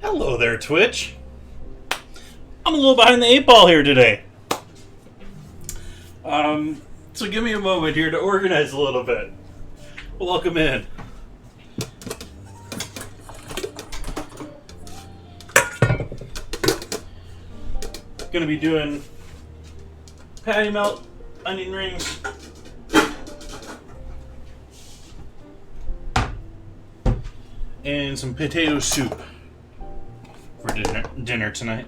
Hello there, Twitch. I'm a little behind the 8 ball here today. So give me a moment here to organize a little bit. Welcome in. Gonna be doing patty melt, onion rings, and some potato soup for dinner tonight.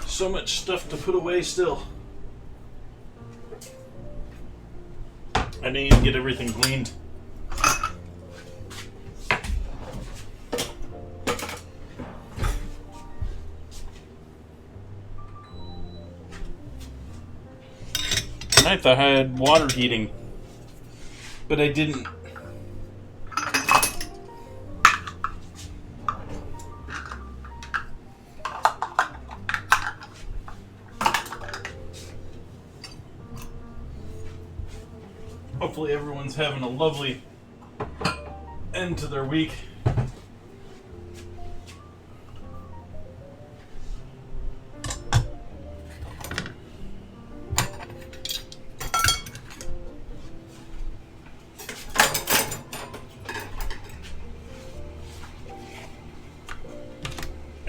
So much stuff to put away still. I didn't even get everything cleaned. I thought I had water heating, but I didn't. Hopefully everyone's having a lovely end to their week.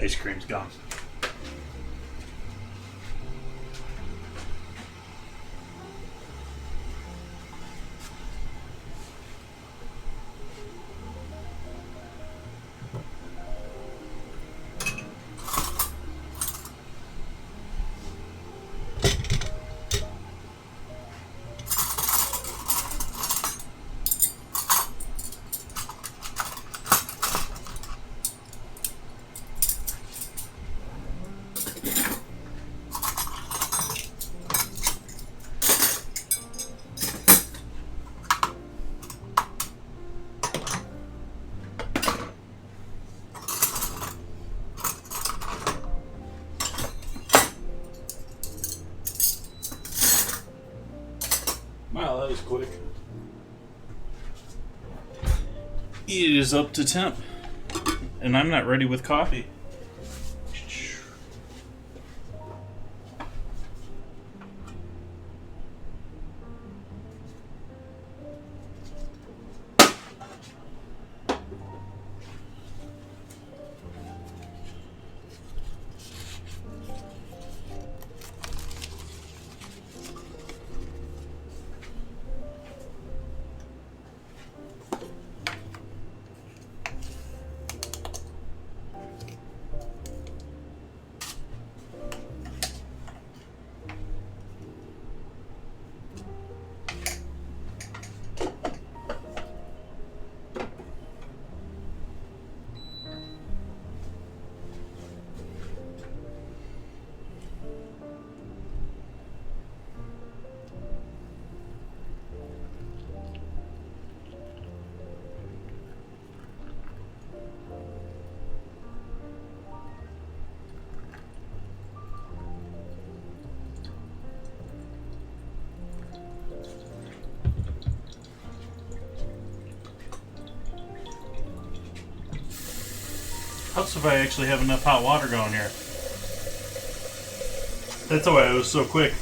Ice cream's gone. Wow, that was quick. It is up to temp, and I'm not ready with coffee. Helps if I actually have enough hot water going here. That's why it was so quick.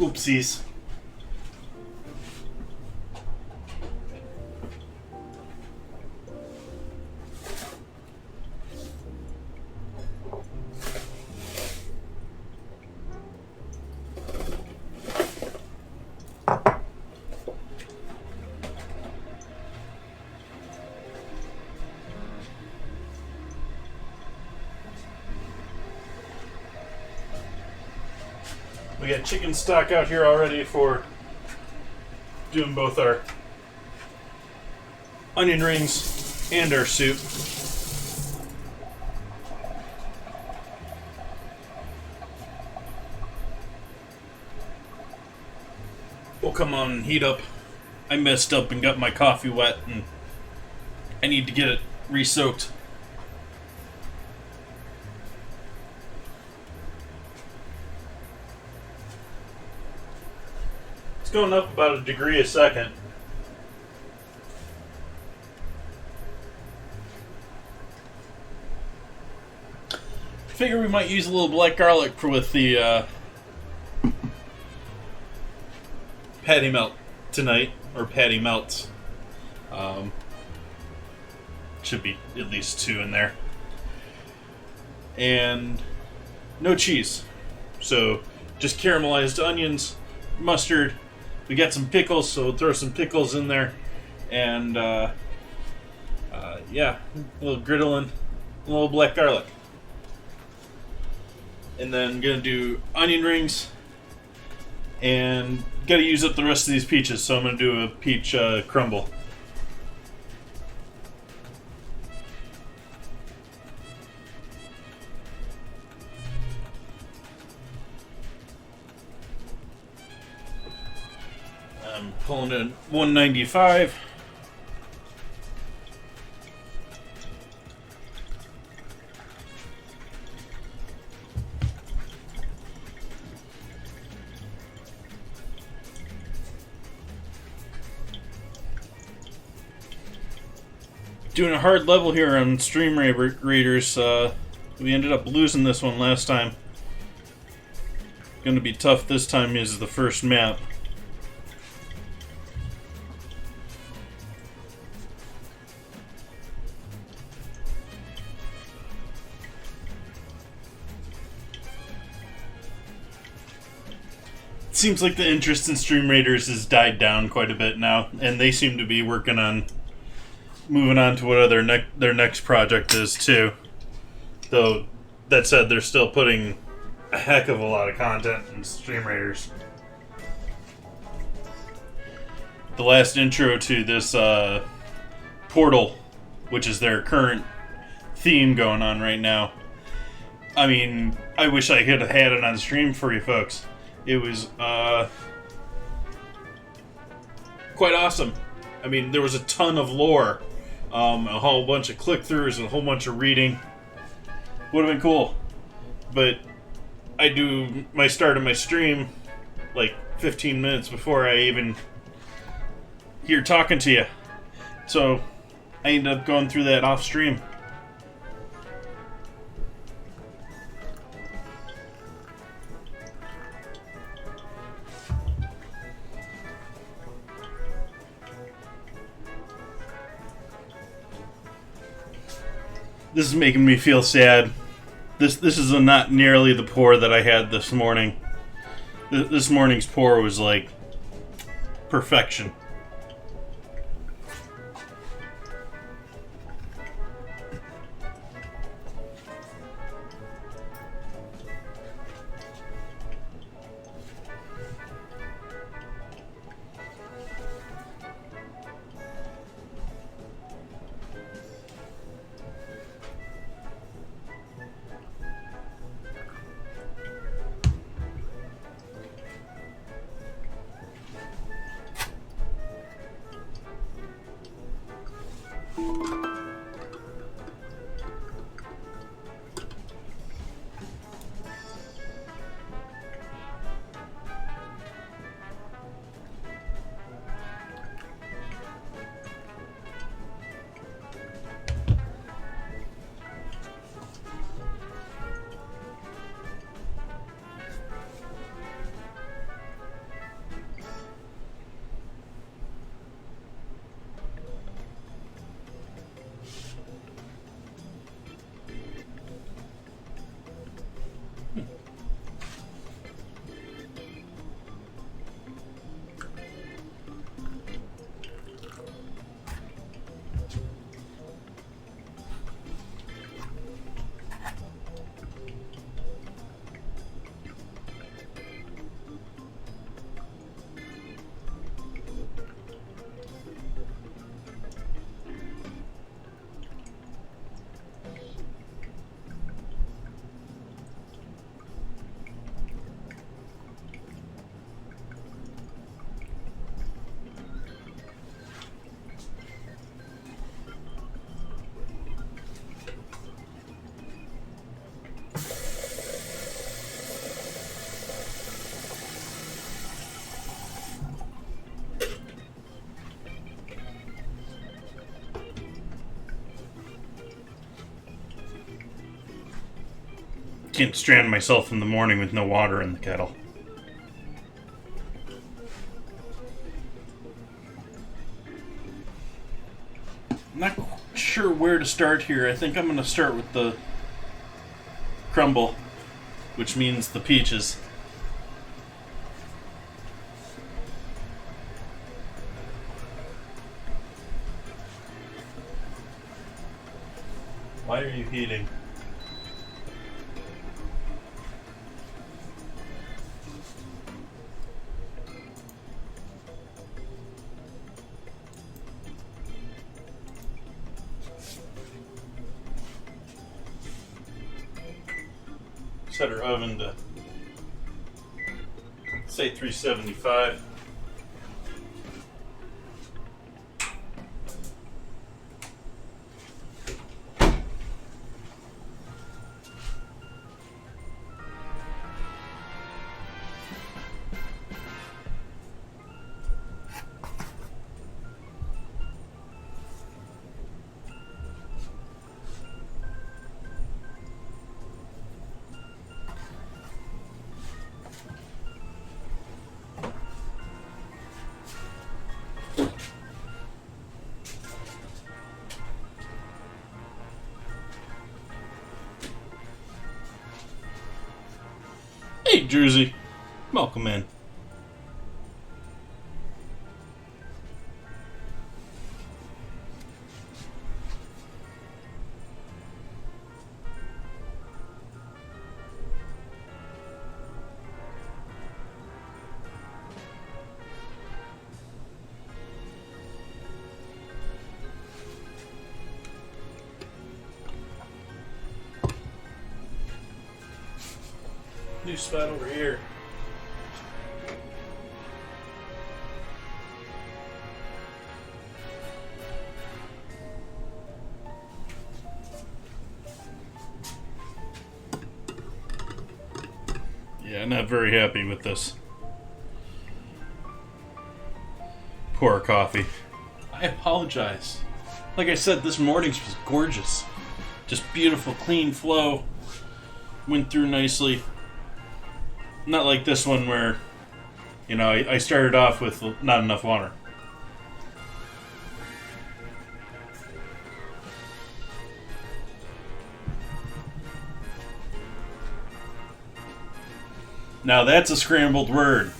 Oopsies. We got chicken stock out here already for doing both our onion rings and our soup. will come on and heat up. I messed up and got my coffee wet, and I need to get it re-soaked. It's going up about a degree a second. Figure we might use a little black garlic with the patty melt tonight, or patty melts. Should be at least 2 in there. And no cheese. So just caramelized onions, mustard. We got some pickles, so we'll throw some pickles in there. And yeah, a little griddling, a little black garlic. And then gonna do onion rings, and gotta use up the rest of these peaches, so I'm gonna do a peach crumble. I'm pulling in 195. Doing a hard level here on Stream Raiders. We ended up losing this one last time. Gonna be tough this time is the first map. It seems like the interest in Stream Raiders has died down quite a bit now, and they seem to be working on moving on to what their next project is too. Though that said, they're still putting a heck of a lot of content in Stream Raiders. The last intro to this Portal, which is their current theme going on right now. I mean, I wish I could have had it on stream for you folks. It was quite awesome. I mean, there was a ton of lore. A whole bunch of click-throughs, a whole bunch of reading. Would have been cool. But I do my start of my stream like 15 minutes before I even hear talking to you. So I ended up going through that off stream. This is making me feel sad. This is not nearly the pour that I had this morning. This morning's pour was like perfection. Can't strand myself in the morning with no water in the kettle. I'm not sure where to start here. I think I'm going to start with the crumble, which means the peaches. Why are you heating? Set our oven to, say, 375. Hey, Druzy. Welcome in. New spot over here. Yeah, not very happy with this. Poor coffee. I apologize. Like I said, this morning's was gorgeous. Just beautiful, clean flow. Went through nicely. Not like this one where, you know, I started off with not enough water. Now that's a scrambled word.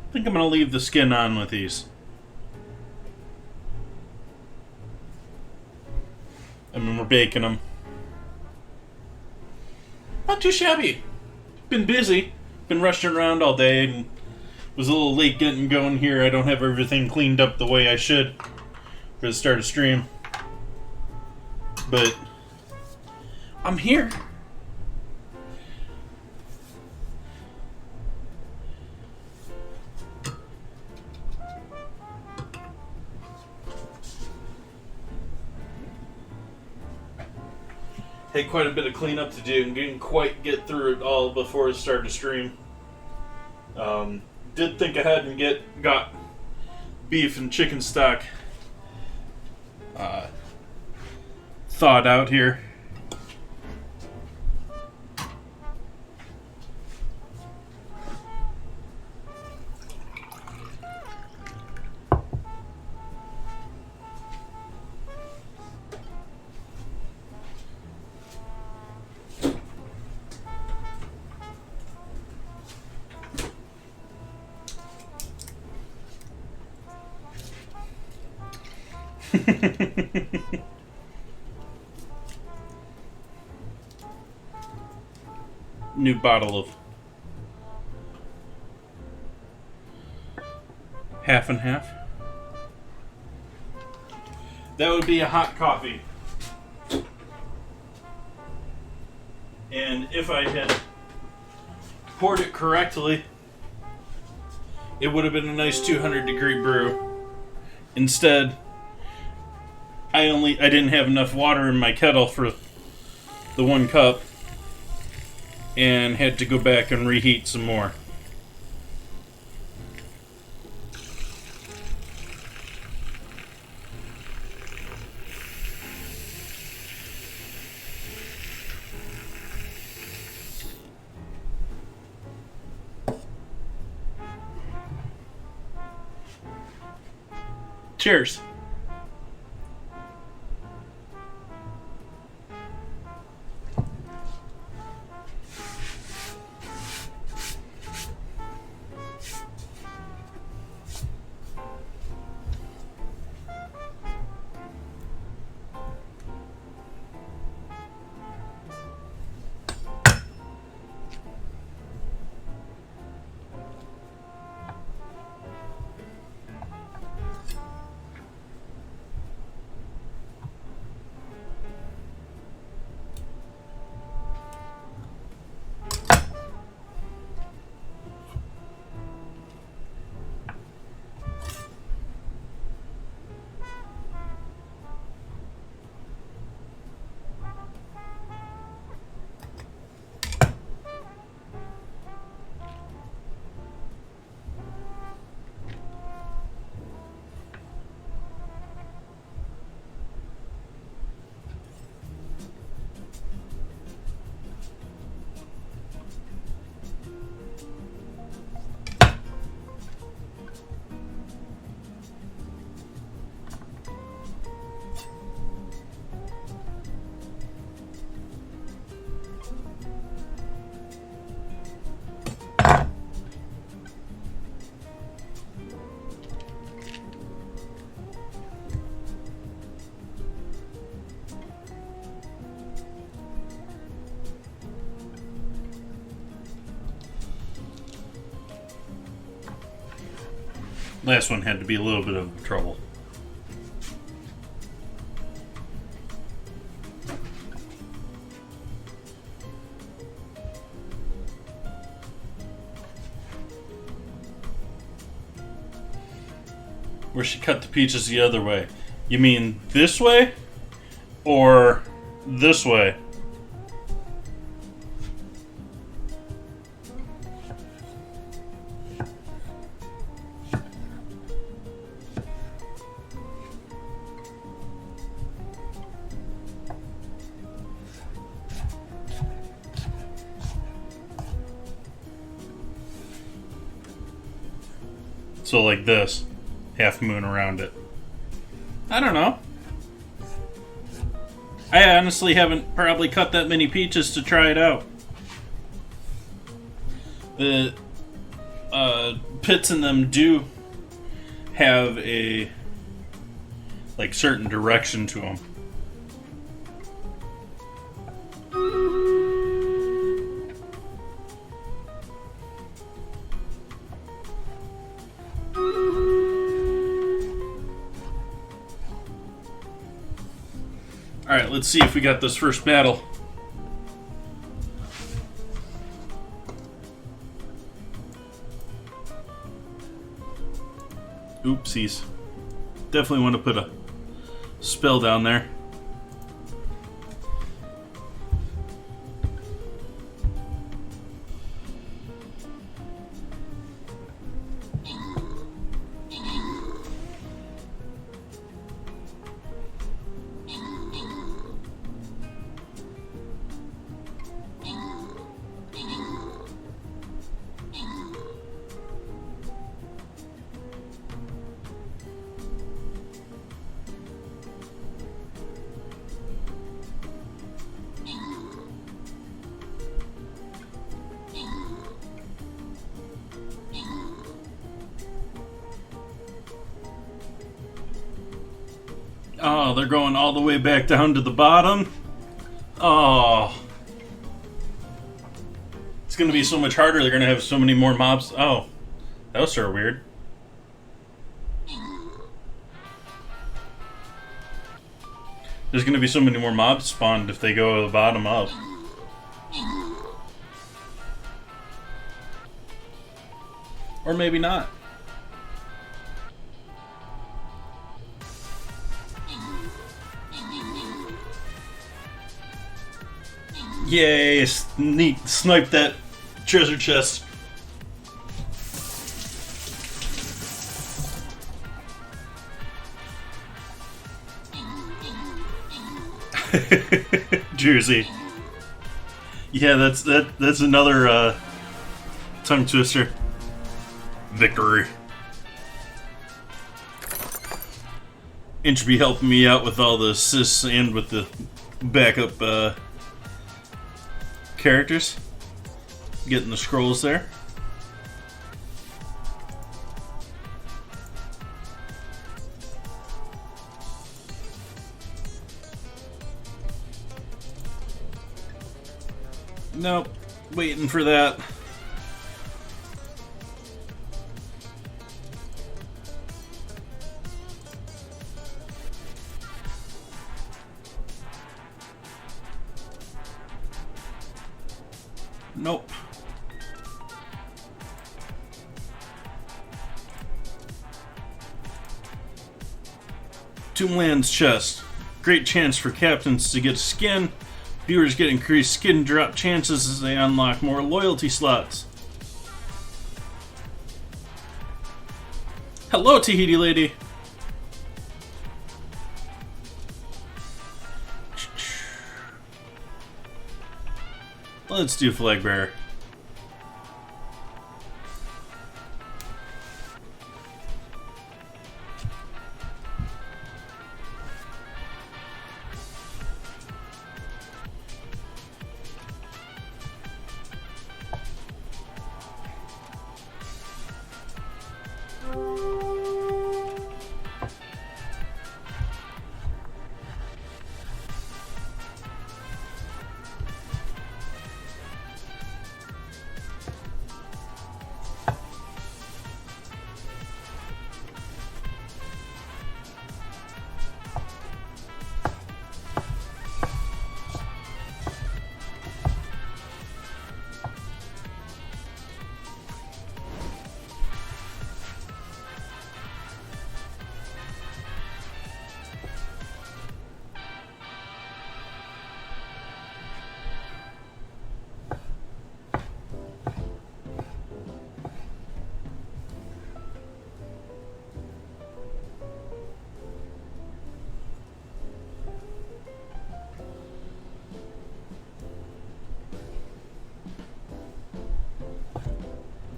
I think I'm going to leave the skin on with these. I mean, we're baking them. Not too shabby. Been busy. Been rushing around all day and was a little late getting going here. I don't have everything cleaned up the way I should for the start of stream. But I'm here. Had quite a bit of cleanup to do and didn't quite get through it all before I started to stream. Did think ahead and got beef and chicken stock thawed out here. New bottle of half and half. That would be a hot coffee. And if I had poured it correctly, it would have been a nice 200-degree brew. Instead, I didn't have enough water in my kettle for the 1 cup and had to go back and reheat some more. Cheers. Last one had to be a little bit of trouble. Where she cut the peaches the other way. You mean this way? Or this way? So like this, half moon around it. I don't know. I honestly haven't probably cut that many peaches to try it out. The pits in them do have a like certain direction to them. Alright, let's see if we got this first battle. Oopsies. Definitely want to put a spell down there. Oh, they're going all the way back down to the bottom. Oh. It's going to be so much harder. They're going to have so many more mobs. Oh. That was sort of weird. There's going to be so many more mobs spawned if they go to the bottom up. Or maybe not. Yay! Snipe that treasure chest. Jersey. Yeah, that's another tongue twister. Victory. Inch be helping me out with all the assists and with the backup characters. Getting the scrolls there. Nope. Waiting for that. Nope. Tombland's chest. Great chance for captains to get skin. Viewers get increased skin drop chances as they unlock more loyalty slots. Hello, Tahiti lady. Let's do flag bearer.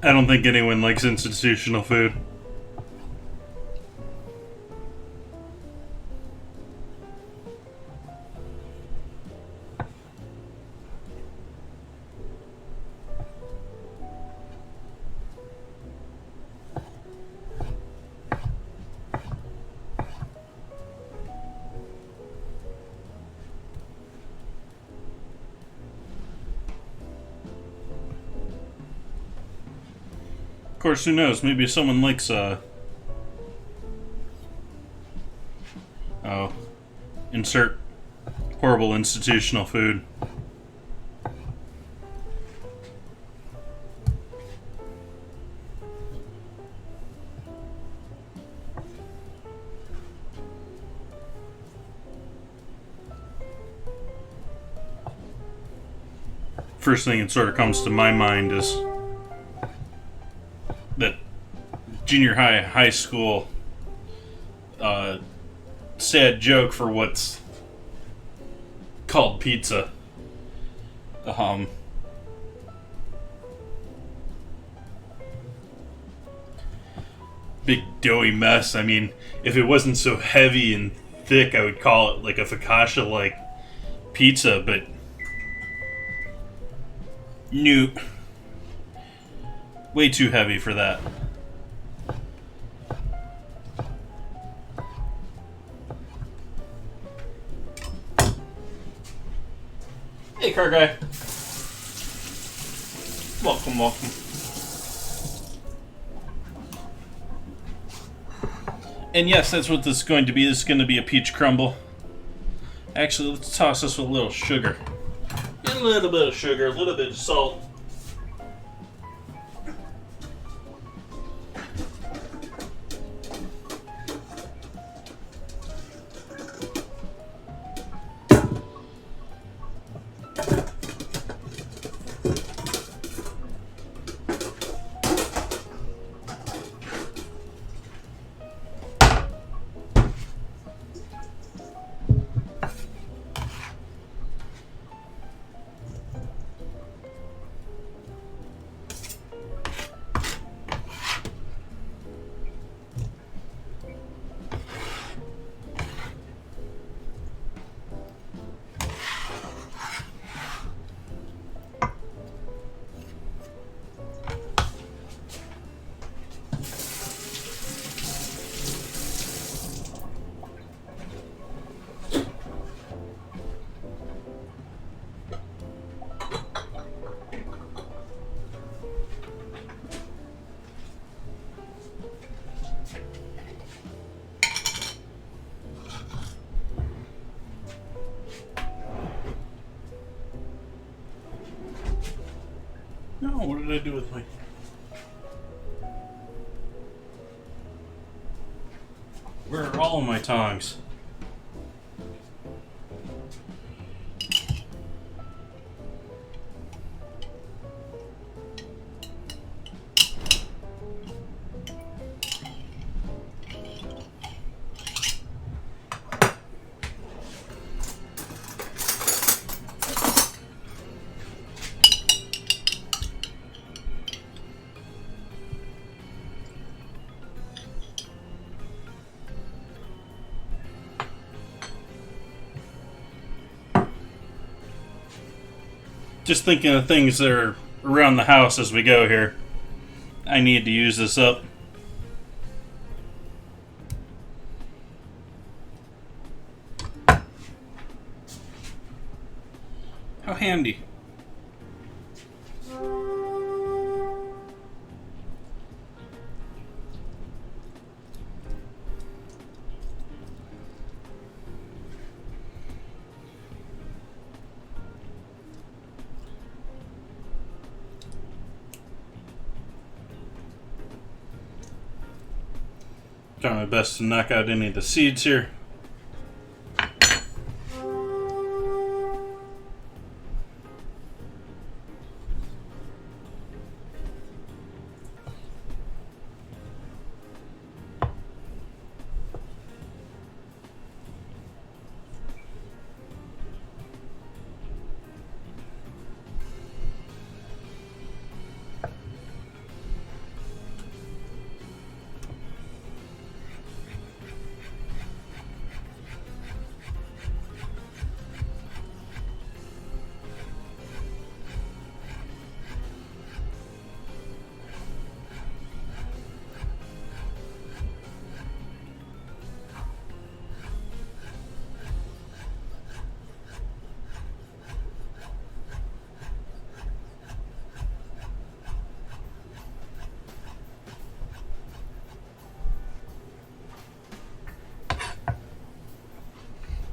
I don't think anyone likes institutional food. Of course, who knows? Maybe someone likes, insert horrible institutional food. First thing that sort of comes to my mind is that junior high school sad joke for what's called pizza. Big doughy mess. I mean, if it wasn't so heavy and thick, I would call it like a focaccia like pizza, but nope. Way too heavy for that. Hey, car guy. Welcome, welcome. And yes, that's what this is going to be. This is going to be a peach crumble. Actually, let's toss this with a little sugar. And a little bit of sugar, a little bit of salt. No, what did I do with my... Where are all of my tongs? Just thinking of things that are around the house as we go here. I need to use this up. How handy. Trying my best to knock out any of the seeds here.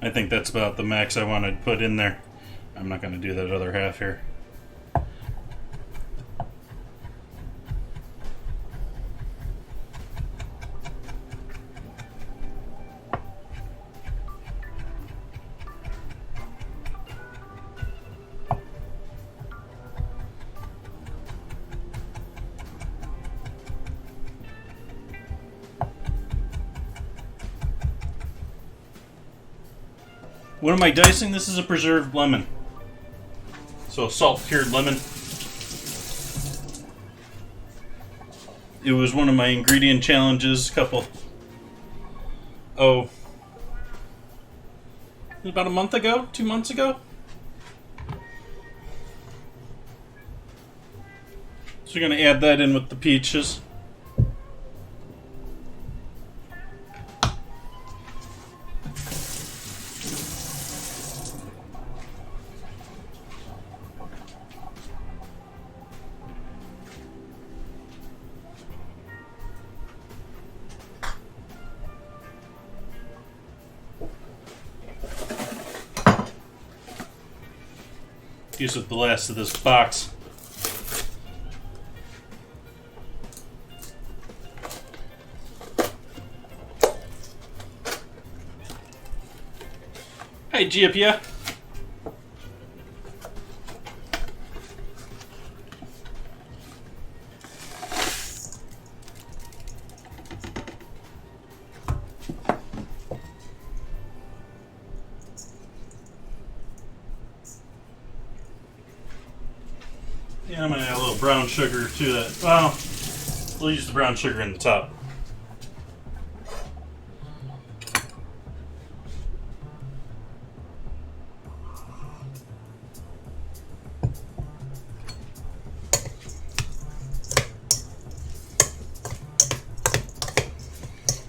I think that's about the max I wanted to put in there. I'm not going to do that other half here. What am I dicing? This is a preserved lemon. So a salt-cured lemon. It was one of my ingredient challenges about a month ago? 2 months ago? So we're going to add that in with the peaches. use up the last of this box. Hey, Gia. Yeah, I'm gonna add a little brown sugar to that. Well, we'll use the brown sugar in the top.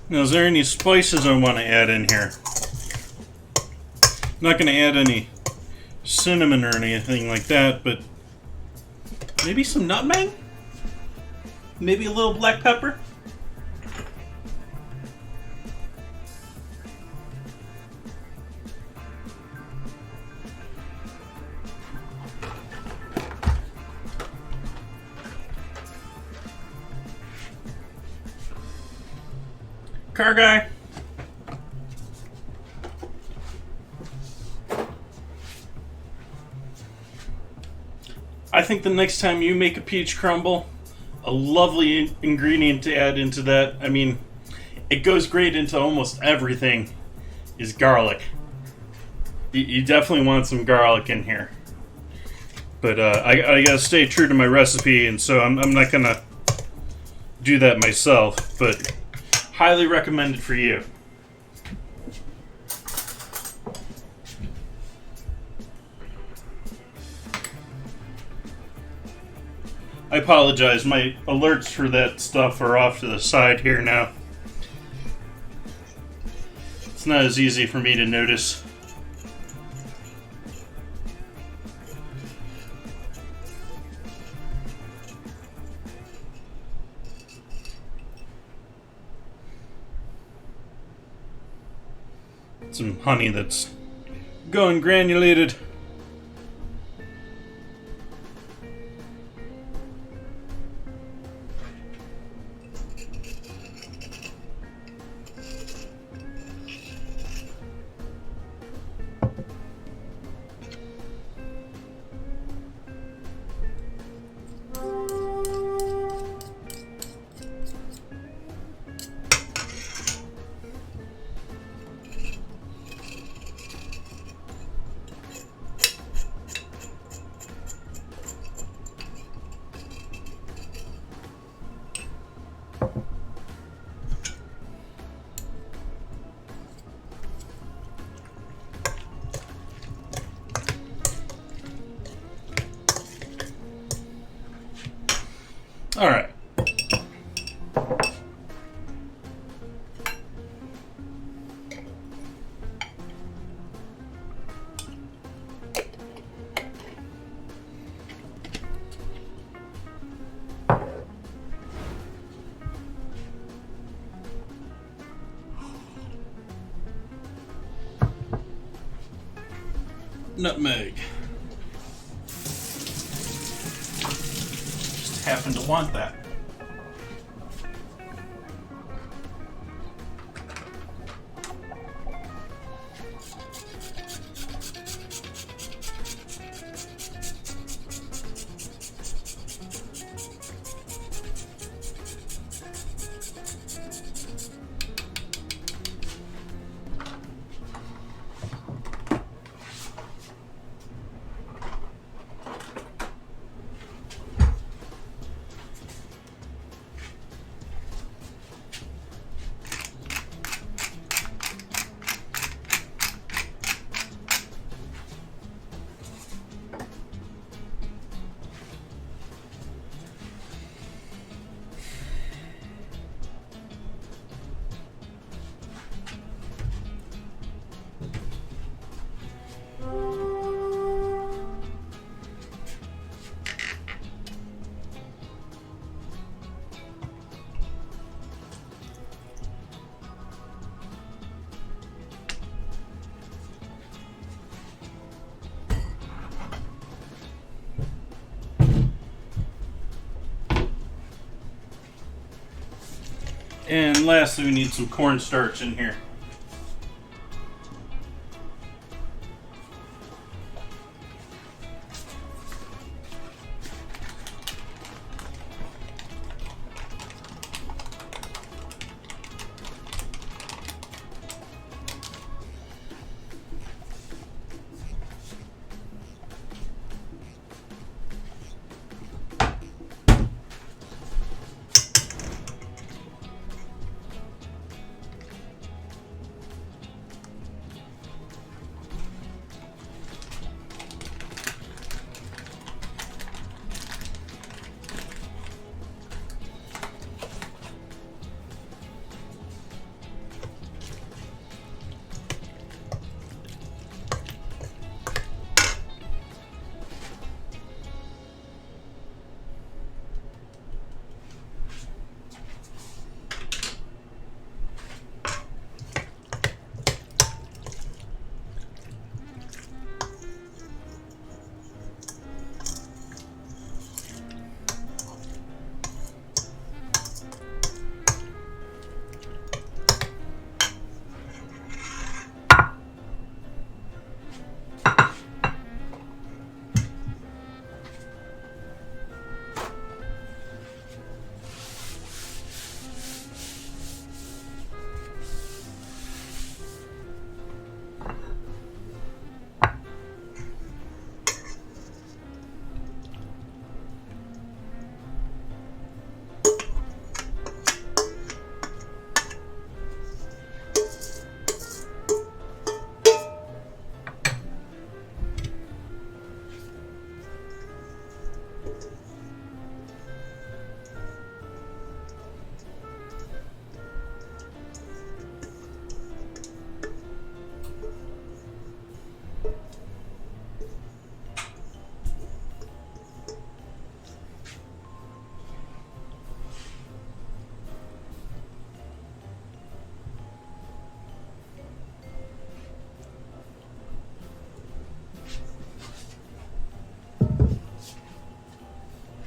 Now, is there any spices I want to add in here? I'm not going to add any cinnamon or anything like that, but maybe some nutmeg? Maybe a little black pepper? Car guy. I think the next time you make a peach crumble, a lovely ingredient to add into that, I mean, it goes great into almost everything, is garlic. You definitely want some garlic in here. But I gotta stay true to my recipe, and so I'm not gonna do that myself, but highly recommended for you. I apologize, my alerts for that stuff are off to the side here now. It's not as easy for me to notice. Some honey that's going granulated. All right. Nutmeg. Just happen to want that. And lastly, we need some cornstarch in here.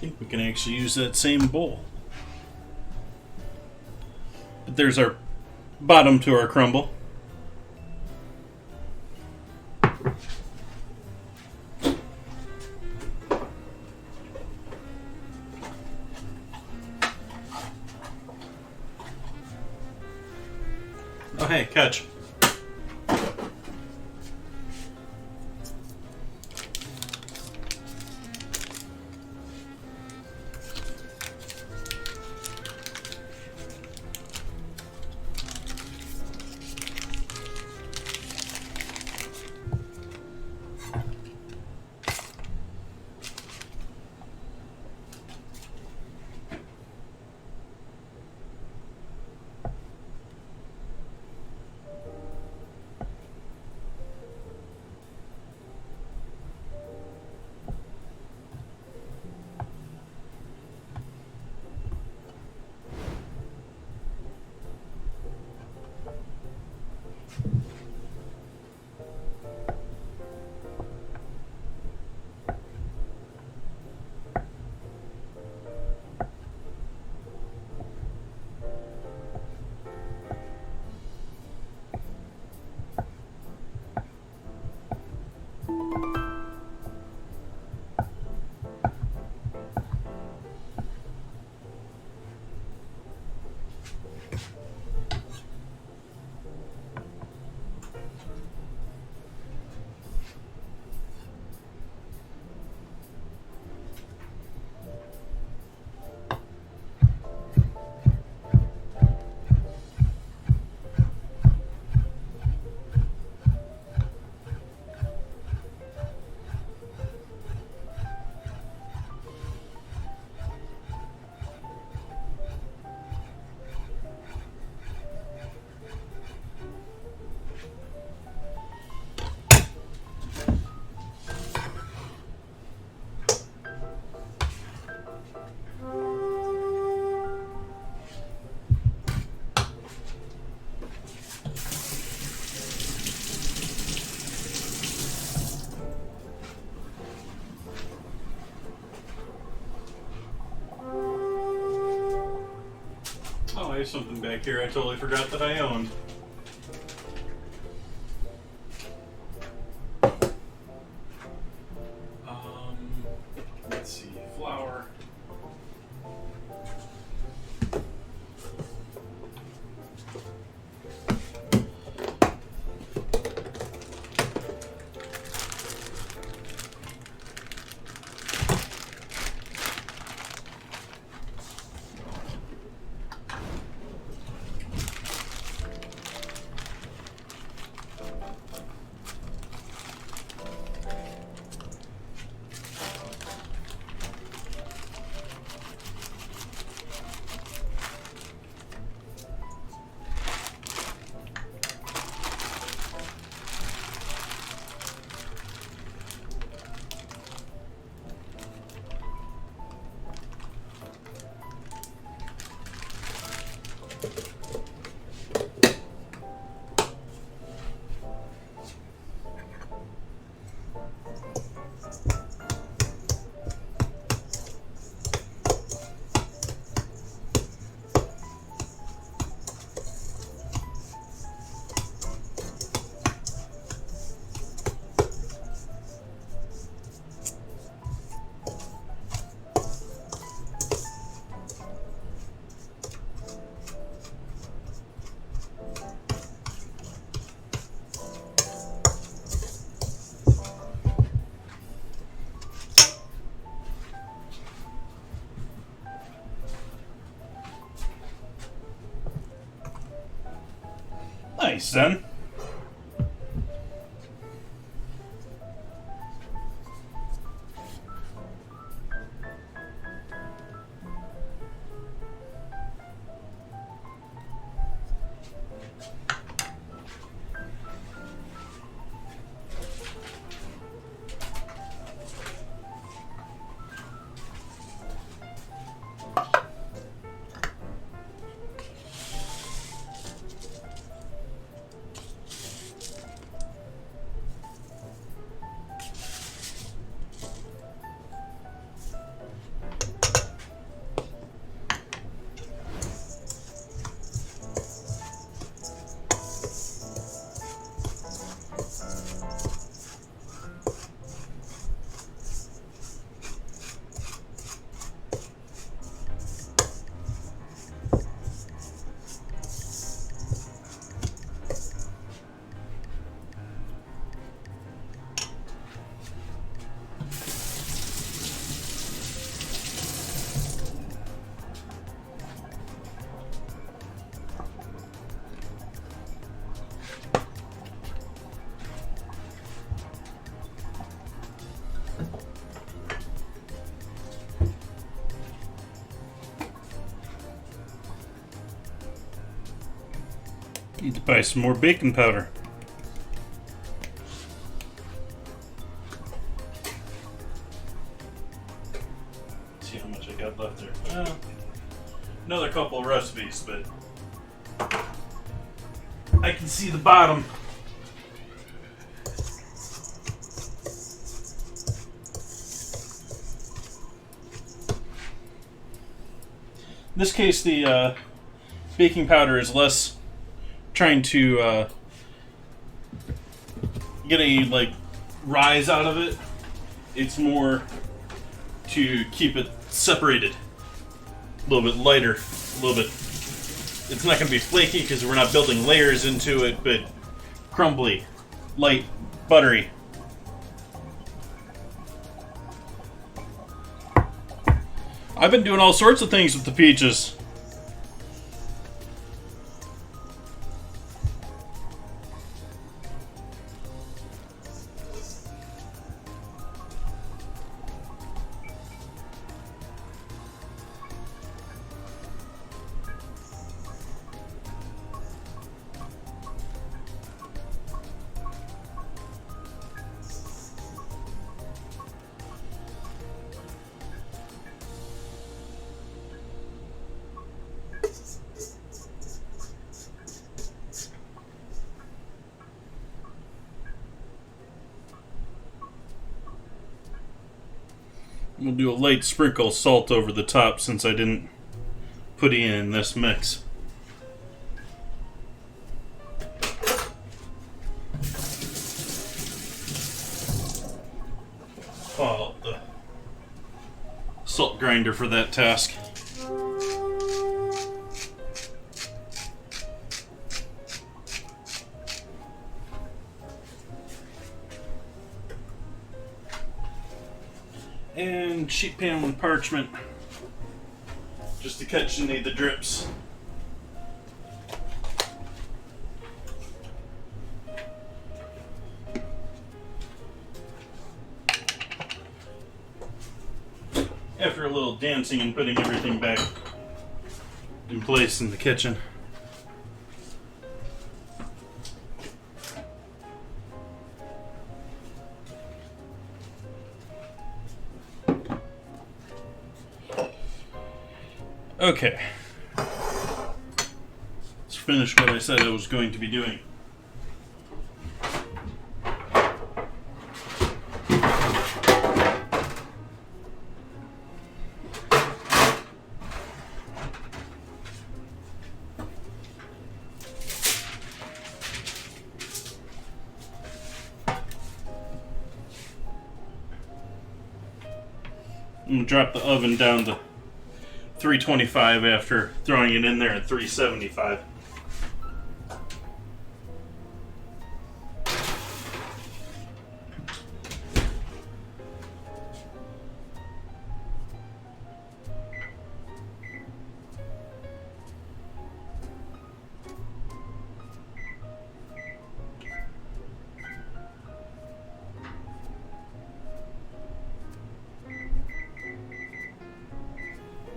I think we can actually use that same bowl. But there's our bottom to our crumble. Oh hey, catch. there's something back here I totally forgot that I owned. Let's see, flour. Nice, then. Need to buy some more baking powder. Let's see how much I got left there. Another couple of recipes, but I can see the bottom. In this case, the baking powder is less trying to get a rise out of it. It's more to keep it separated, a little bit lighter, a little bit. It's not going to be flaky because we're not building layers into it, but crumbly, light, buttery. I've been doing all sorts of things with the peaches. We'll do a light sprinkle of salt over the top since I didn't put it in this mix. pull out the salt grinder for that task. And sheet pan and parchment just to catch any of the drips. After a little dancing and putting everything back in place in the kitchen. Okay. Let's finish what I said I was going to be doing. I'm going to drop the oven down to 325 after throwing it in there at 375.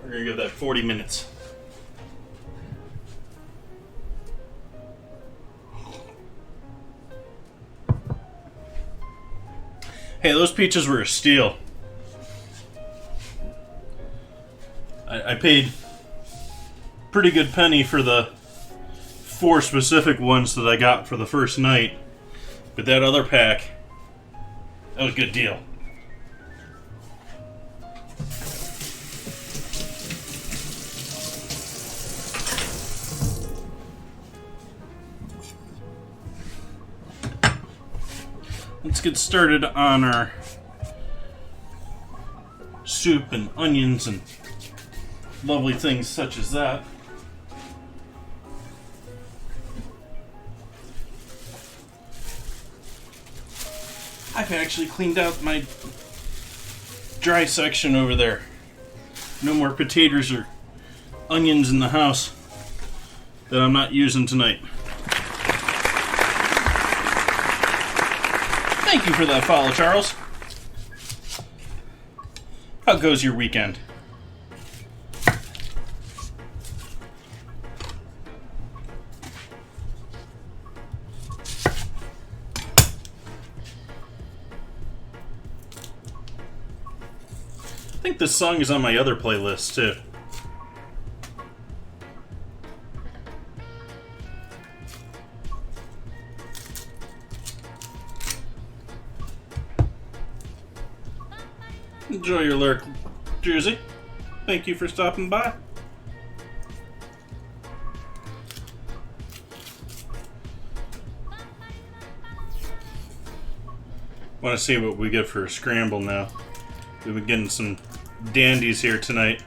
We're going to give that 40 minutes. Hey, those peaches were a steal. I paid pretty good penny for the 4 specific ones that I got for the first night. But that other pack, that was a good deal. Let's get started on our soup and onions and lovely things such as that. I've actually cleaned out my dry section over there. No more potatoes or onions in the house that I'm not using tonight. Thank you for that follow, Charles. How goes your weekend? I think this song is on my other playlist too. Enjoy your lurk, Jersey. Thank you for stopping by. Want to see what we get for a scramble now. We've been getting some dandies here tonight.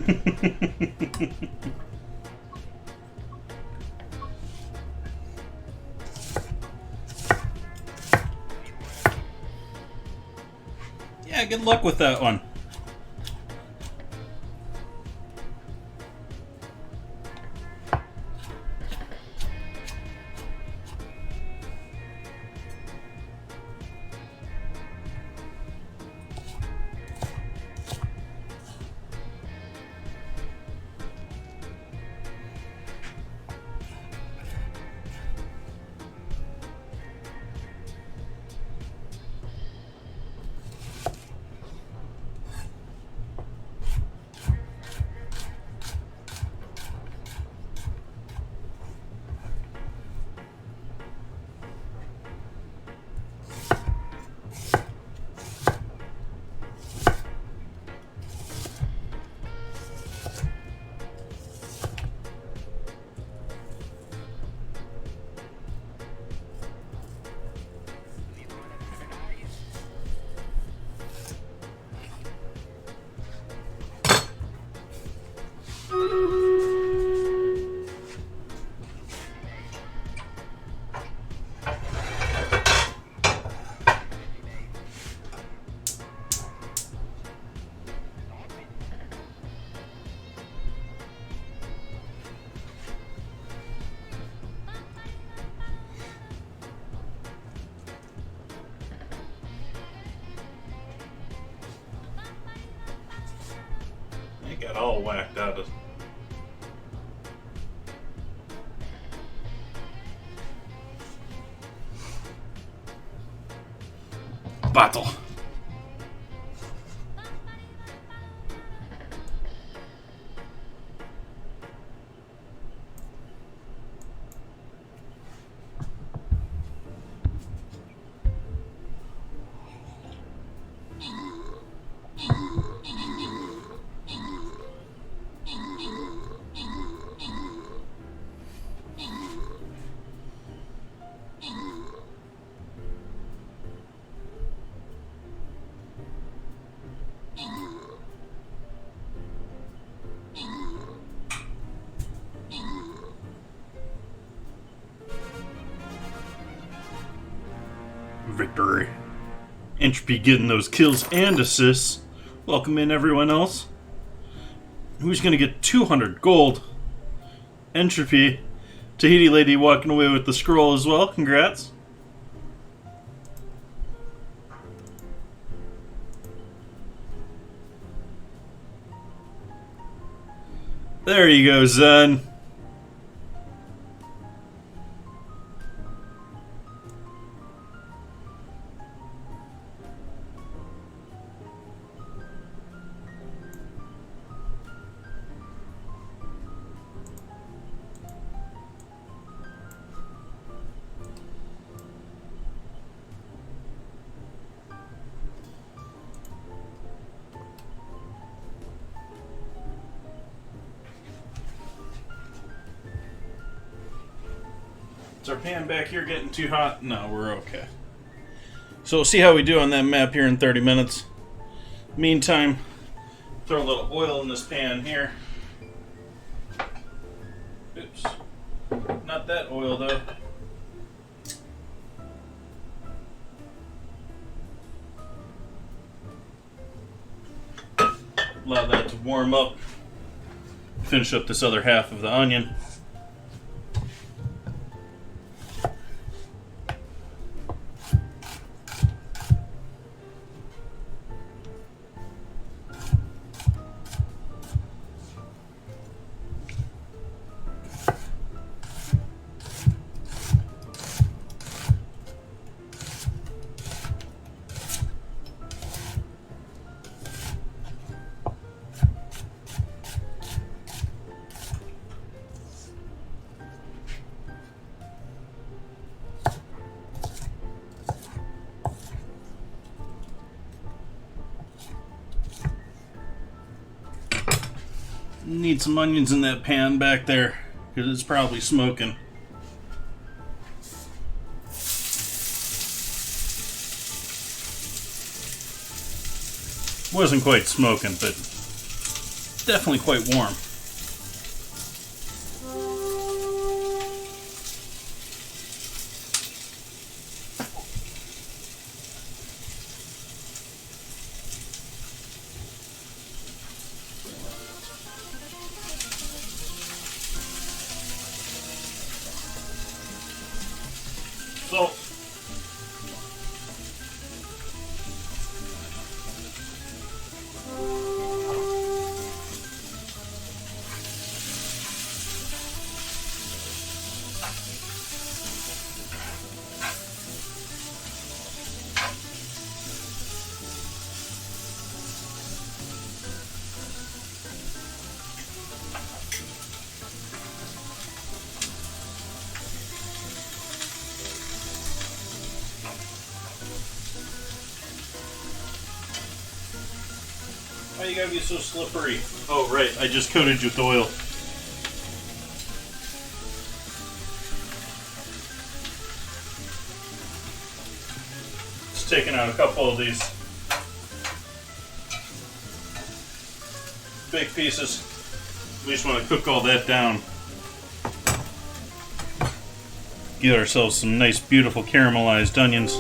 Yeah, good luck with that one. It got all whacked out of. Battle. Victory. Entropy getting those kills and assists. Welcome in everyone else. Who's going to get 200 gold? Entropy. Tahiti Lady walking away with the scroll as well. Congrats. There you go, Zen. Is our pan back here getting too hot? No, we're okay. So we'll see how we do on that map here in 30 minutes. Meantime, throw a little oil in this pan here. Oops. Not that oil though. Allow that to warm up. Finish up this other half of the onion. Need some onions in that pan back there because it's probably smoking. Wasn't quite smoking, but definitely quite warm. So, why you gotta be so slippery? Oh, right, I just coated you with oil. Just taking out a couple of these big pieces. We just want to cook all that down. Get ourselves some nice, beautiful caramelized onions.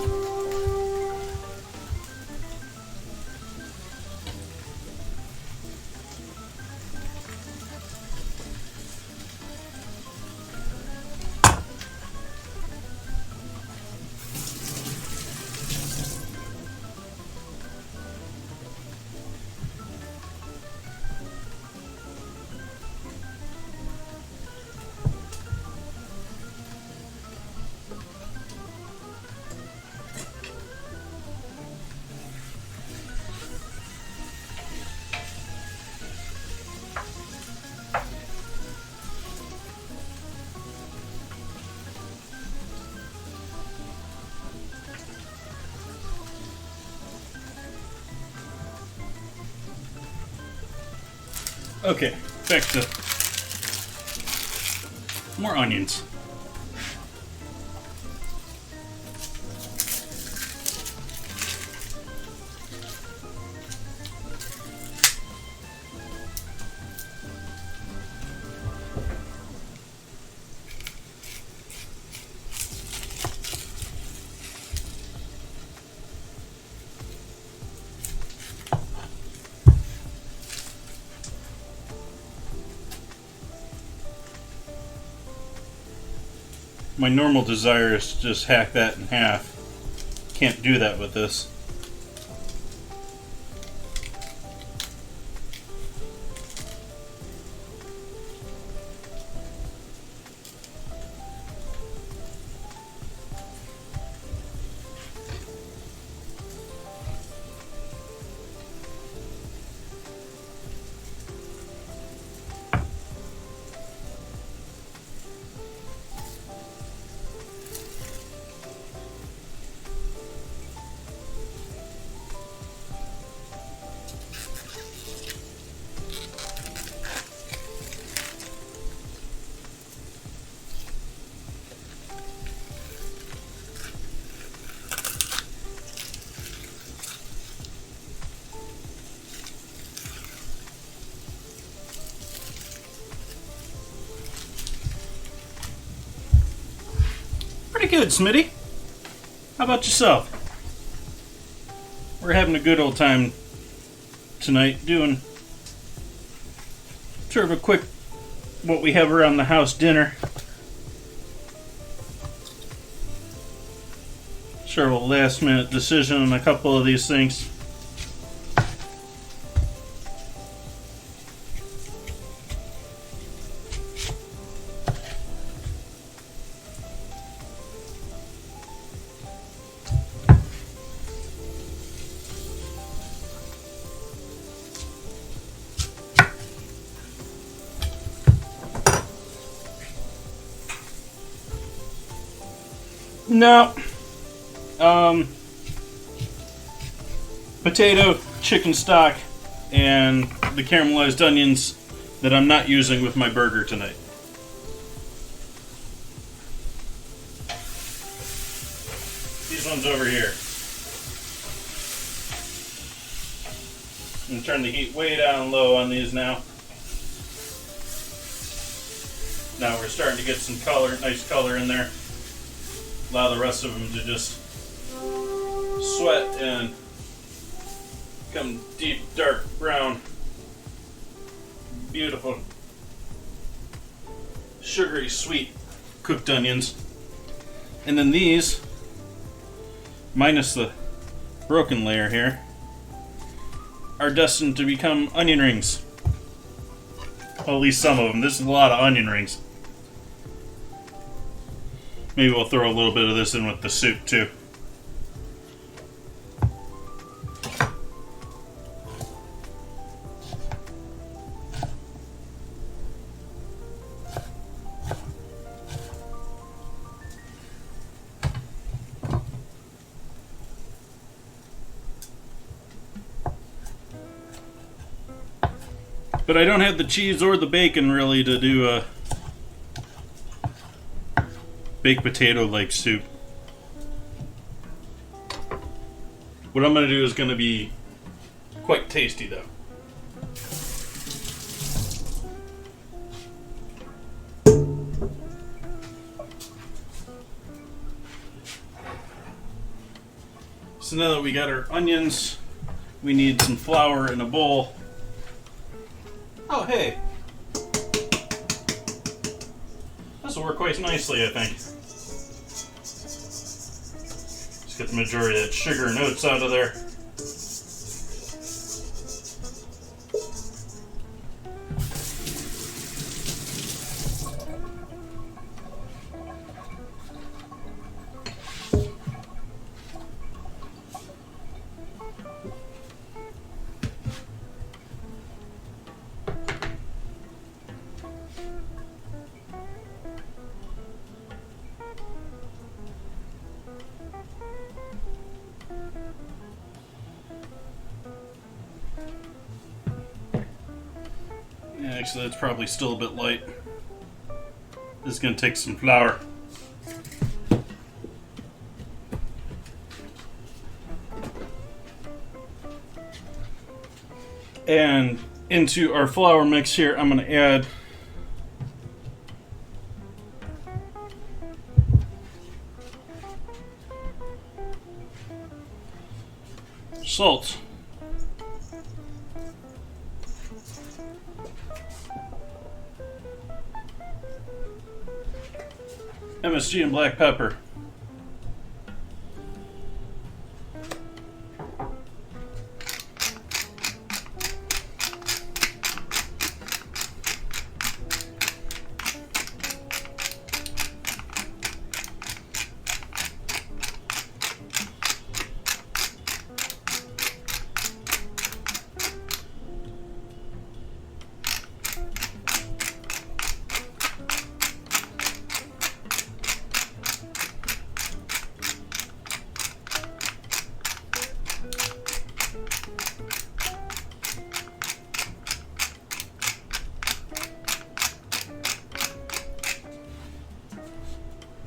Okay, back to more onions. My normal desire is to just hack that in half. Can't do that with this. Pretty good, Smitty. How about yourself? We're having a good old time tonight doing sort of a quick what we have around the house dinner. Sort of a last minute decision on a couple of these things. No. Potato, chicken stock, and the caramelized onions that I'm not using with my burger tonight. These ones over here. I'm going to turn the heat way down low on these now. Now we're starting to get some color, nice color in there. Allow the rest of them to just sweat and become deep, dark brown. Beautiful, sugary, sweet cooked onions. And then these, minus the broken layer here, are destined to become onion rings. Well, at least some of them. This is a lot of onion rings. Maybe we'll throw a little bit of this in with the soup too. But I don't have the cheese or the bacon really to do a baked potato-like soup. What I'm going to do is going to be quite tasty though. So now that we got our onions, we need some flour in a bowl. Oh, hey. This will work quite nicely, I think. Just get the majority of that sugar and oats out of there. Actually, that's probably still a bit light. This is going to take some flour. And into our flour mix here, I'm going to add salt. MSG and black pepper.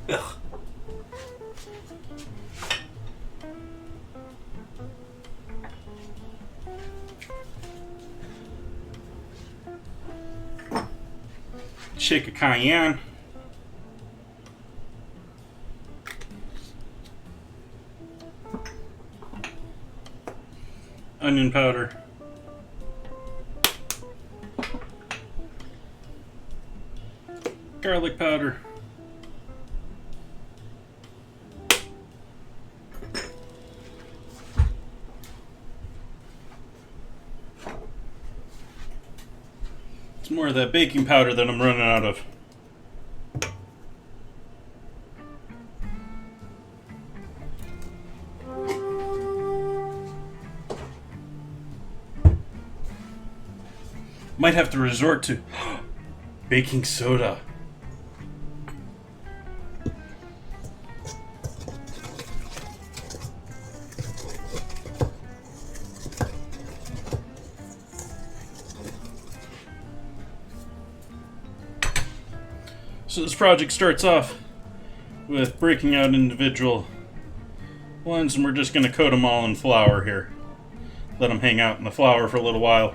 Ugh. Shake of cayenne. Onion powder. Garlic powder. It's more of that baking powder that I'm running out of. Might have to resort to baking soda. So this project starts off with breaking out individual ones, and we're just going to coat them all in flour here. Let them hang out in the flour for a little while.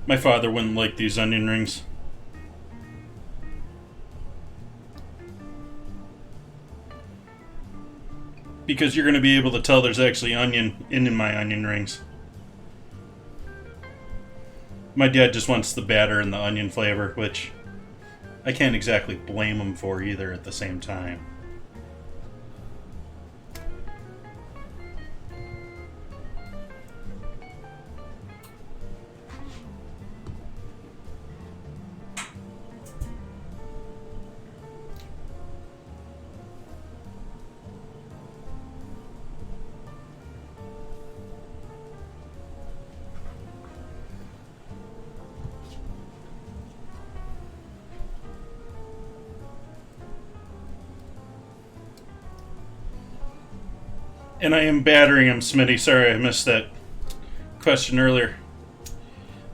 My father wouldn't like these onion rings. Because you're going to be able to tell there's actually onion in my onion rings. My dad just wants the batter and the onion flavor, which I can't exactly blame him for either at the same time. And I am battering him, Smitty. Sorry I missed that question earlier.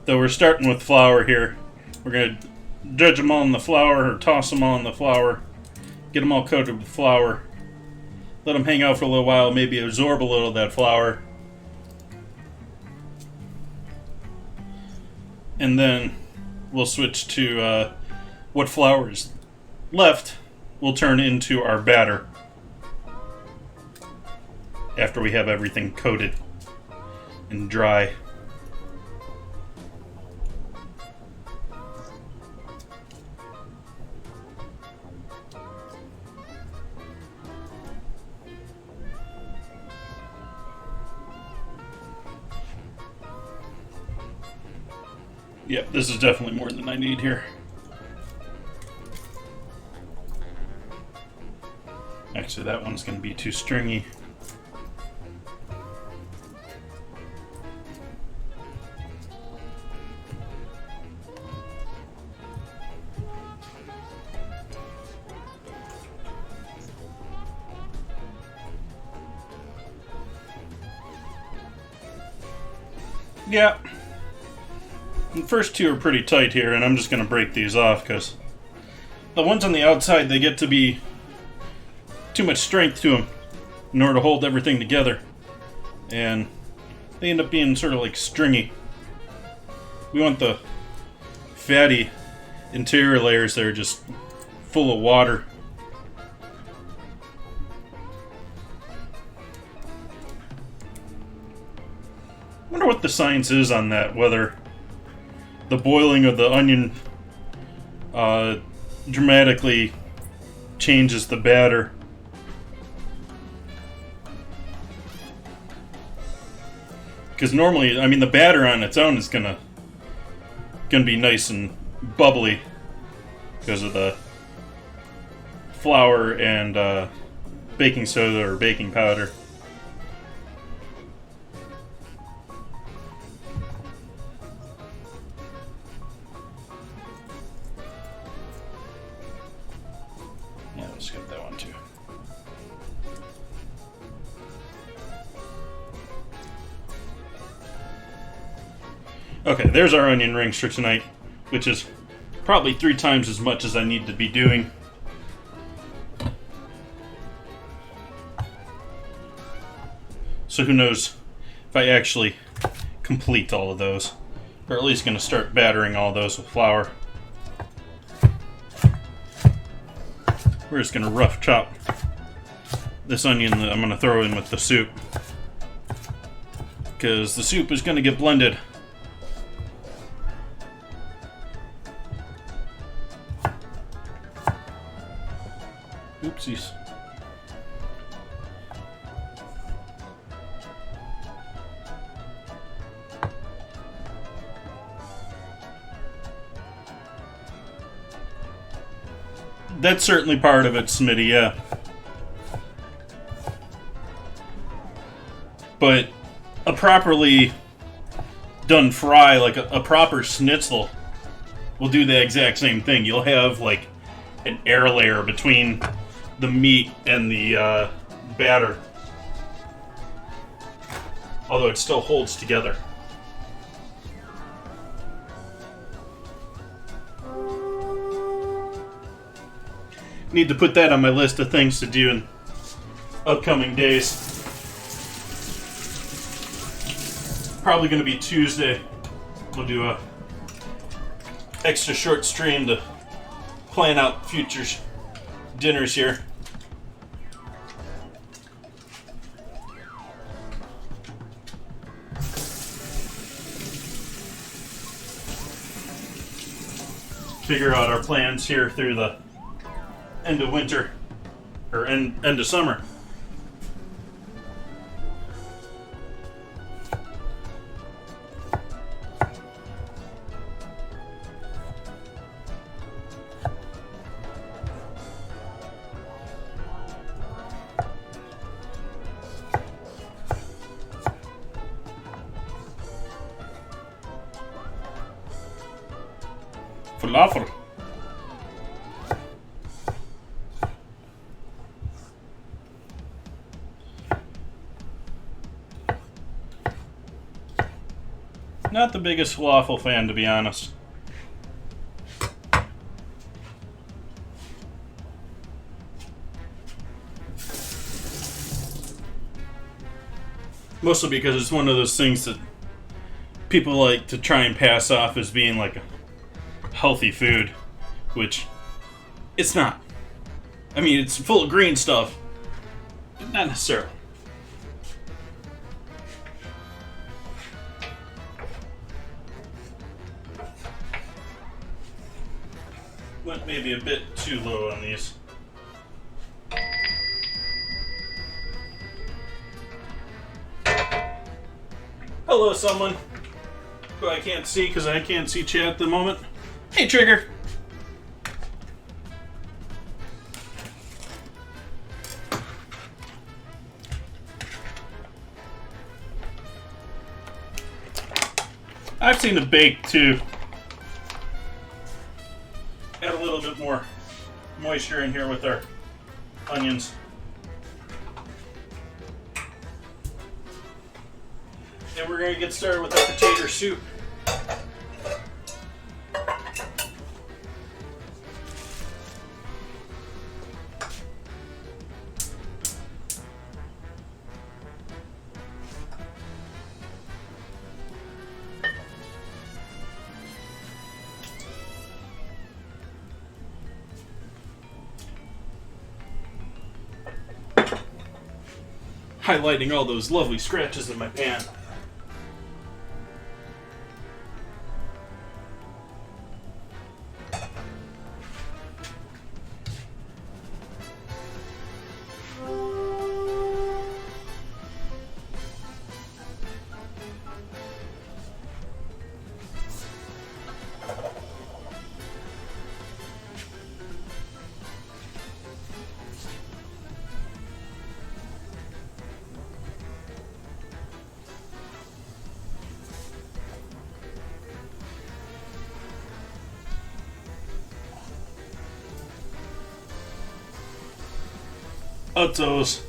Though we're starting with flour here. We're going to dredge them all in the flour, or toss them all in the flour. Get them all coated with flour. Let them hang out for a little while, maybe absorb a little of that flour. And then we'll switch to what flour is left. We'll turn into our batter. After we have everything coated and dry. Yep, this is definitely more than I need here. Actually, that one's going to be too stringy. Yeah. The first two are pretty tight here, and I'm just going to break these off because the ones on the outside, they get to be too much strength to them in order to hold everything together. And they end up being sort of like stringy. We want the fatty interior layers that are just full of water. I wonder what the science is on that, whether the boiling of the onion dramatically changes the batter. Because normally, I mean, the batter on its own is gonna be nice and bubbly because of the flour and baking soda or baking powder. Yeah, we'll skip that one too. Okay, there's our onion rings for tonight, which is probably 3 times as much as I need to be doing. So who knows if I actually complete all of those. Or at least going to start battering all those with flour. We're just going to rough chop this onion that I'm going to throw in with the soup. Because the soup is going to get blended. Oopsies. That's certainly part of it, Smitty, yeah. But a properly done fry, like a proper schnitzel, will do the exact same thing. You'll have like an air layer between the meat and the batter. Although it still holds together. Need to put that on my list of things to do in upcoming days. Probably going to be Tuesday. We'll do a extra short stream to plan out future dinners here. Figure out our plans here through the end of winter, or end of summer. Falafel. Not the biggest falafel fan, to be honest. Mostly because it's one of those things that people like to try and pass off as being like a healthy food, which it's not. I mean, it's full of green stuff, but not necessarily. Went maybe a bit too low on these. Hello, someone who I can't see because I can't see chat at the moment. Hey, Trigger. I've seen the bake too. Add a little bit more moisture in here with our onions. And we're going to get started with our potato soup. Highlighting all those lovely scratches in my pan. Otzos.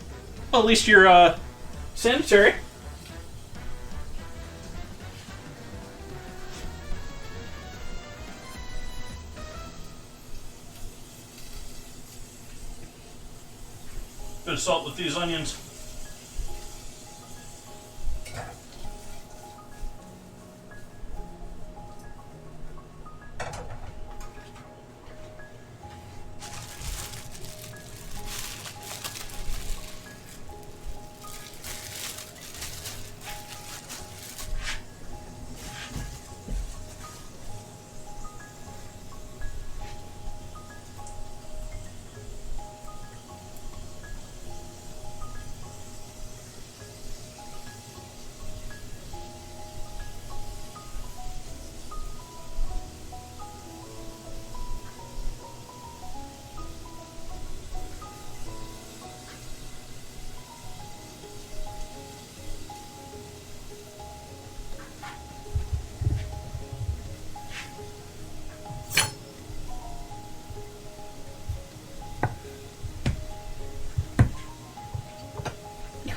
Well, at least you're sanitary. Bit of salt with these onions.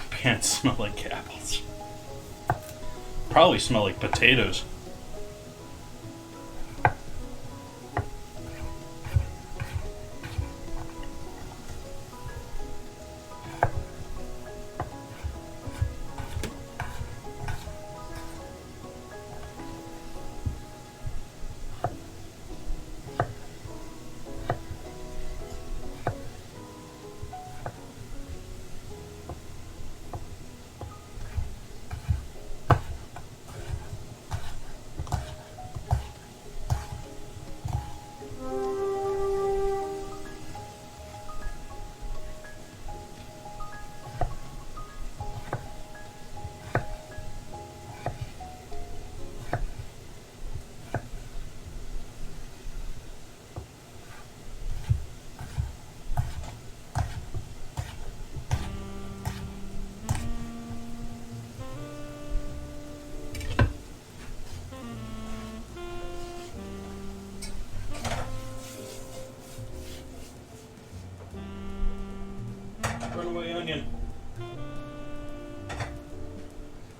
Pants smell like apples. Probably smell like potatoes.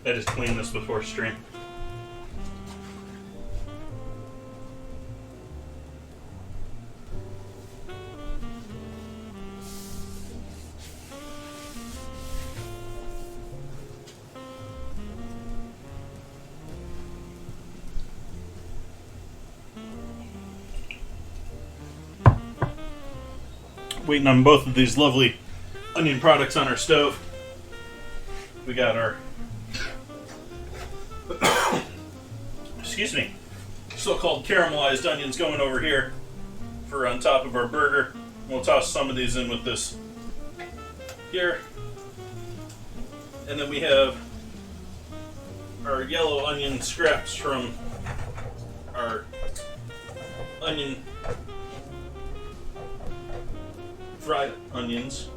I just cleaned this before stream. Waiting on both of these lovely onion products on our stove. We got our excuse me, so-called caramelized onions going over here for on top of our burger. We'll toss some of these in with this here. And then we have our yellow onion scraps from our onion fried onions.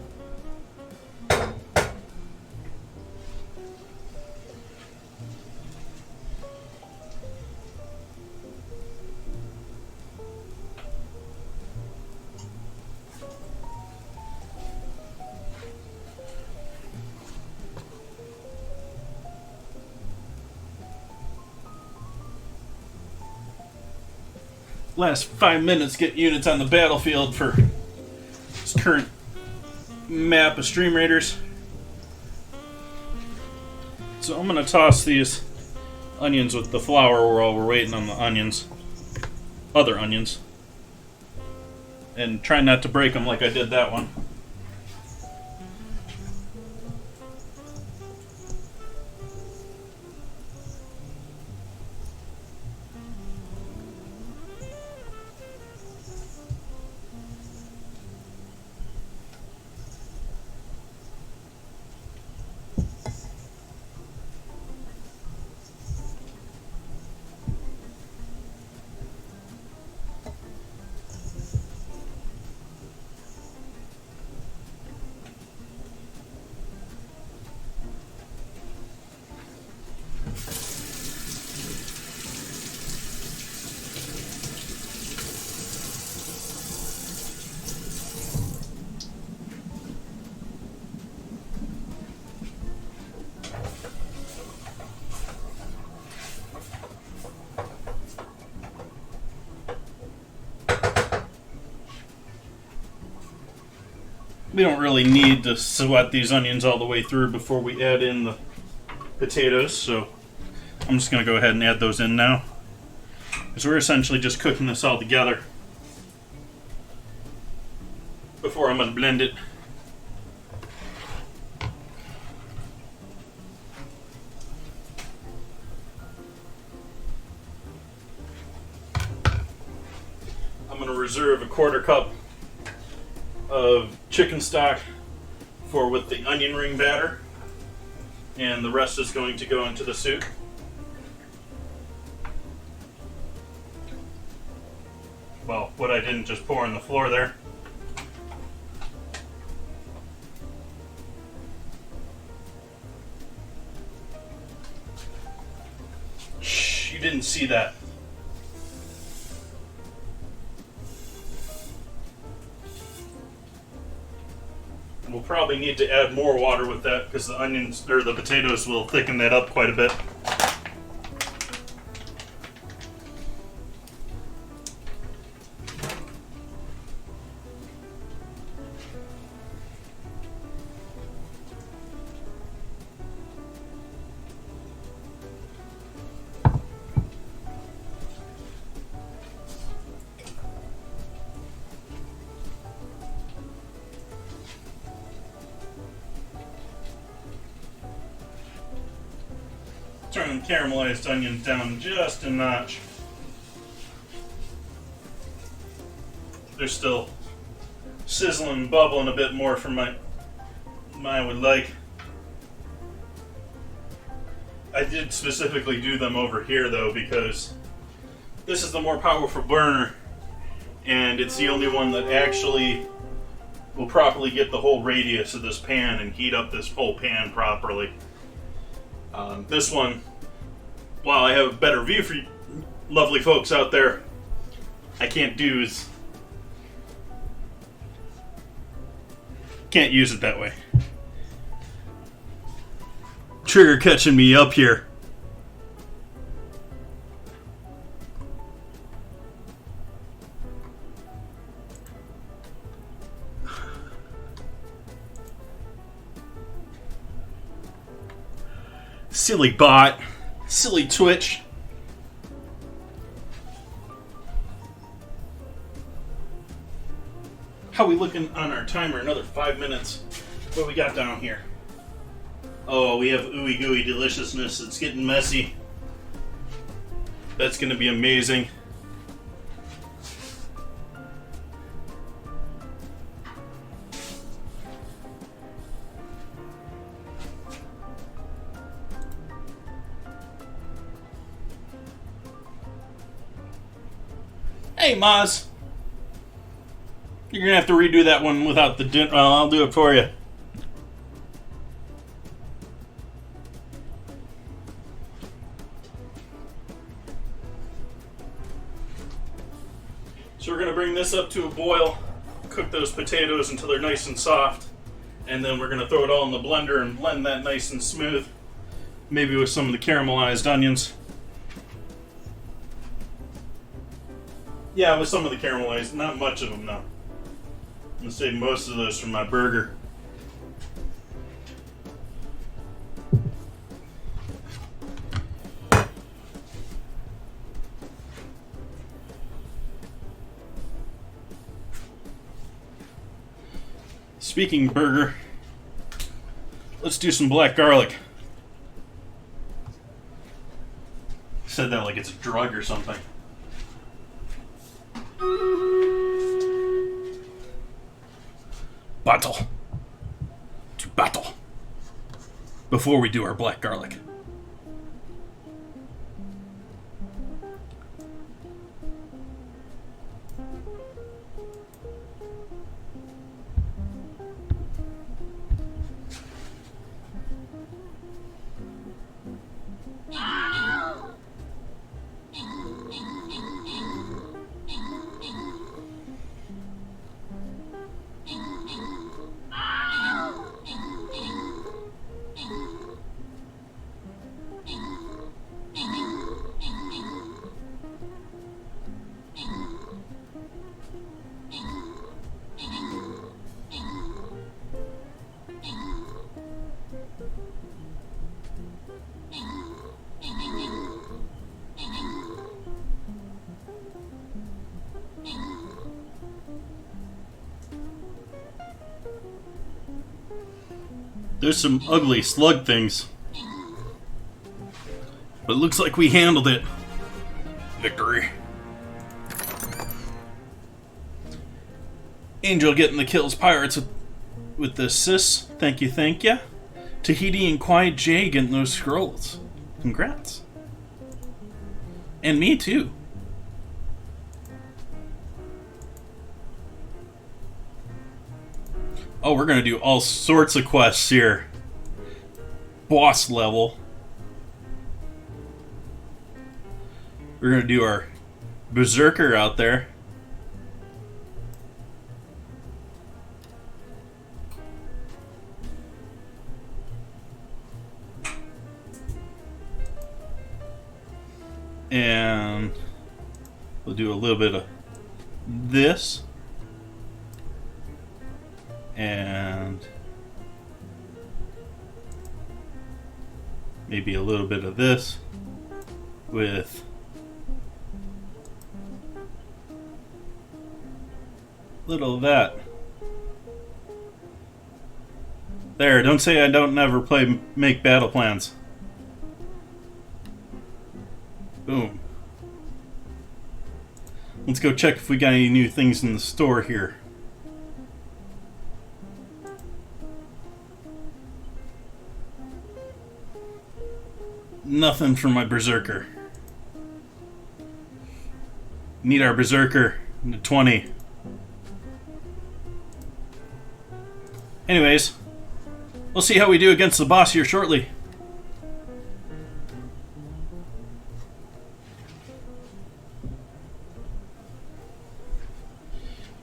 Last 5 minutes, get units on the battlefield for this current map of Stream Raiders. So I'm going to toss these onions with the flour while we're waiting on the onions. Other onions. And try not to break them like I did that one. We don't really need to sweat these onions all the way through before we add in the potatoes, so I'm just going to go ahead and add those in now. Because we're essentially just cooking this all together before I'm going to blend it. I'm going to reserve a 1/4 cup of chicken stock for with the onion ring batter, and the rest is going to go into the soup. Well, what I didn't just pour on the floor there. Shh, you didn't see that. We'll probably need to add more water with that because the onions or the potatoes will thicken that up quite a bit. Turn the caramelized onions down just a notch. They're still sizzling and bubbling a bit more from my would like. I did specifically do them over here though because this is the more powerful burner and it's the only one that actually will properly get the whole radius of this pan and heat up this whole pan properly. This one, while I have a better view for you lovely folks out there, I can't use it that way. trigger catching me up here. Silly bot. Silly Twitch. How we looking on our timer? Another 5 minutes. What we got down here? Oh, we have ooey gooey deliciousness. It's getting messy. That's going to be amazing. Hey, Maz. You're going to have to redo that one without the dinner. Well, I'll do it for you. So we're going to bring this up to a boil, cook those potatoes until they're nice and soft, and then we're going to throw it all in the blender and blend that nice and smooth, maybe with some of the caramelized onions. Yeah, with some of the caramelized, not much of them though. I'm going to save most of those for my burger. Speaking burger, let's do some black garlic. Said that like it's a drug or something. Battle. To battle. Before we do our black garlic. There's some ugly slug things. But it looks like we handled it. Victory. Angel getting the kills. Pirates with the sis. Thank you, thank ya. Tahiti and Quiet J getting those scrolls. Congrats. And me too. Oh, we're gonna do all sorts of quests here. Boss level. We're gonna do our Berserker out there. And we'll do a little bit of this. And maybe a little bit of this with a little of that. There, don't say I don't never make battle plans. Boom. Let's go check if we got any new things in the store here. Nothing for my Berserker. Need our Berserker to 20. Anyways, we'll see how we do against the boss here shortly.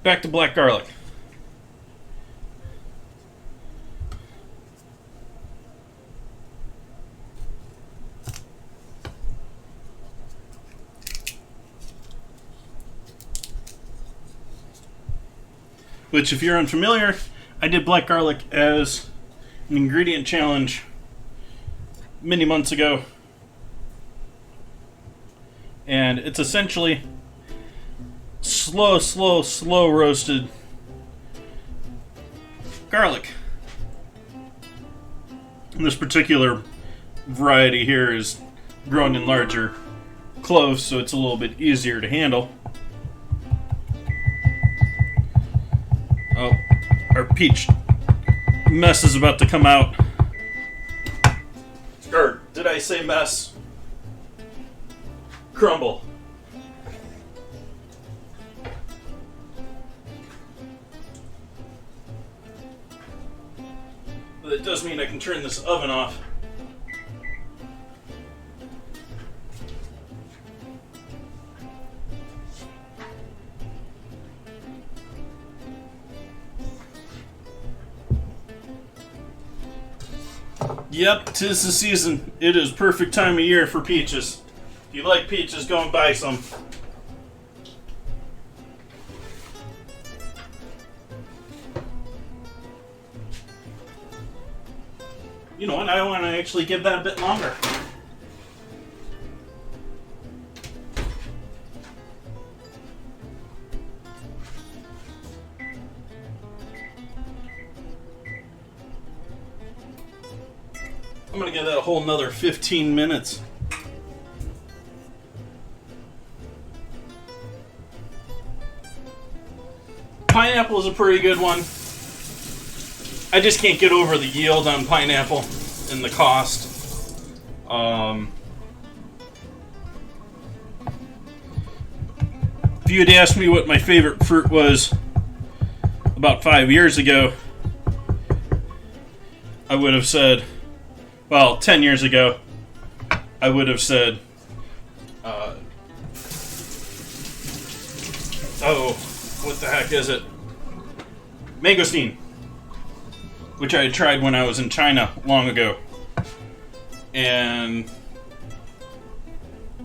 Back to black garlic. which if you're unfamiliar, I did black garlic as an ingredient challenge many months ago. And it's essentially slow roasted garlic. And this particular variety here is grown in larger cloves, so it's a little bit easier to handle. Oh, our peach mess is about to come out. Or did I say mess? Crumble. But it does mean I can turn this oven off. Yep, 'tis the season. It is perfect time of year for peaches. If you like peaches, go and buy some. You know what? I want to actually give that a bit longer. I'm going to give that a whole another 15 minutes. Pineapple is a pretty good one. I just can't get over the yield on pineapple and the cost. If you had asked me what my favorite fruit was about 5 years ago, I would have said, well, 10 years ago, I would have said, what the heck is it? Mangosteen, which I had tried when I was in China long ago. And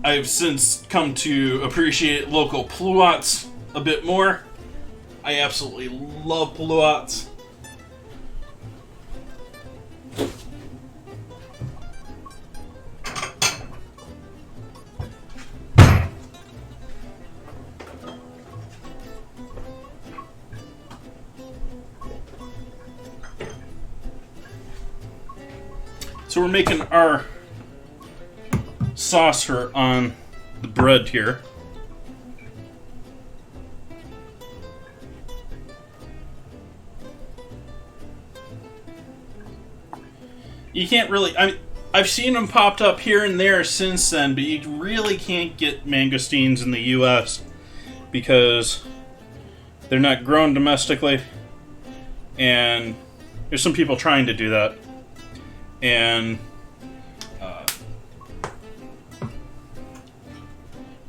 I've since come to appreciate local pluots a bit more. I absolutely love pluots. So we're making our sauce on the bread here. You can't really, I've seen them popped up here and there since then, but you really can't get mangosteens in the US because they're not grown domestically, and there's some people trying to do that. And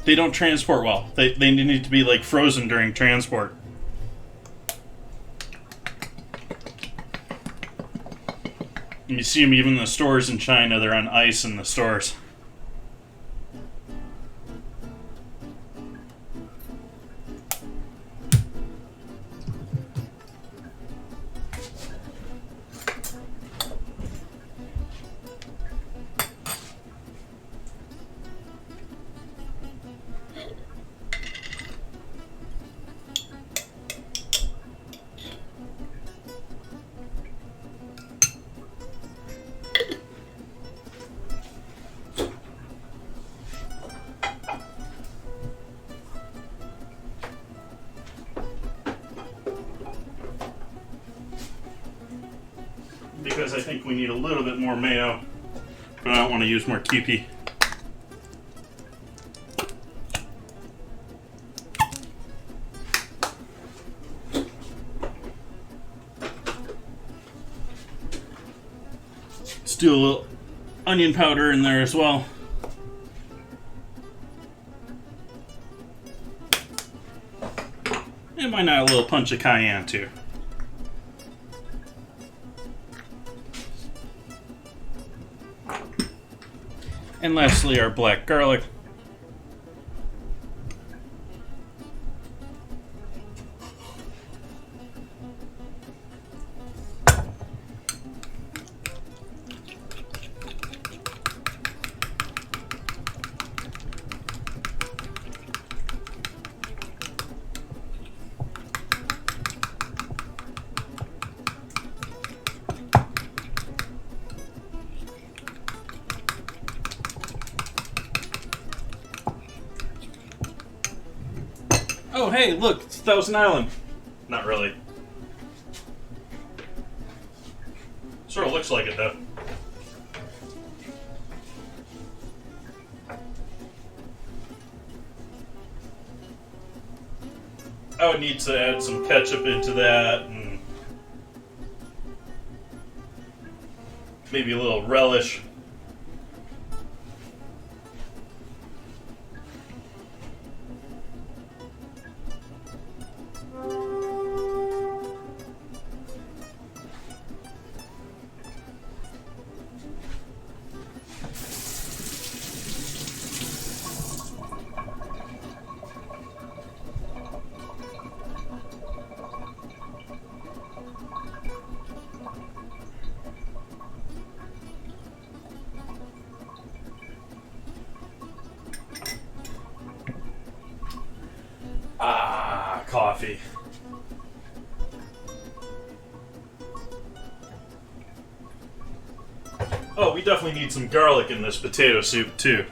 they don't transport well. They need to be like frozen during transport. And you see them even in the stores in China. They're on ice in the stores. Because I think we need a little bit more mayo, but I don't want to use more Kewpie. Let's do a little onion powder in there as well. And why not a little punch of cayenne too? And lastly, our black garlic. Oh, hey, look, it's Thousand Island. Not really. Sort of looks like it, though. I would need to add some ketchup into that, and maybe a little relish. Coffee. Oh, we definitely need some garlic in this potato soup, too.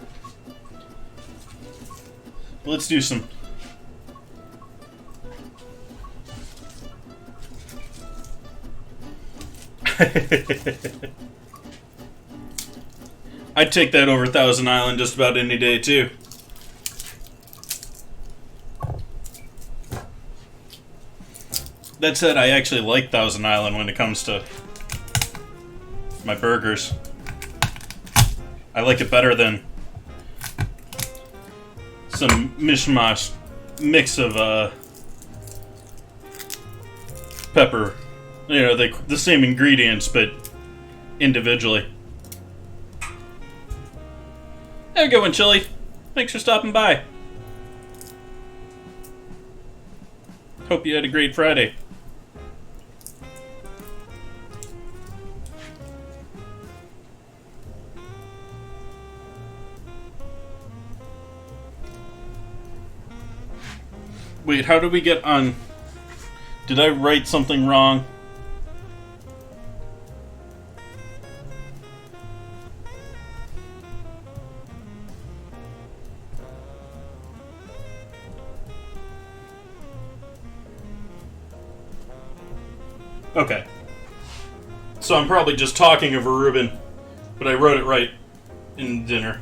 Let's do some. I'd take that over Thousand Island just about any day, too. That said, I actually like Thousand Island when it comes to my burgers. I like it better than some mishmash mix of pepper. You know, the same ingredients, but individually. Have a good one, Chili. Thanks for stopping by. Hope you had a great Friday. Wait, how did we get on? Did I write something wrong? Okay. So I'm probably just talking over Ruben, but I wrote it right in dinner.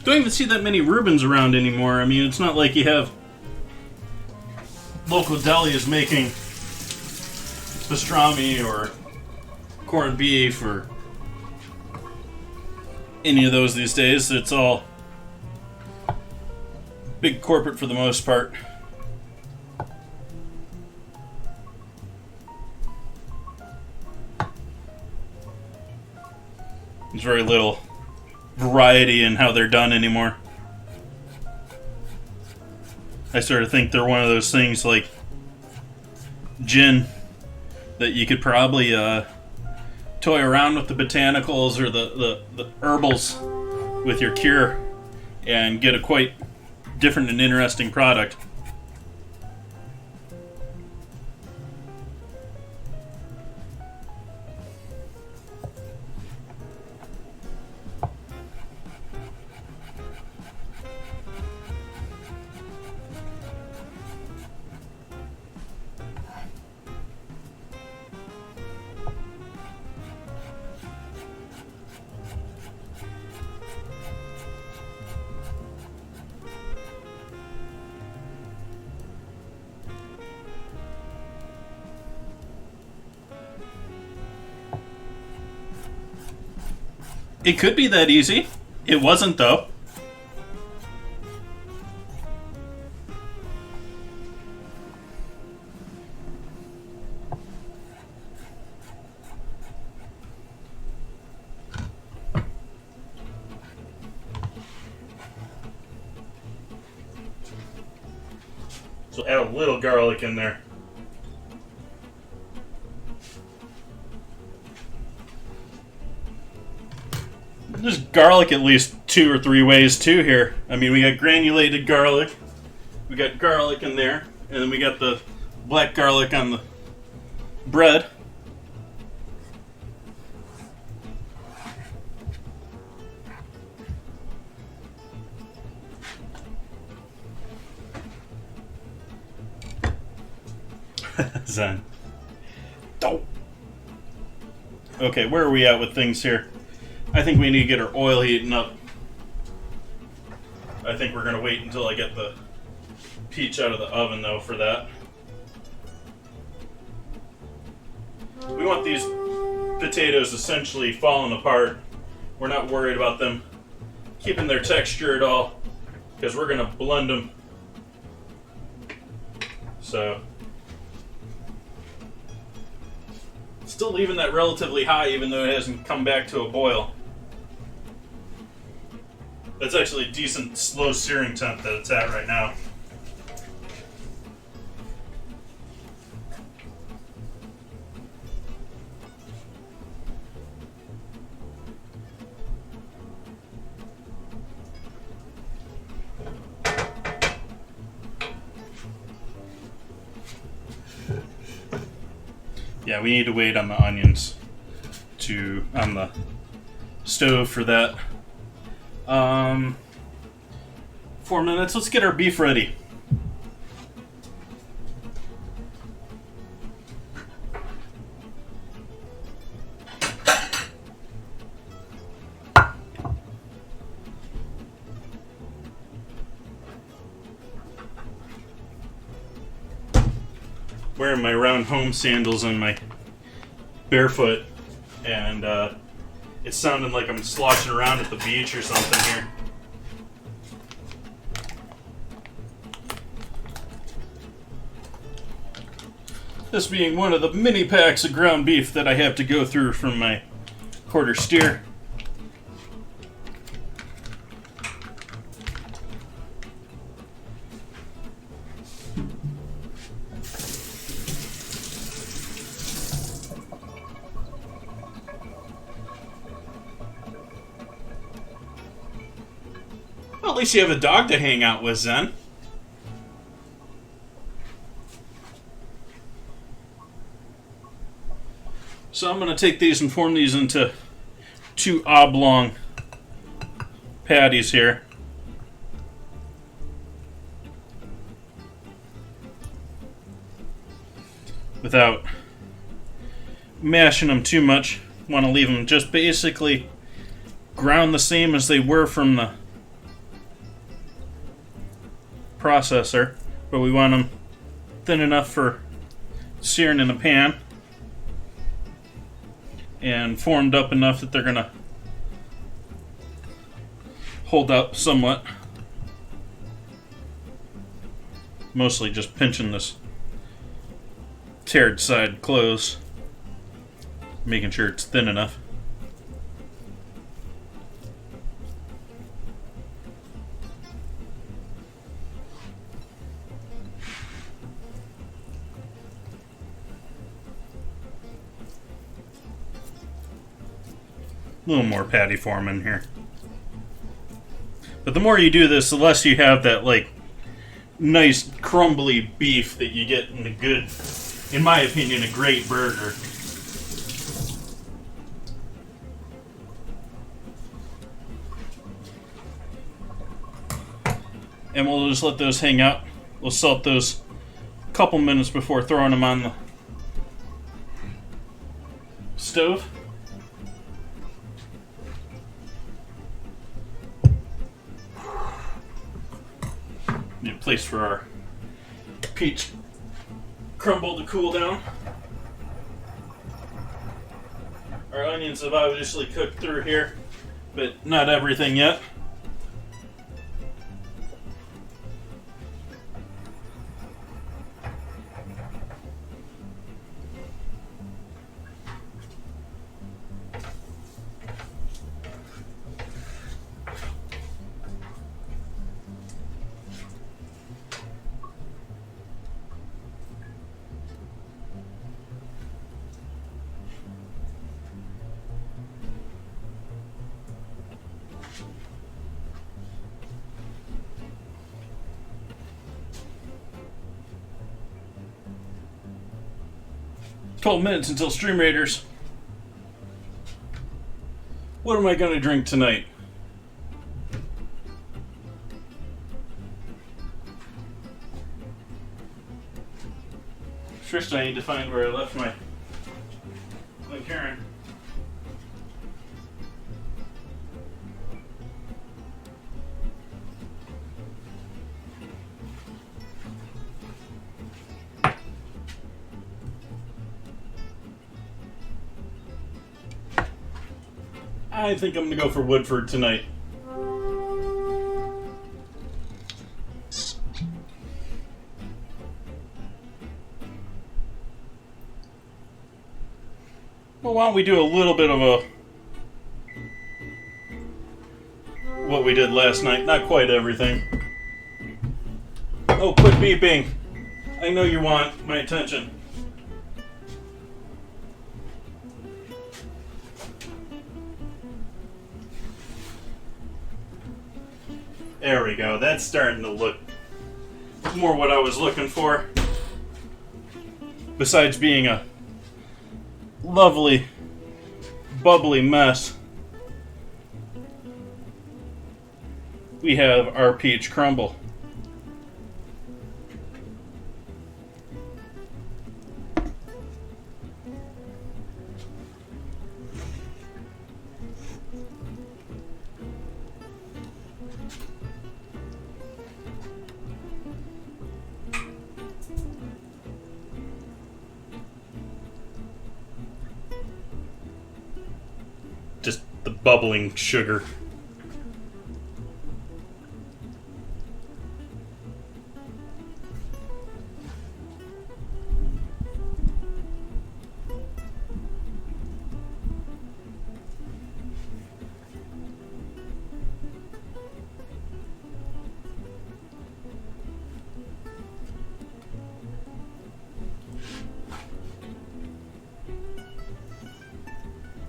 Don't even see that many Reubens around anymore. I mean, it's not like you have local delis making pastrami or corned beef or any of those these days. It's all big corporate for the most part. There's very little variety in how they're done anymore. I sort of think they're one of those things like gin that you could probably toy around with the botanicals or the herbals with your cure and get a quite different and interesting product. It could be that easy. It wasn't, though. So add a little garlic in there. There's garlic at least 2 or 3 ways too here. I mean, we got granulated garlic, we got garlic in there, and then we got the black garlic on the bread. Zen. Oh. Okay, where are we at with things here? I think we need to get our oil heating up. I think we're going to wait until I get the peach out of the oven, though, for that. We want these potatoes essentially falling apart. We're not worried about them keeping their texture at all, because we're going to blend them. So, still leaving that relatively high, even though it hasn't come back to a boil. That's actually a decent slow searing temp that it's at right now. Yeah, we need to wait on the onions on the stove for that. 4 minutes. Let's get our beef ready. Wearing my round home sandals and my barefoot, and it's sounding like I'm sloshing around at the beach or something here. This being one of the mini packs of ground beef that I have to go through from my quarter steer. Well, at least you have a dog to hang out with, Zen. So I'm going to take these and form these into 2 oblong patties here. Without mashing them too much. Want to leave them just basically ground the same as they were from the processor, but we want them thin enough for searing in the pan and formed up enough that they're going to hold up somewhat. Mostly just pinching this teared side close, making sure it's thin enough. A little more patty form in here. But the more you do this, the less you have that, like, nice crumbly beef that you get in a good, in my opinion, a great burger. And we'll just let those hang out. We'll salt those a couple minutes before throwing them on the stove. Need a place for our peach crumble to cool down. Our onions have obviously cooked through here, but not everything yet. 12 minutes until Stream Raiders. What am I going to drink tonight? First, I need to find where I left my Karen. I think I'm going to go for Woodford tonight. Well, why don't we do a little bit of what we did last night? Not quite everything. Oh, quit beeping. I know you want my attention. There we go. That's starting to look more what I was looking for. Besides being a lovely, bubbly mess, we have our peach crumble. Just the bubbling sugar.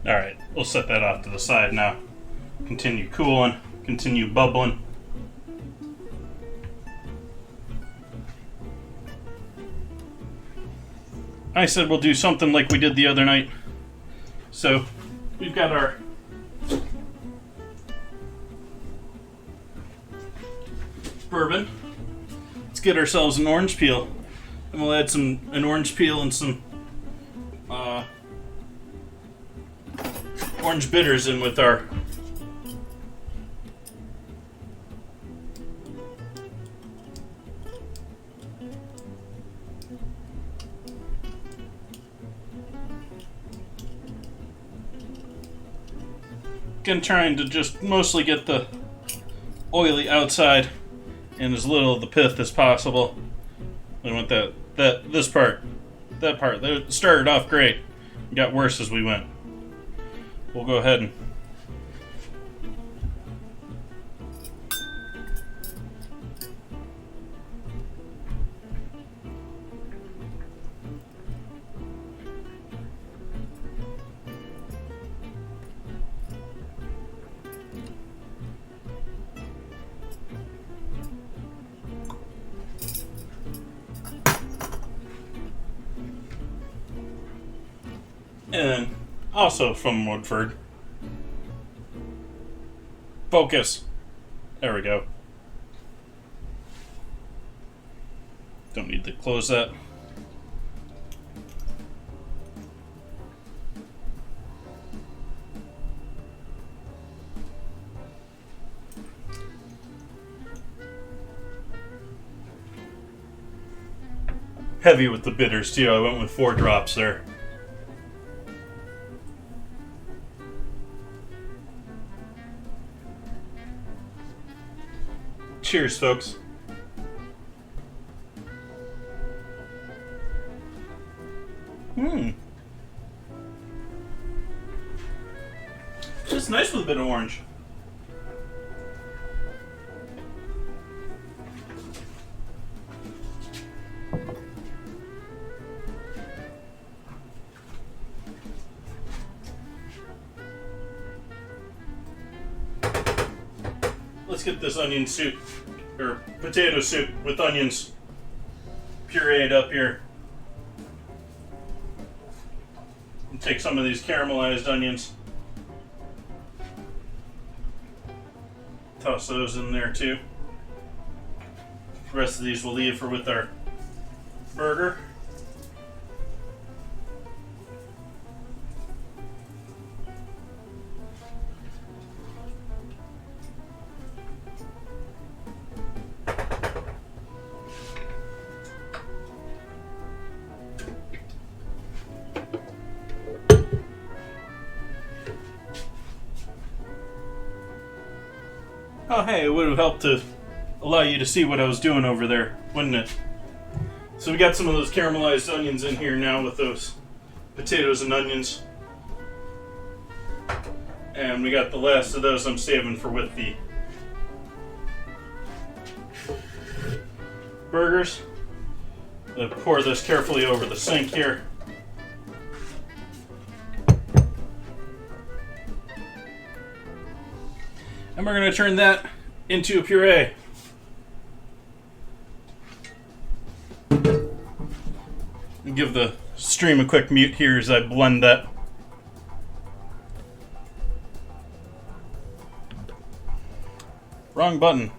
Alright, we'll set that off to the side now. Continue cooling, continue bubbling. I said we'll do something like we did the other night. So, we've got our bourbon. Let's get ourselves an orange peel. And we'll add an orange peel and some orange bitters in with our again, trying to just mostly get the oily outside and as little of the pith as possible. I want this part, that part that started off great, got worse as we went. We'll go ahead and and also from Woodford. Focus. There we go. Don't need to close that. Heavy with the bitters too. I went with 4 drops there. Cheers, folks. It's nice with a bit of orange. Let's get this onion soup, or potato soup with onions pureed up here. Take some of these caramelized onions. Toss those in there too. The rest of these we'll leave for with our burger. Oh hey, it would have helped to allow you to see what I was doing over there, wouldn't it? So we got some of those caramelized onions in here now with those potatoes and onions. And we got the last of those I'm saving for with the burgers. I'll pour this carefully over the sink here. And we're going to turn that into a puree. And give the stream a quick mute here as I blend that. Wrong button.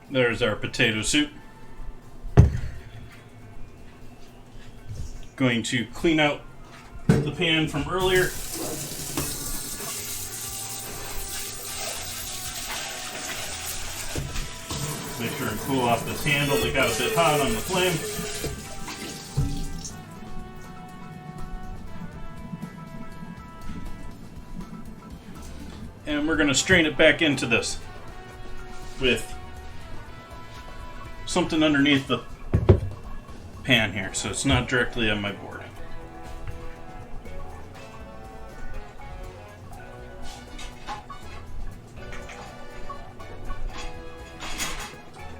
There's our potato soup. Going to clean out the pan from earlier. Make sure and cool off this handle that got a bit hot on the flame. And we're going to strain it back into this with something underneath the pan here, so it's not directly on my board.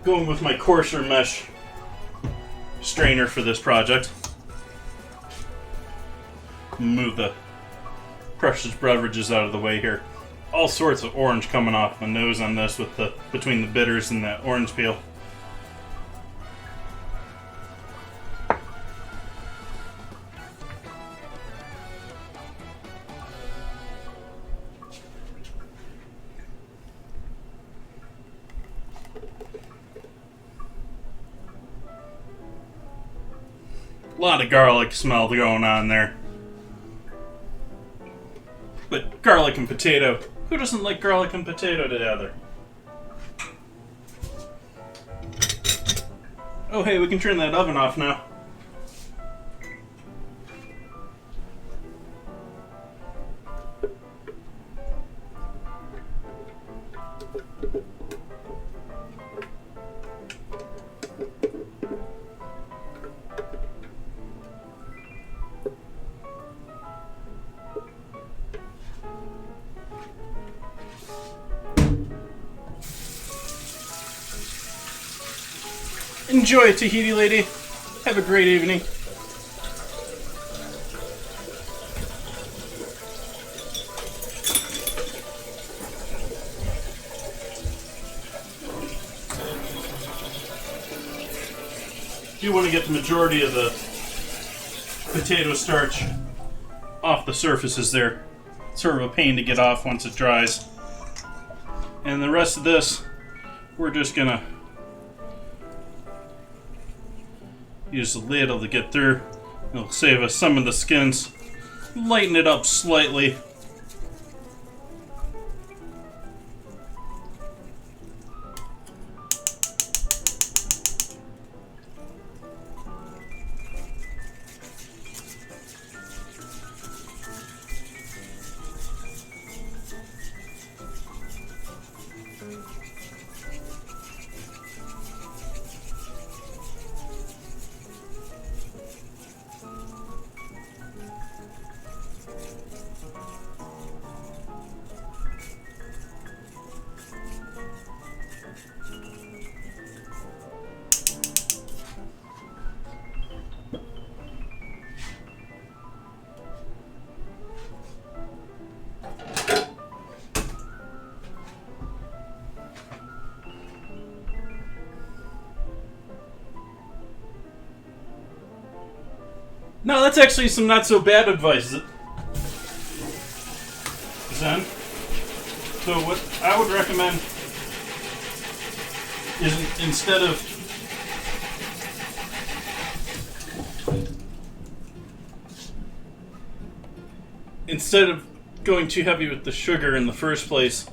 Going with my coarser mesh strainer for this project. Move the precious beverages out of the way here. All sorts of orange coming off my nose on this with the between the bitters and that orange peel. A lot of garlic smell going on there. But garlic and potato, who doesn't like garlic and potato together? Oh hey, we can turn that oven off now. Enjoy, Tahiti lady. Have a great evening. You want to get the majority of the potato starch off the surfaces there. It's sort of a pain to get off once it dries. And the rest of this, we're just gonna use the ladle to get through. It'll save us some of the skins. Lighten it up slightly. No, that's actually some not so bad advice. Zen. So what I would recommend is instead of going too heavy with the sugar in the first place,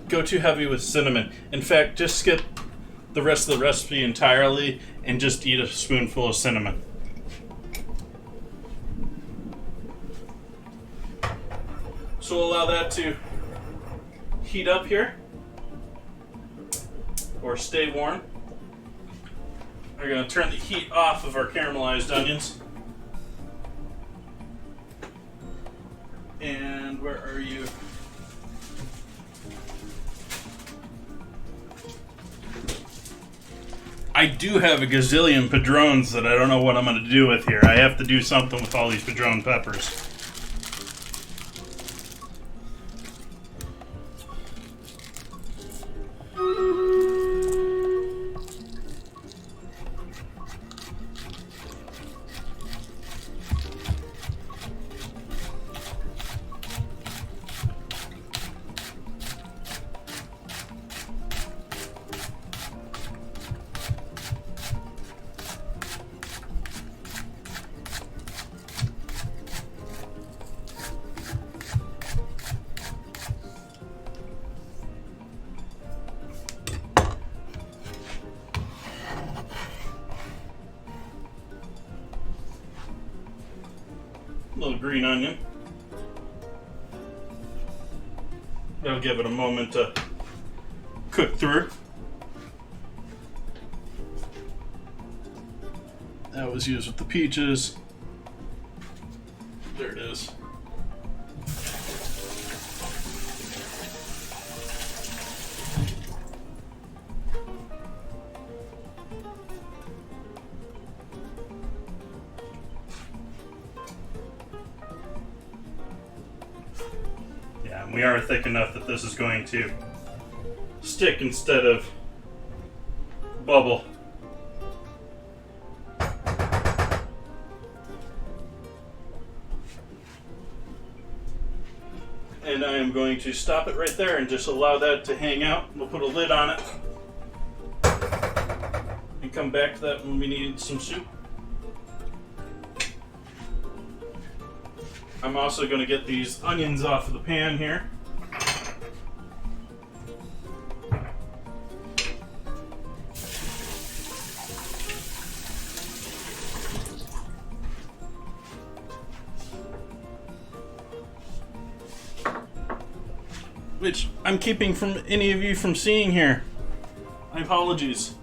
go too heavy with cinnamon. In fact, just skip the rest of the recipe entirely and just eat a spoonful of cinnamon. So we'll allow that to heat up here, or stay warm. We're going to turn the heat off of our caramelized onions. And where are you? I do have a gazillion padrones that I don't know what I'm going to do with here. I have to do something with all these padron peppers. Little green onion. That'll give it a moment to cook through. That was used with the peaches. There it is. We are thick enough that this is going to stick instead of bubble. And I am going to stop it right there and just allow that to hang out. We'll put a lid on it and come back to that when we need some soup. I'm also going to get these onions off of the pan here. Which I'm keeping from any of you from seeing here. My apologies.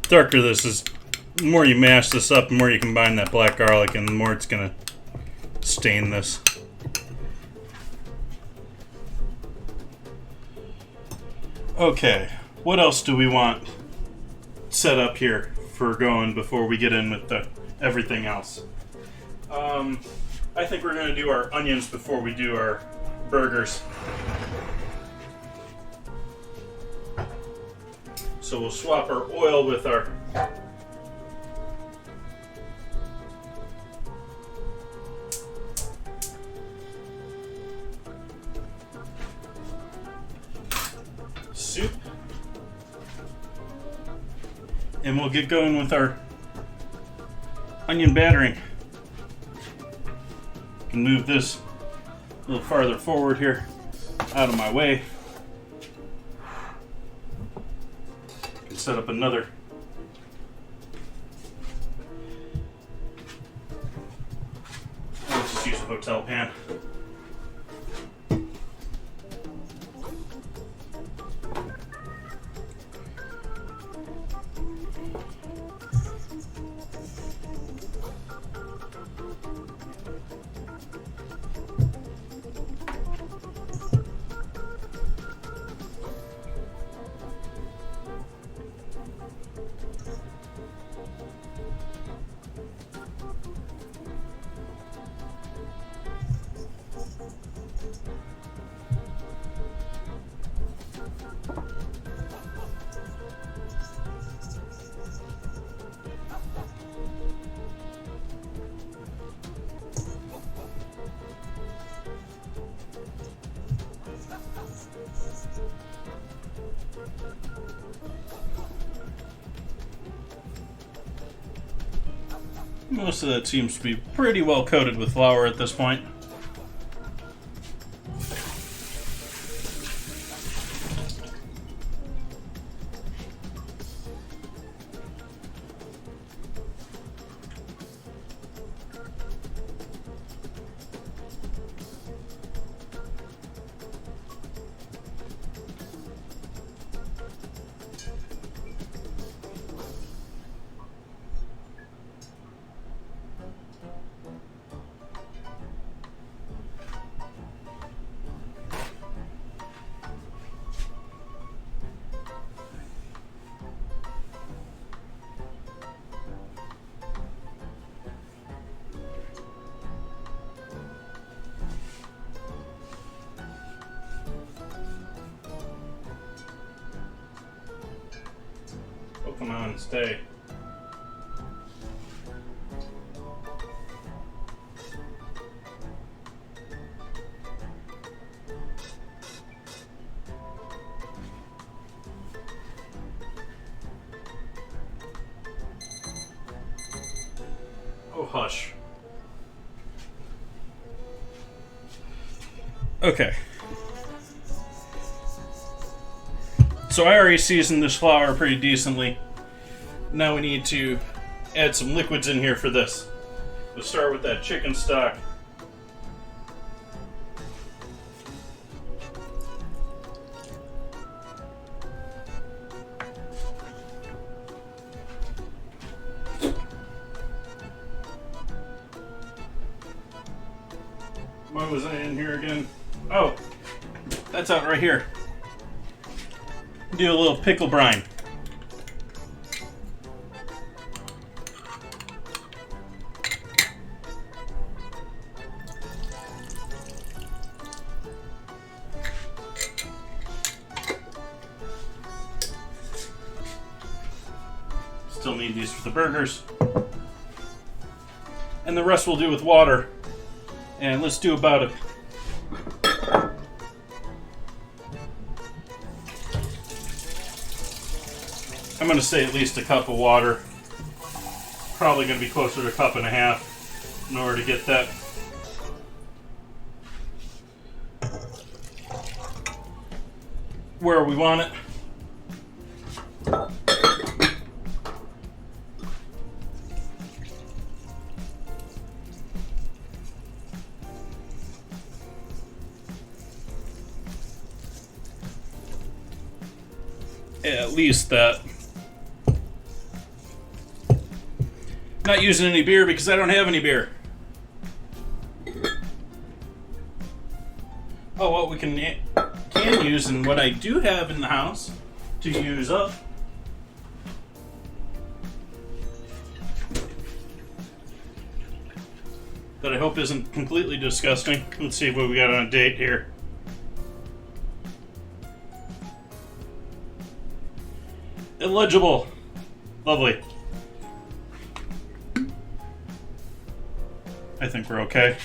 darker this is, the more you mash this up, the more you combine that black garlic, and the more it's gonna stain this. Okay, what else do we want set up here for going before we get in with everything else? I think we're gonna do our onions before we do our burgers. So we'll swap our oil with our soup. And we'll get going with our onion battering. Can move this a little farther forward here, out of my way. Can set up another. I'll just use a hotel pan. Most of that seems to be pretty well coated with flour at this point. Oh, come on, stay. Oh, hush. Okay. So I already seasoned this flour pretty decently. Now we need to add some liquids in here for this. We'll start with that chicken stock. What was I in here again? Oh, that's out right here. Do a little pickle brine. Still need these for the burgers. And the rest we'll do with water. And let's do about a I'm going to say at least a cup of water. Probably going to be closer to a cup and a half in order to get that where we want it. At least that. Not using any beer because I don't have any beer. Oh, what we can use, and what I do have in the house to use up, that I hope isn't completely disgusting. Let's see what we got on a date here. Illegible. Lovely. I think we're okay.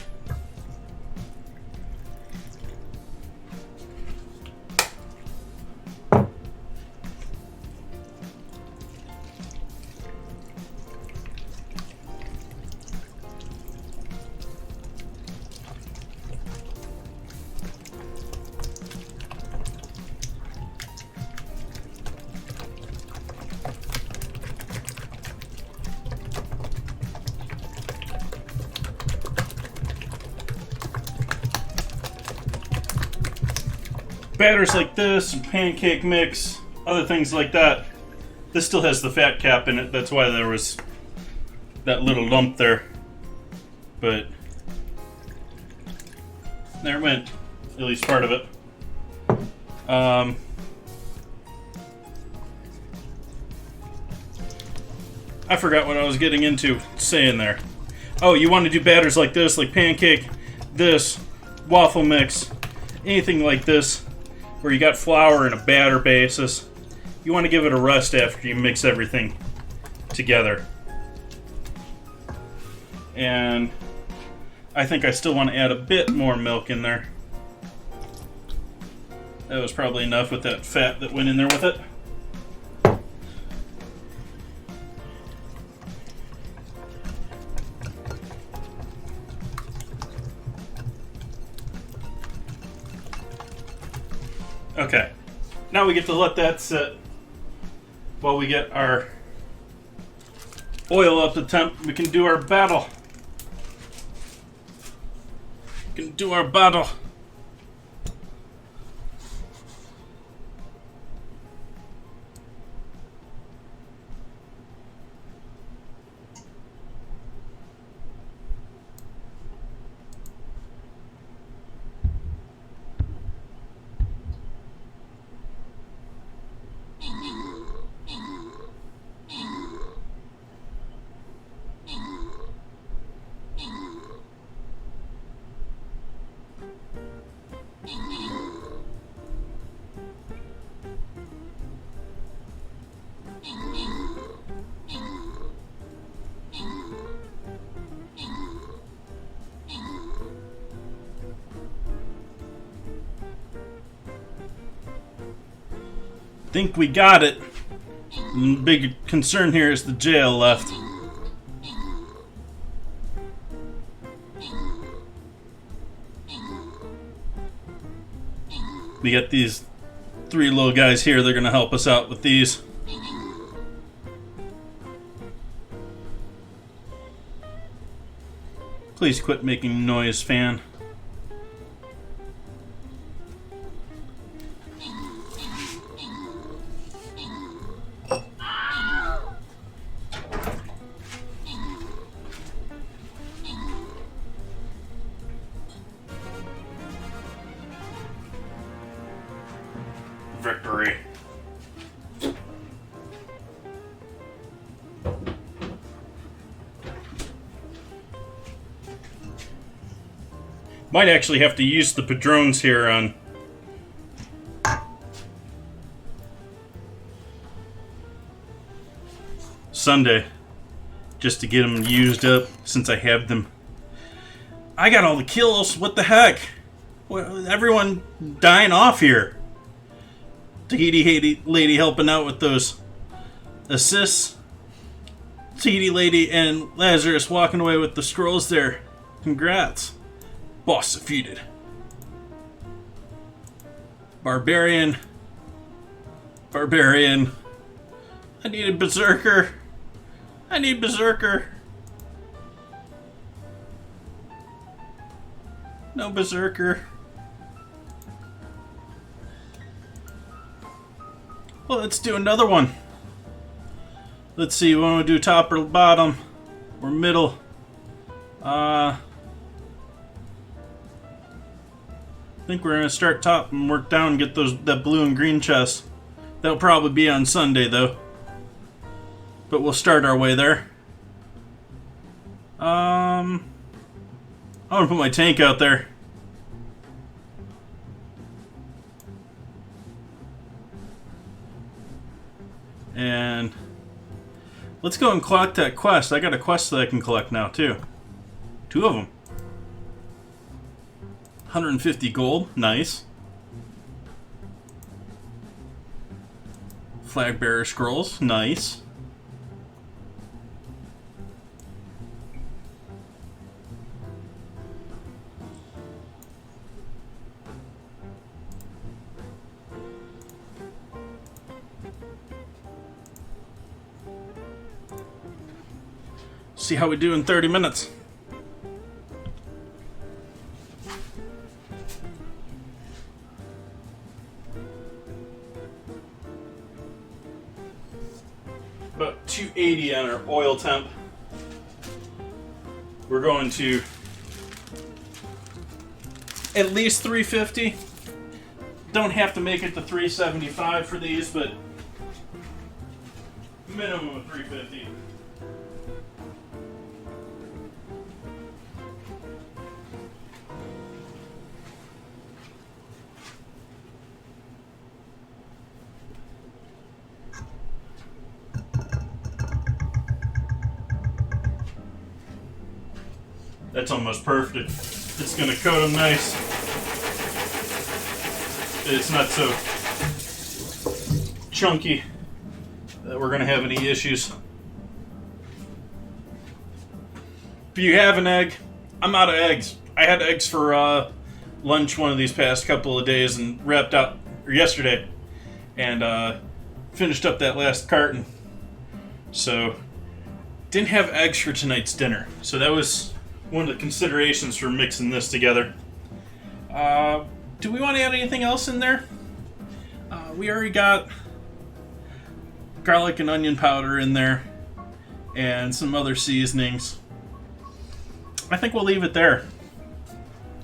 Batters like this, and pancake mix, other things like that. This still has the fat cap in it. That's why there was that little lump there. But there it went, at least part of it. I forgot what I was getting into saying there. Oh, you want to do batters like this, like pancake, this, waffle mix, anything like this, where you got flour in a batter basis. You want to give it a rest after you mix everything together. And I think I still want to add a bit more milk in there. That was probably enough with that fat that went in there with it. Okay, now we get to let that sit while we get our oil up to temp. We can do our battle. We can do our battle. Think we got it. The big concern here is the jail left. We got these three little guys here. They're going to help us out with these. Please quit making noise, fan. Victory. Might actually have to use the padrones here on Sunday just to get them used up since I have them. I got all the kills. What the heck? Well, everyone dying off here. Tahiti lady helping out with those assists. Tahiti lady and Lazarus walking away with the scrolls there. Congrats. Boss defeated. Barbarian. Barbarian. I need a berserker. I need berserker. No berserker. Well, let's do another one. Let's see, we want to do top or bottom. We're middle. I think we're gonna start top and work down and get that blue and green chest. That'll probably be on Sunday though. But we'll start our way there. I'm gonna put my tank out there. And let's go and collect that quest. I got a quest that I can collect now too. 2 of them. 150 gold, nice. Flag bearer scrolls, nice. See how we do in 30 minutes. About 280 on our oil temp. We're going to at least 350. Don't have to make it to 375 for these, but minimum of 350. That's almost perfect. It's gonna coat them nice. It's not so chunky that we're gonna have any issues. If you have an egg, I'm out of eggs. I had eggs for lunch one of these past couple of days and wrapped up, or yesterday, and finished up that last carton. So, didn't have eggs for tonight's dinner. So that was one of the considerations for mixing this together. Do we want to add anything else in there? We already got garlic and onion powder in there and some other seasonings. I think we'll leave it there.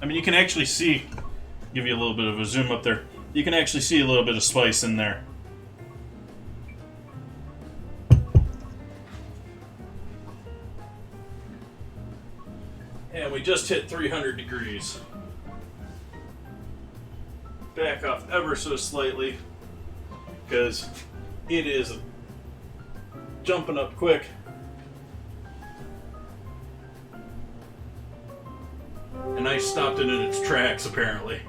I mean, you can actually see, give you a little bit of a zoom up there, you can actually see a little bit of spice in there. And we just hit 300 degrees. Back off ever so slightly, because it is jumping up quick. And I stopped it in its tracks, apparently.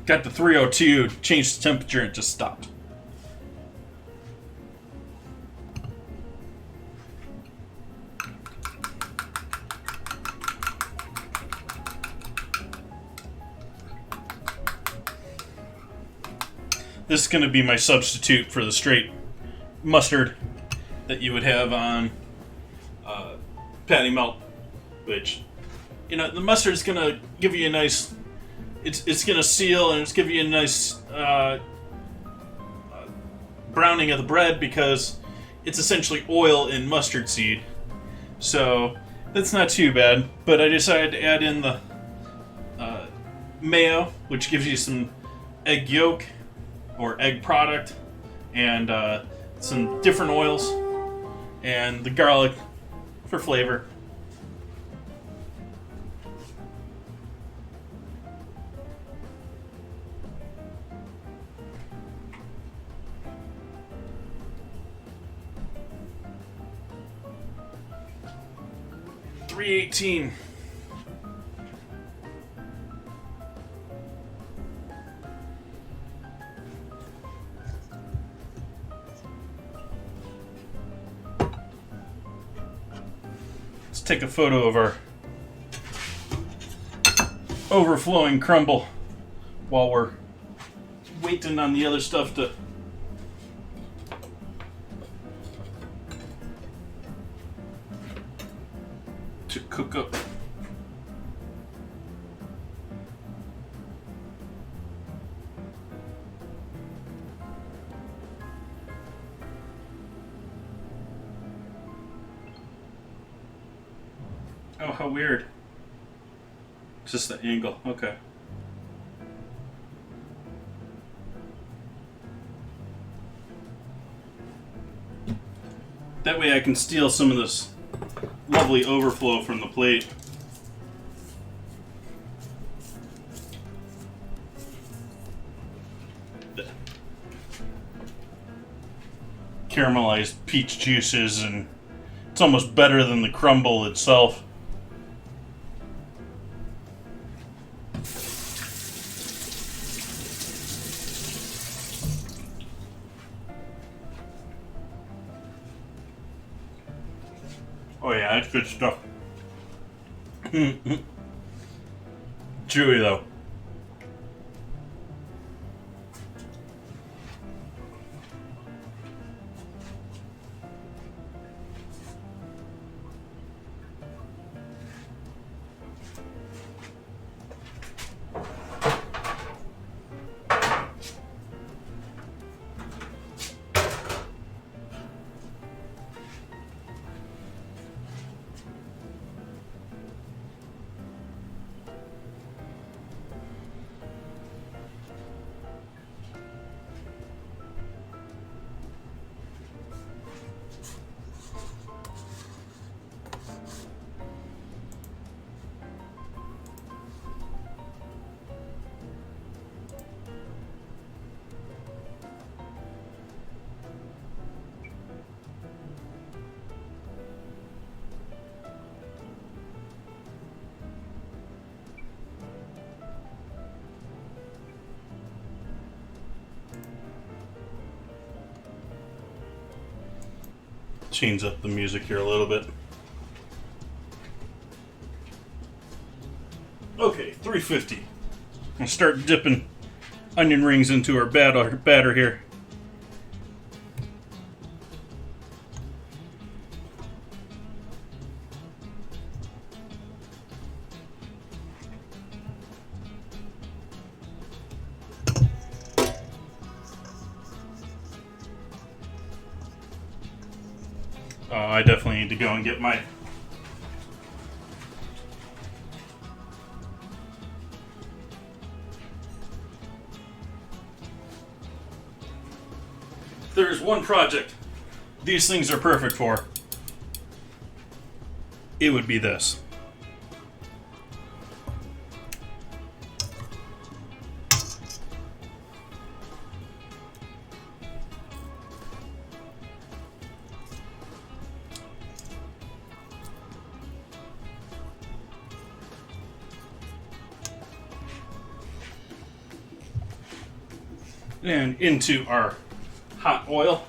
Got to 302, changed the temperature, and it just stopped. This is going to be my substitute for the straight mustard that you would have on patty melt, which, you know, the mustard is going to give you a nice, it's going to seal and it's give you a nice browning of the bread because it's essentially oil and mustard seed. So that's not too bad, but I decided to add in the mayo, which gives you some egg yolk or egg product, and some different oils, and the garlic for flavor. $3.18. Take a photo of our overflowing crumble while we're waiting on the other stuff to cook up. Oh, how weird. It's just the angle. Okay. That way I can steal some of this lovely overflow from the plate. The caramelized peach juices, and it's almost better than the crumble itself. Oh yeah, that's good stuff. Chewy though. Change up the music here a little bit. Okay, 350. I'll start dipping onion rings into our batter here. I definitely need to go and get my there's one project these things are perfect for, it would be this. And into our hot oil.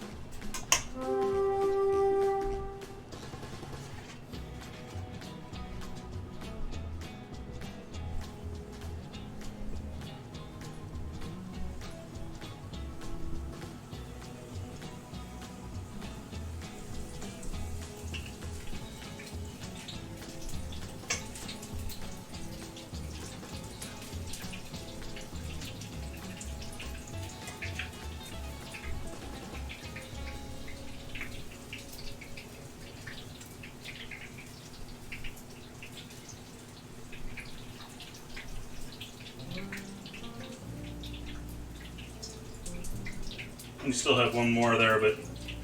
We still have one more there, but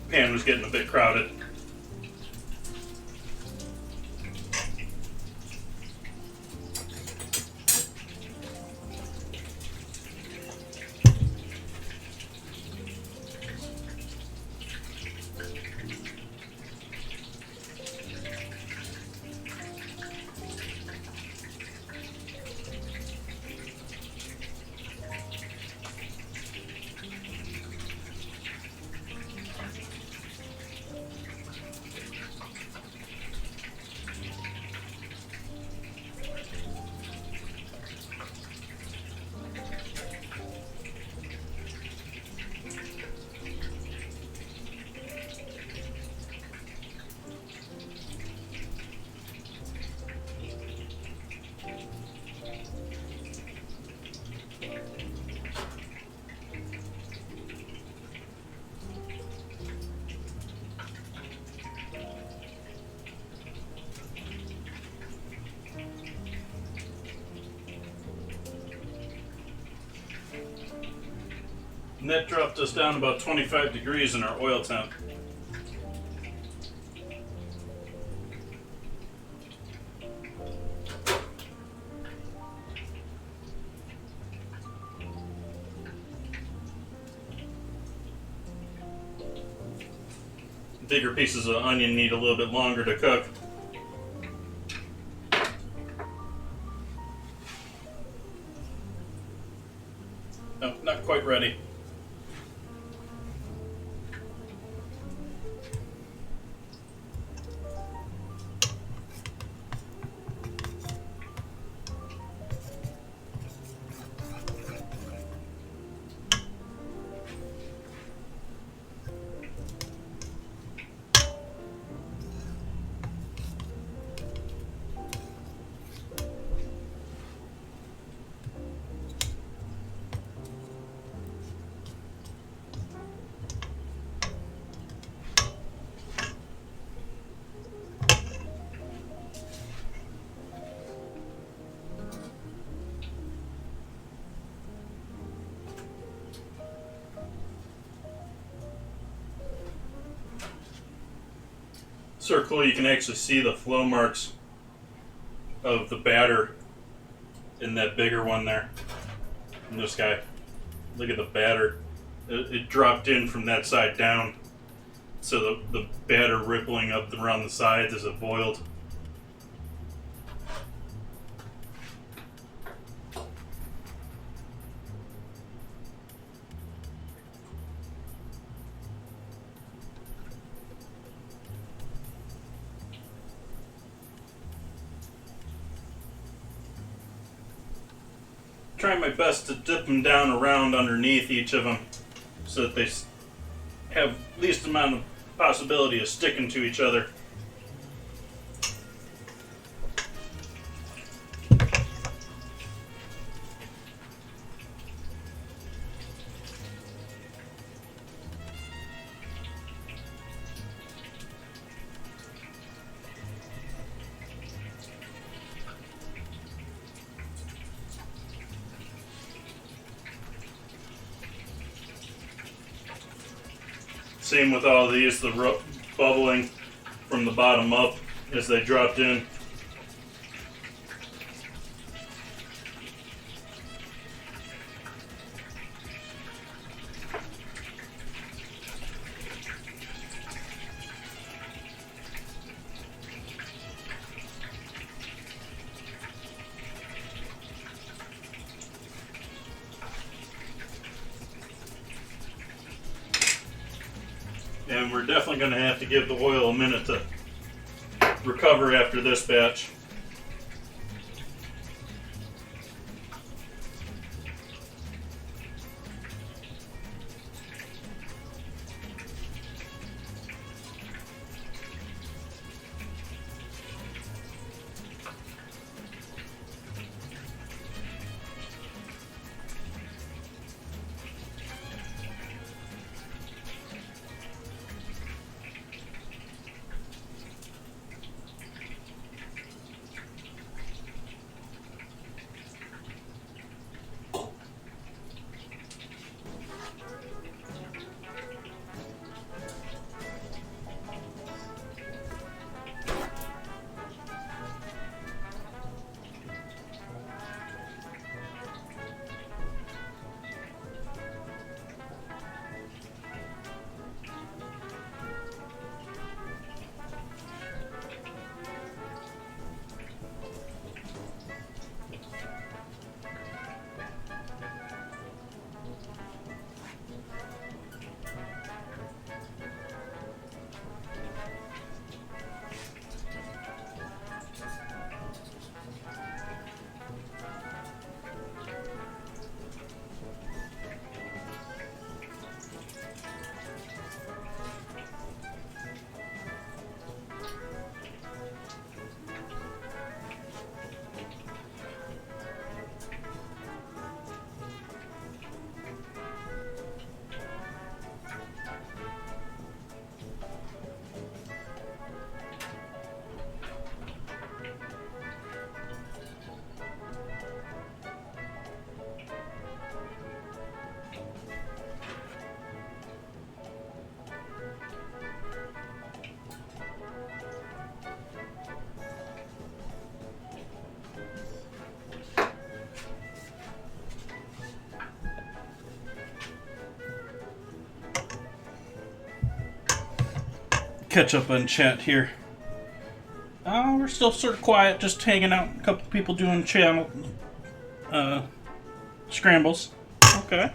pan was getting a bit crowded. And that dropped us down about 25 degrees in our oil temp. Bigger pieces of onion need a little bit longer to cook. No, not quite ready. Circle, you can actually see the flow marks of the batter in that bigger one there. And this guy, look at the batter. It dropped in from that side down. So the batter rippling up around the sides as it boiled. Try my best to dip them down around underneath each of them so that they have least amount of possibility of sticking to each other. Same with all these, the bubbling from the bottom up as they dropped in. And we're definitely going to have to give the oil a minute to recover after this batch. catch up on chat here. We're still sort of quiet, just hanging out. A couple people doing channel scrambles. Okay.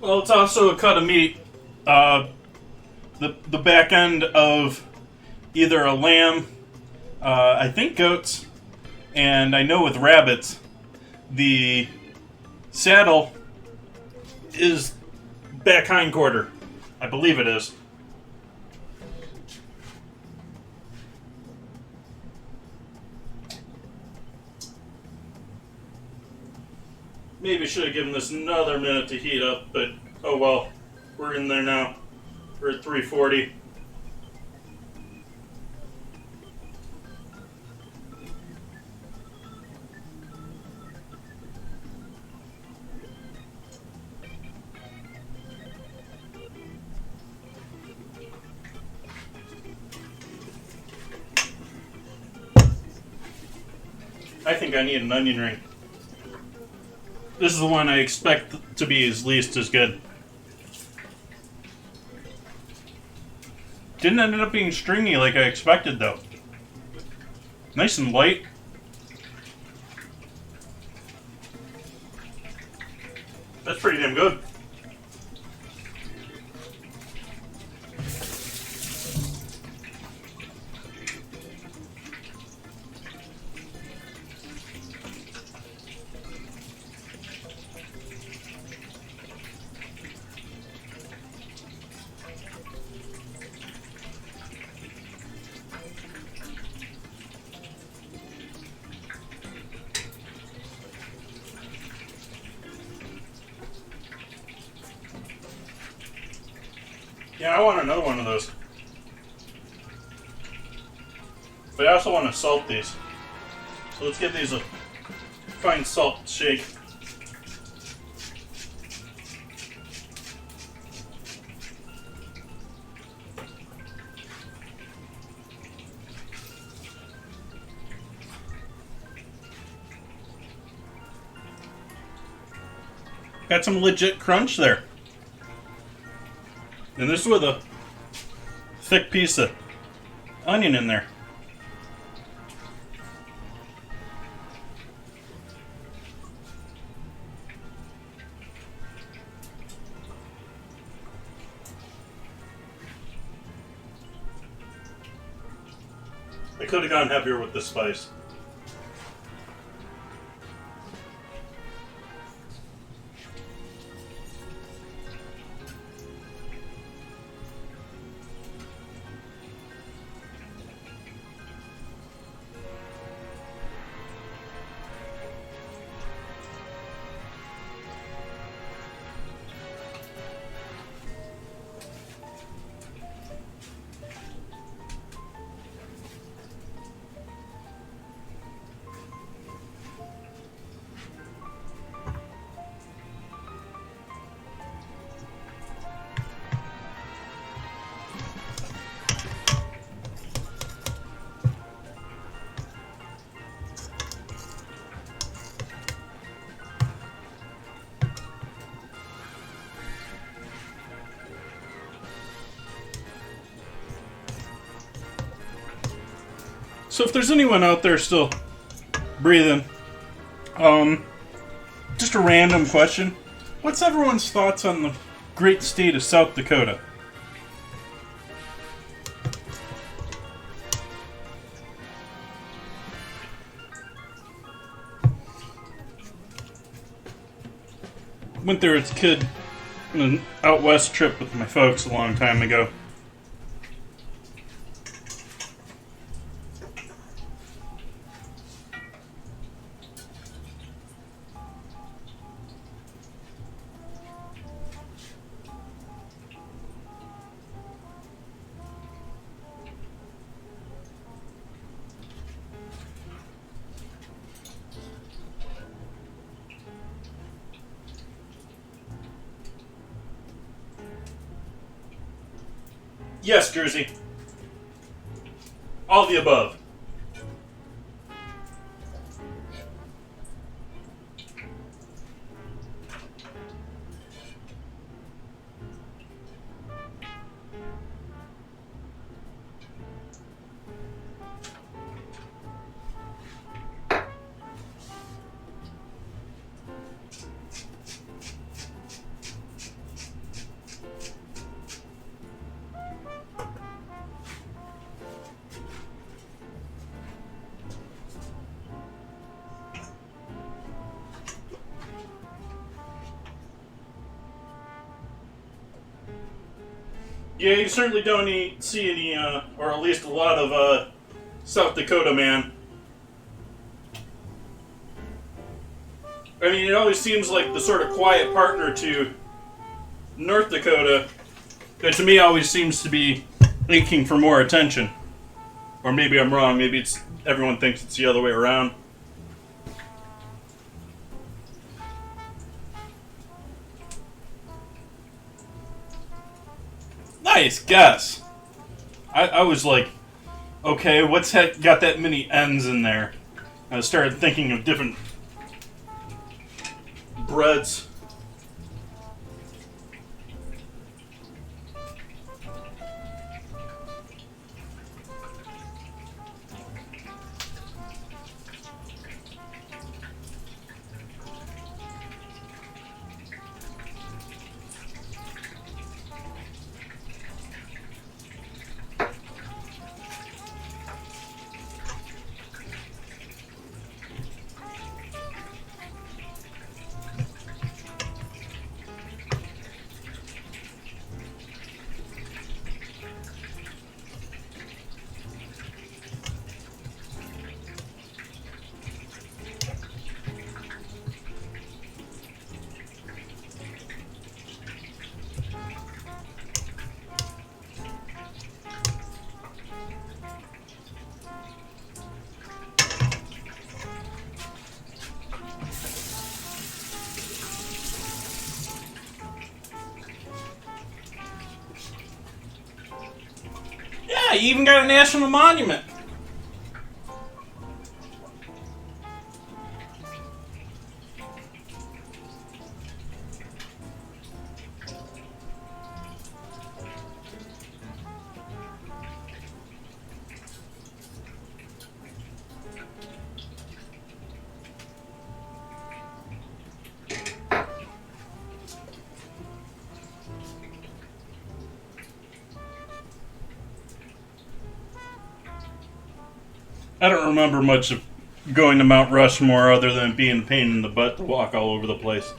Well, it's also a cut of meat. The back end of either a lamb, I think goats, and I know with rabbits, the saddle is back hindquarter. I believe it is. Maybe should have given this another minute to heat up, but oh well. We're in there now. We're at 340. I think I need an onion ring. This is the one I expect to be as least as good. Didn't end up being stringy like I expected, though. Nice and light. That's pretty damn good. Yeah, I want another one of those. But I also want to salt these. So let's give these a fine salt shake. Got some legit crunch there. And this is with a thick piece of onion in there. I could have gone heavier with this spice. So if there's anyone out there still breathing, just a random question. What's everyone's thoughts on the great state of South Dakota? Went there as a kid on an out west trip with my folks a long time ago. Yes, Jersey. All the above. Yeah, you certainly don't see any, or at least a lot of, South Dakota, man. I mean, it always seems like the sort of quiet partner to North Dakota that to me always seems to be aching for more attention. Or maybe I'm wrong. Maybe it's everyone thinks it's the other way around. Nice guess. I was like, okay, what's got that many N's in there? I started thinking of different breads. Yeah, you even got a national monument. I don't remember much of going to Mount Rushmore other than it being a pain in the butt to walk all over the place.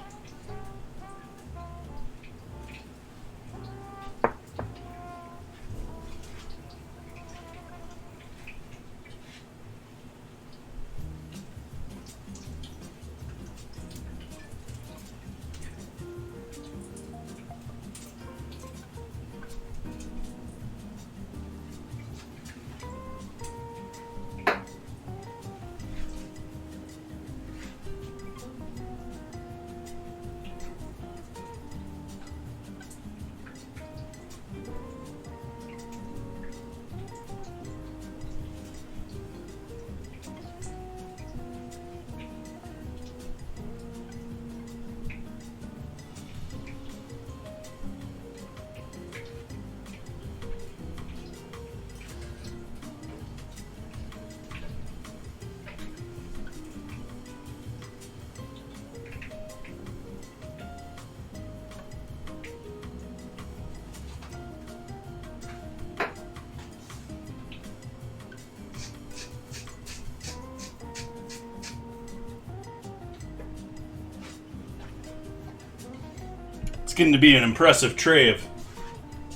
It's getting to be an impressive tray of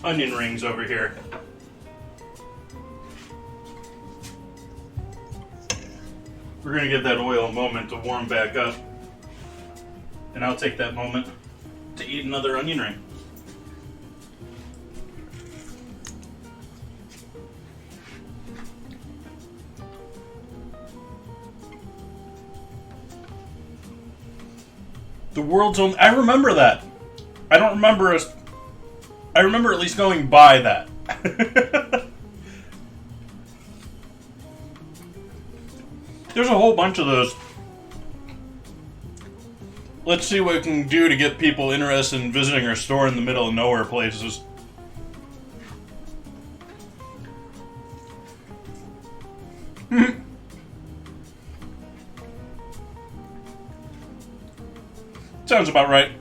onion rings over here. We're going to give that oil a moment to warm back up. And I'll take that moment to eat another onion ring. The world's own... I remember that. I don't remember us... I remember at least going by that. There's a whole bunch of those. Let's see what we can do to get people interested in visiting our store in the middle of nowhere places. Sounds about right.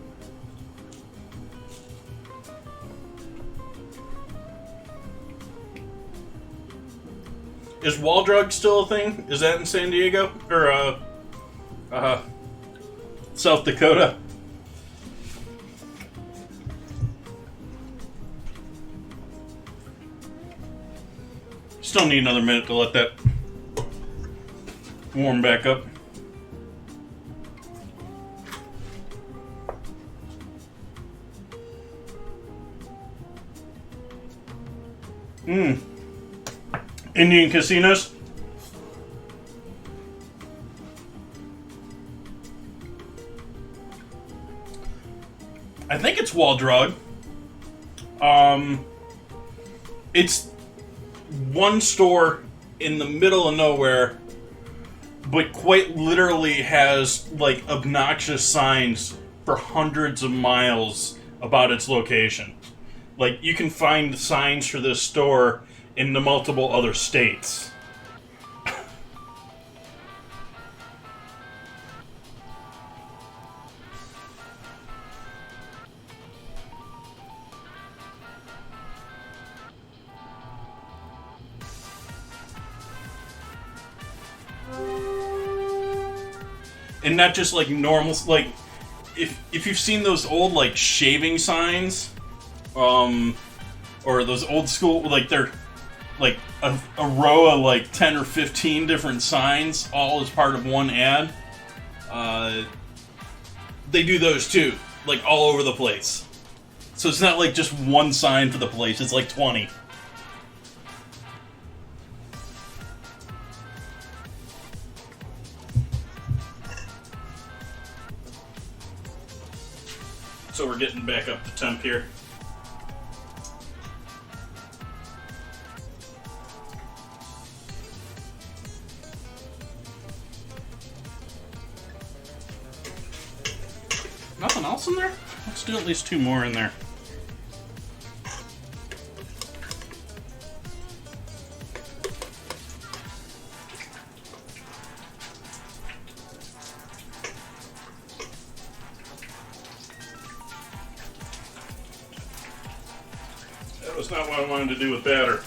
Is wall drug still a thing? Is that in San Diego? Or, South Dakota? Still need another minute to let that warm back up. Indian casinos? I think it's wall drug. It's one store in the middle of nowhere, but quite literally has like obnoxious signs for hundreds of miles about its location. Like, you can find signs for this store in the multiple other states. And not just like normal, like if you've seen those old like shaving signs, or those old school, like they're like a row of like 10 or 15 different signs, all as part of one ad. They do those too, like all over the place. So it's not like just one sign for the place, it's like 20. So we're getting back up to temp here. Nothing else in there? Let's do at least 2 more in there. That was not what I wanted to do with batter.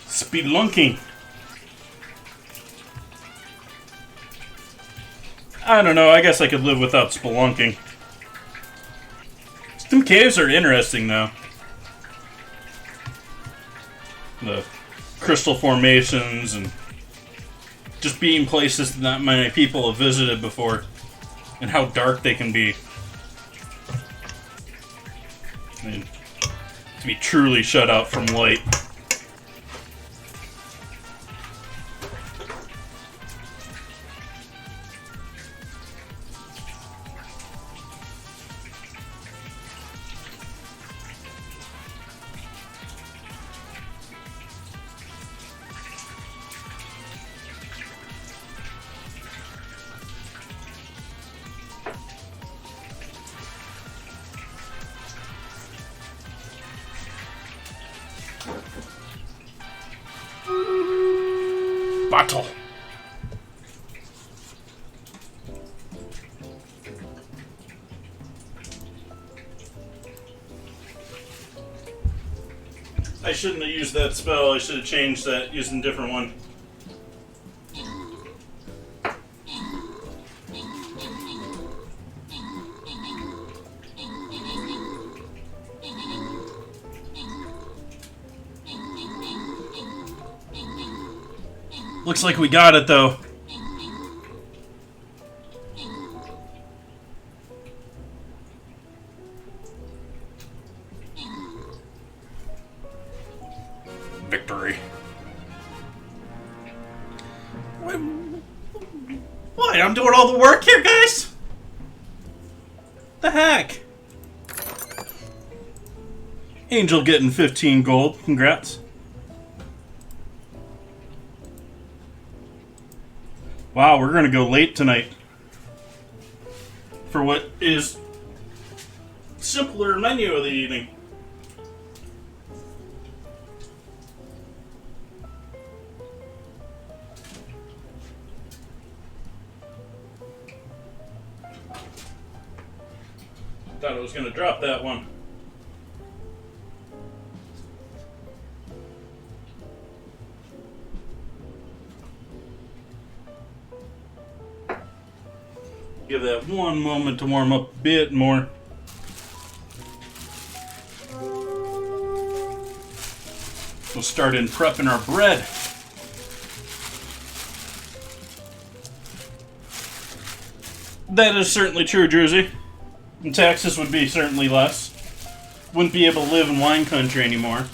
Spelunking. I don't know, I guess I could live without spelunking. Some caves are interesting, though. The crystal formations and just being places that not many people have visited before, and how dark they can be. I mean, to be truly shut out from light. Battle. I shouldn't have used that spell. I should have changed that, using a different one. Looks like we got it, though. What? I'm doing all the work here, guys? The heck? Angel getting 15 gold. Congrats. Wow, we're gonna go late tonight. For what is simpler menu of the evening. Thought I was gonna drop that one. Give that one moment to warm up a bit more. We'll start in prepping our bread. That is certainly true, Druzy. And taxes would be certainly less. Wouldn't be able to live in wine country anymore.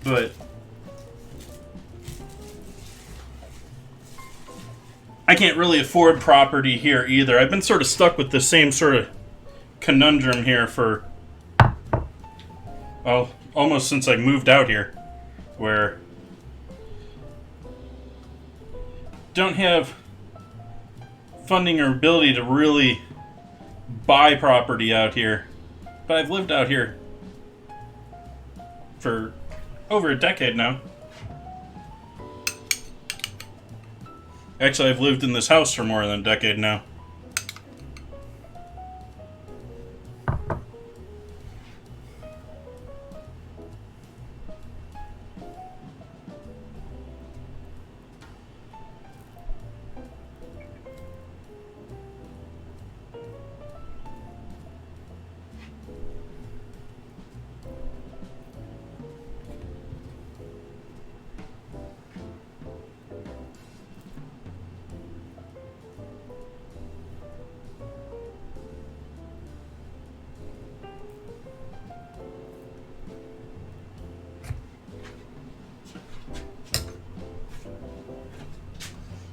But I can't really afford property here either. I've been sort of stuck with the same sort of conundrum here for, well, almost since I moved out here. Where don't have funding or ability to really buy property out here. But I've lived out here for over a decade now. Actually, I've lived in this house for more than a decade now.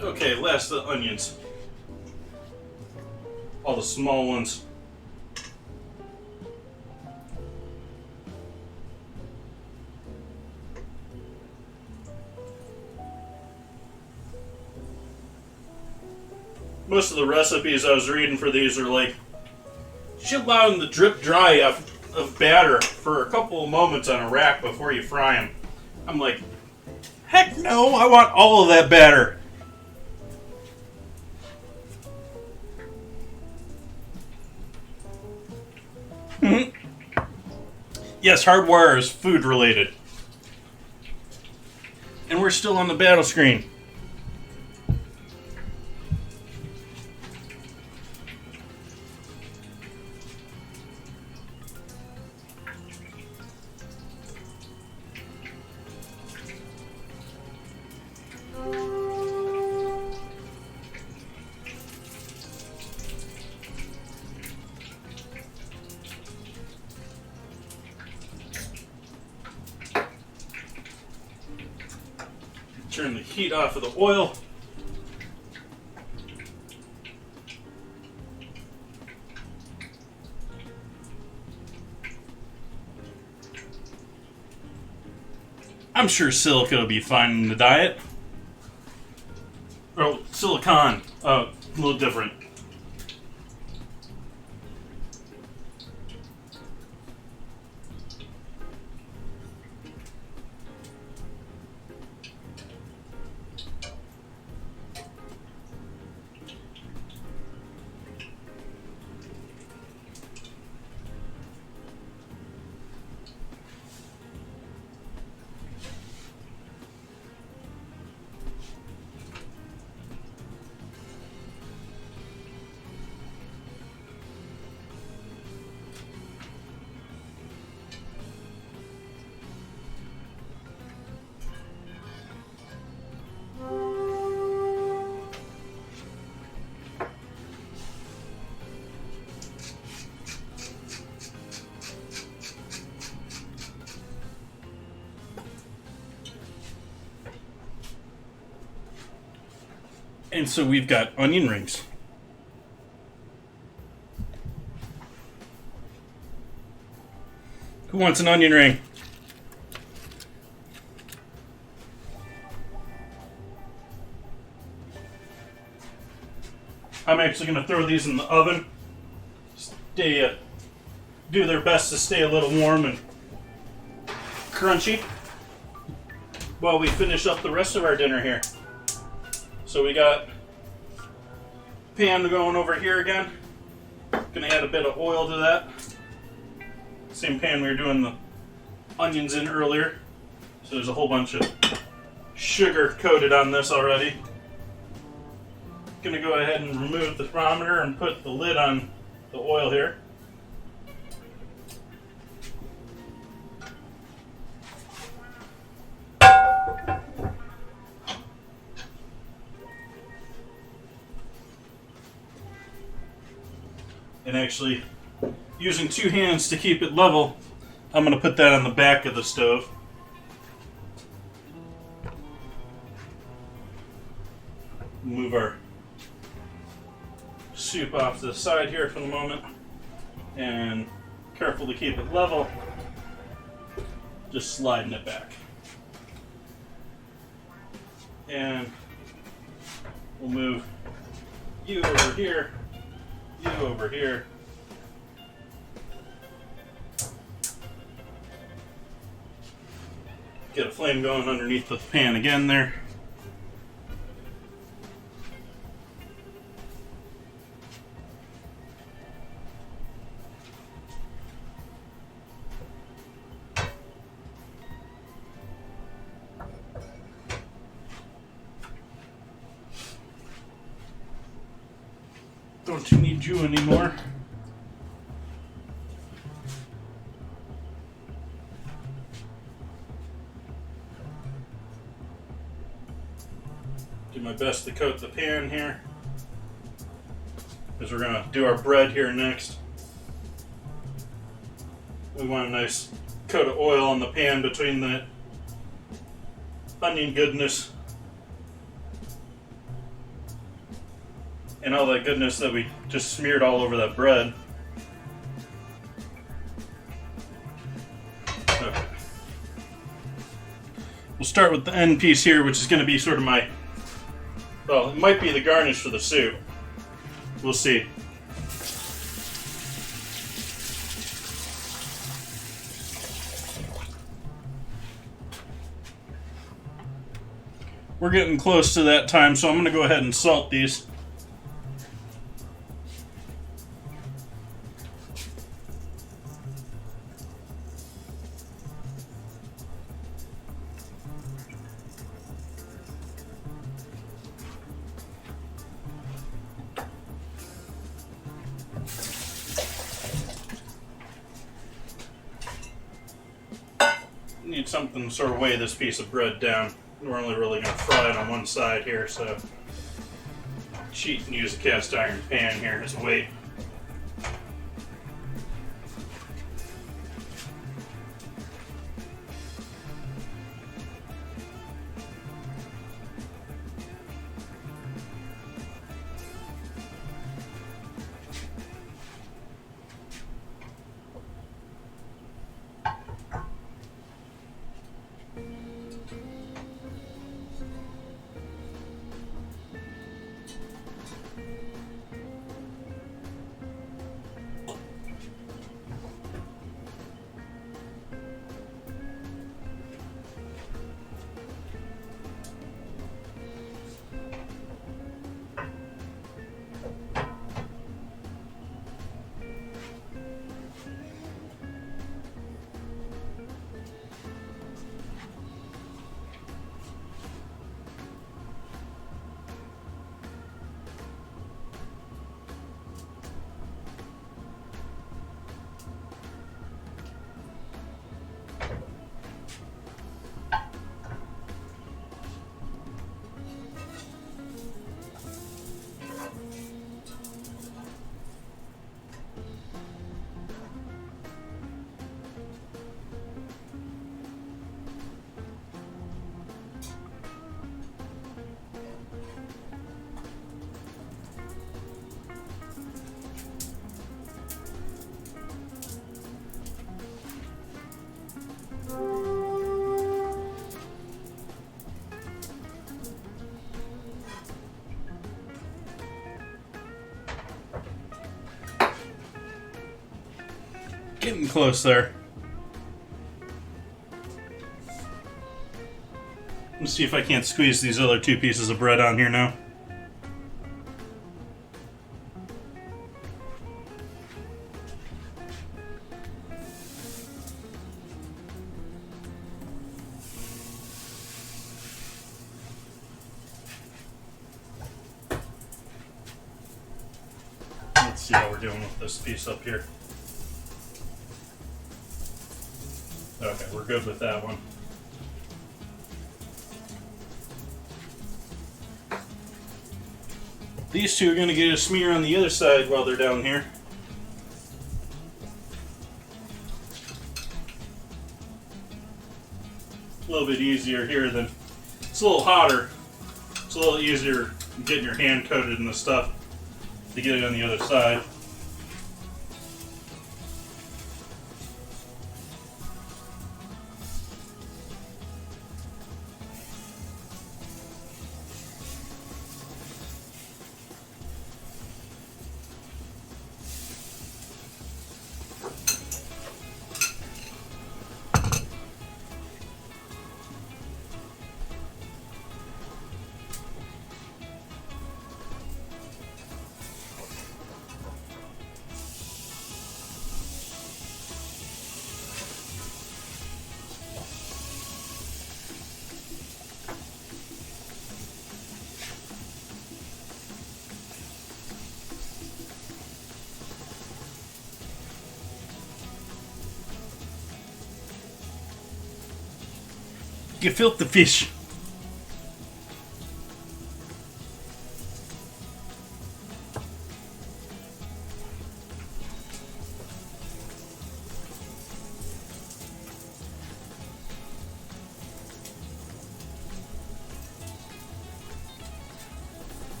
Okay, last the onions. All the small ones. Most of the recipes I was reading for these are like, should allow them to drip dry of batter for a couple of moments on a rack before you fry them. I'm like, heck no, I want all of that batter. Yes, hardware is food related. And we're still on the battle screen. Turn the heat off of the oil. I'm sure silica will be fine in the diet. Oh, silicon. A little different. And so we've got onion rings. Who wants an onion ring? I'm actually going to throw these in the oven. Do their best to stay a little warm and crunchy while we finish up the rest of our dinner here. So we got pan going over here again. Gonna add a bit of oil to that. Same pan we were doing the onions in earlier. So there's a whole bunch of sugar coated on this already. Gonna go ahead and remove the thermometer and put the lid on the oil here. And actually, using two hands to keep it level, I'm going to put that on the back of the stove. Move our soup off to the side here for the moment. And careful to keep it level. Just sliding it back. And we'll move you over here. You over here. Get a flame going underneath the pan again there. Don't you need you anymore? Do my best to coat the pan here, because we're going to do our bread here next. We want a nice coat of oil on the pan between the onion goodness and all that goodness that we just smeared all over that bread. Okay. We'll start with the end piece here, which is going to be sort of my, well, it might be the garnish for the soup. We'll see. We're getting close to that time, so I'm going to go ahead and salt these. Need something to sort of weigh this piece of bread down. We're only really going to fry it on one side here, so cheat and use a cast iron pan here as a weight. Getting close there. Let's see if I can't squeeze these other 2 pieces of bread on here now. Let's see how we're doing with this piece up here. Okay, we're good with that one. These 2 are going to get a smear on the other side while they're down here. A little bit easier here than... It's a little hotter. It's a little easier getting your hand coated in the stuff to get it on the other side. Gefilte fish.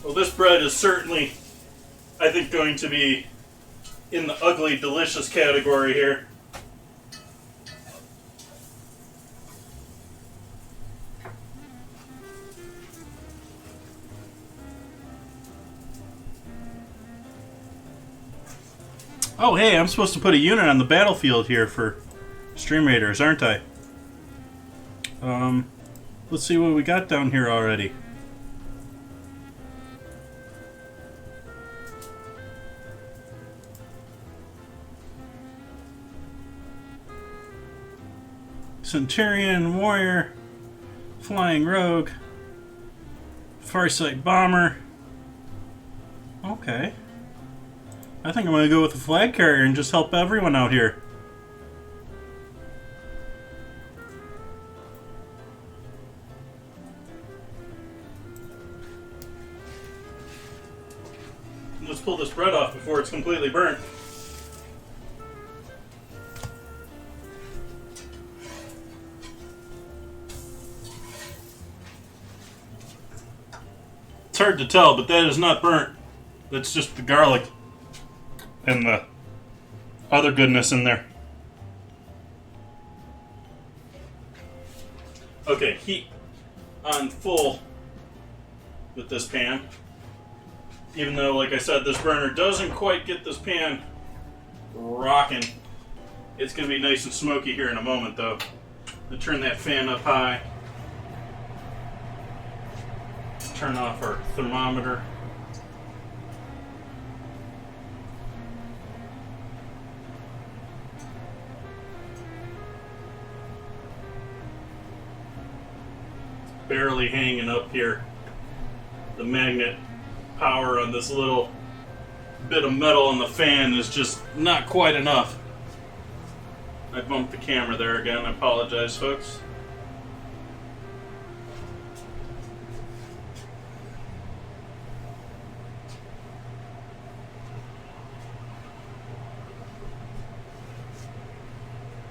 Well, this bread is certainly, I think, going to be in the ugly delicious category here. Oh, hey, I'm supposed to put a unit on the battlefield here for Stream Raiders, aren't I? Let's see what we got down here already. Centurion, Warrior, Flying Rogue, Farsight Bomber. Okay. I think I'm going to go with the flag carrier and just help everyone out here. Let's pull this bread off before it's completely burnt. It's hard to tell, but that is not burnt. That's just the garlic and the other goodness in there. Okay, heat on full with this pan. Even though, like I said, this burner doesn't quite get this pan rocking. It's going to be nice and smoky here in a moment, though. I'll turn that fan up high. Turn off our thermometer. Barely hanging up here. The magnet power on this little bit of metal on the fan is just not quite enough. I bumped the camera there again. I apologize, folks.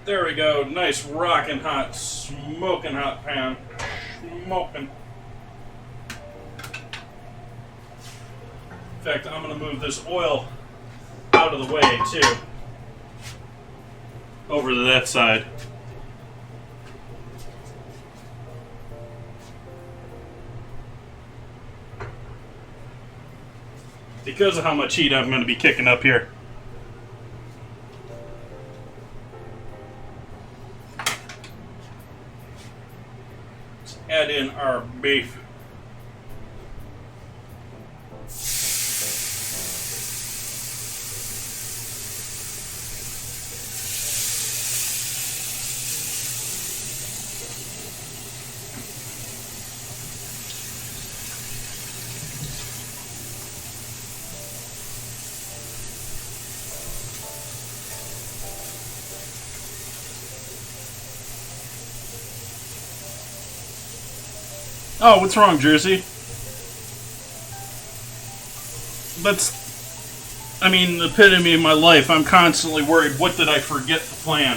There we go. Nice rockin' hot, smoking hot pan. Smoking. In fact, I'm going to move this oil out of the way, too. Over to that side. Because of how much heat I'm going to be kicking up here. in our beef. Oh, what's wrong, Jersey? That's, I mean, the epitome of my life. I'm constantly worried, what did I forget to plan?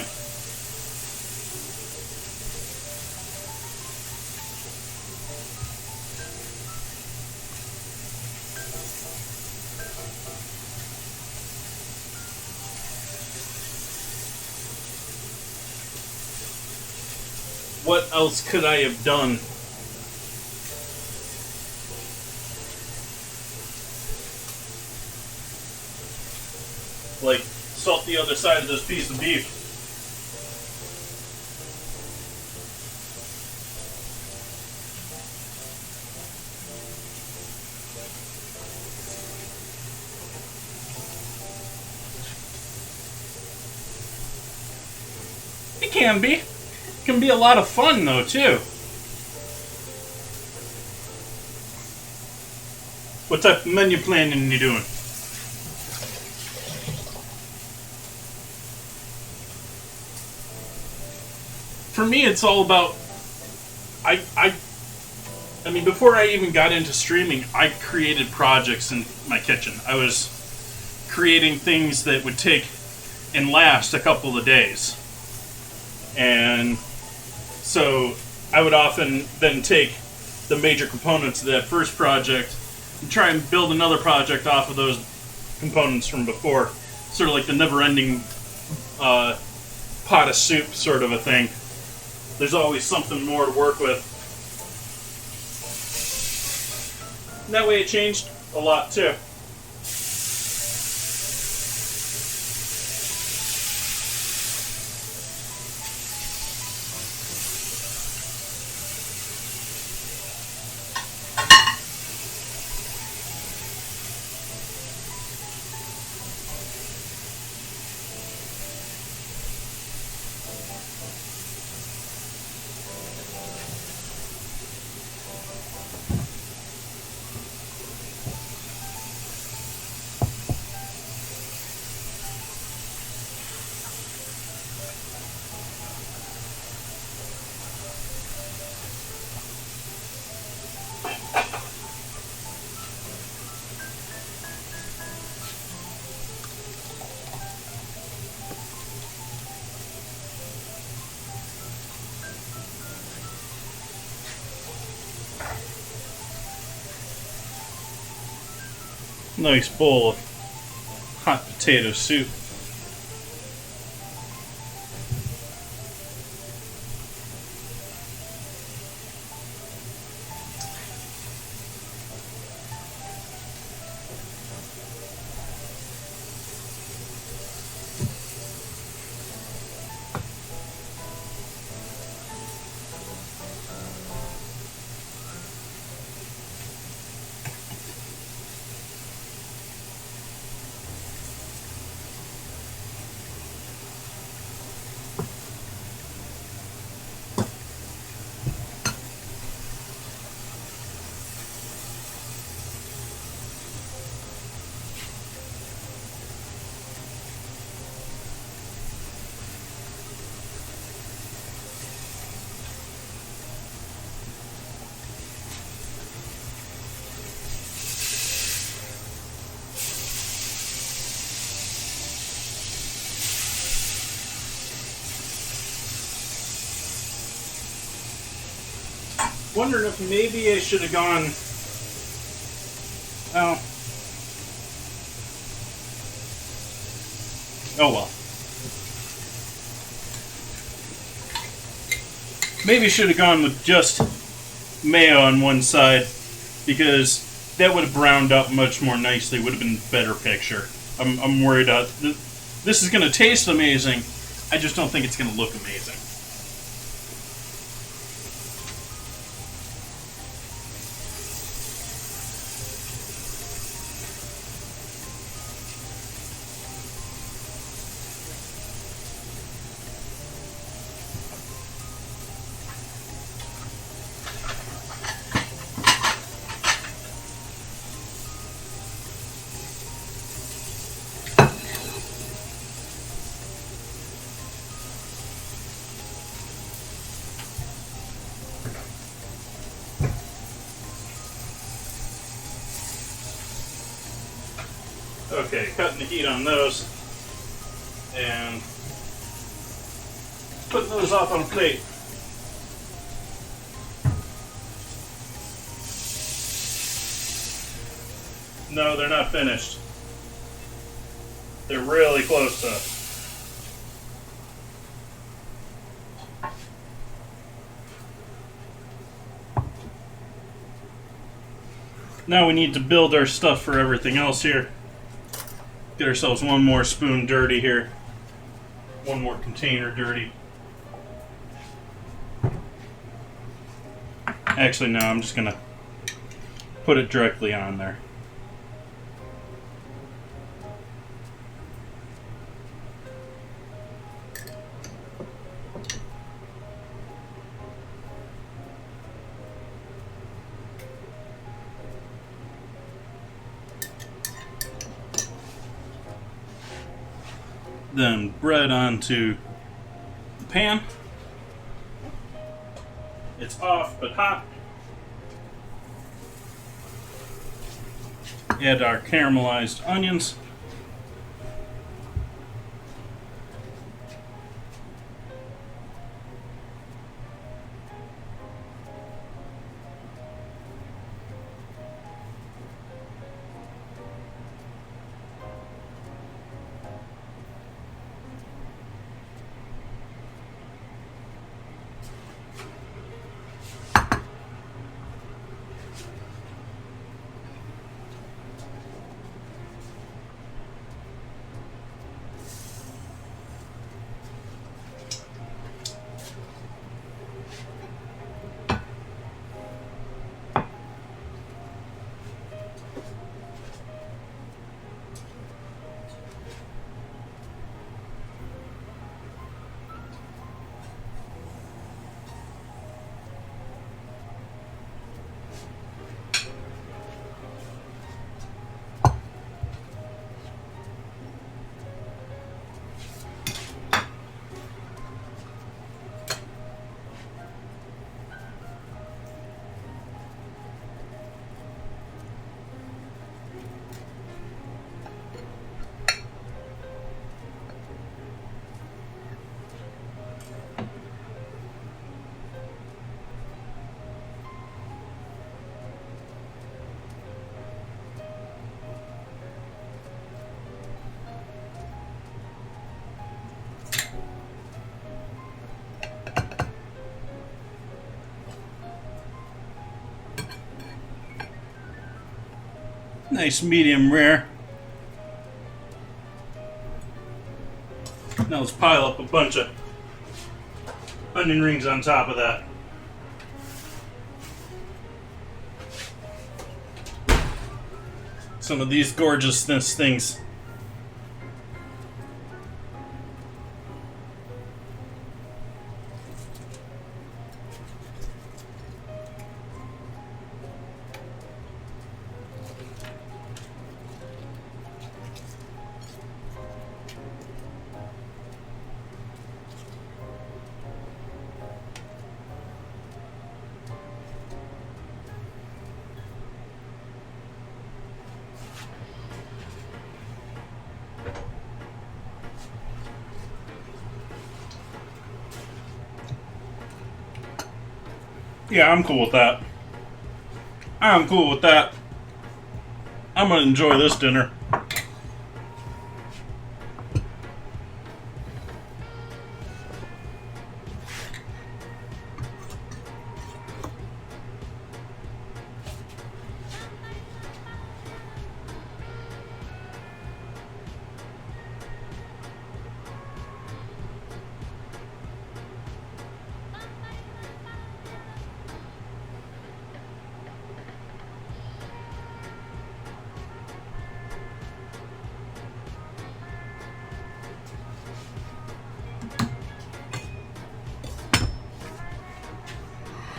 What else could I have done? Like, salt the other side of this piece of beef. It can be. It can be a lot of fun, though, too. What type of menu planning are you doing? For me, it's all about. I mean, before I even got into streaming, I created projects in my kitchen. I was creating things that would take and last a couple of days. And so I would often then take the major components of that first project and try and build another project off of those components from before. Sort of like the never-ending pot of soup sort of a thing. There's always something more to work with. And that way it changed a lot too. Nice bowl of hot potato soup. Wondering if maybe I should have gone. Oh. Oh well. Maybe I should have gone with just mayo on one side, because that would have browned up much more nicely. Would have been a better picture. I'm worried this is going to taste amazing. I just don't think it's going to look amazing. Okay, cutting the heat on those and putting those off on a plate. No, they're not finished. They're really close to. Now we need to build our stuff for everything else here. Get ourselves one more spoon dirty here. One more container dirty. Actually, no, I'm just going to put it directly on there. Then bread onto the pan. It's off but hot. Add our caramelized onions. Nice medium rare. Now let's pile up a bunch of onion rings on top of that. Some of these gorgeousness things. Yeah, I'm cool with that. I'm cool with that. I'm gonna enjoy this dinner.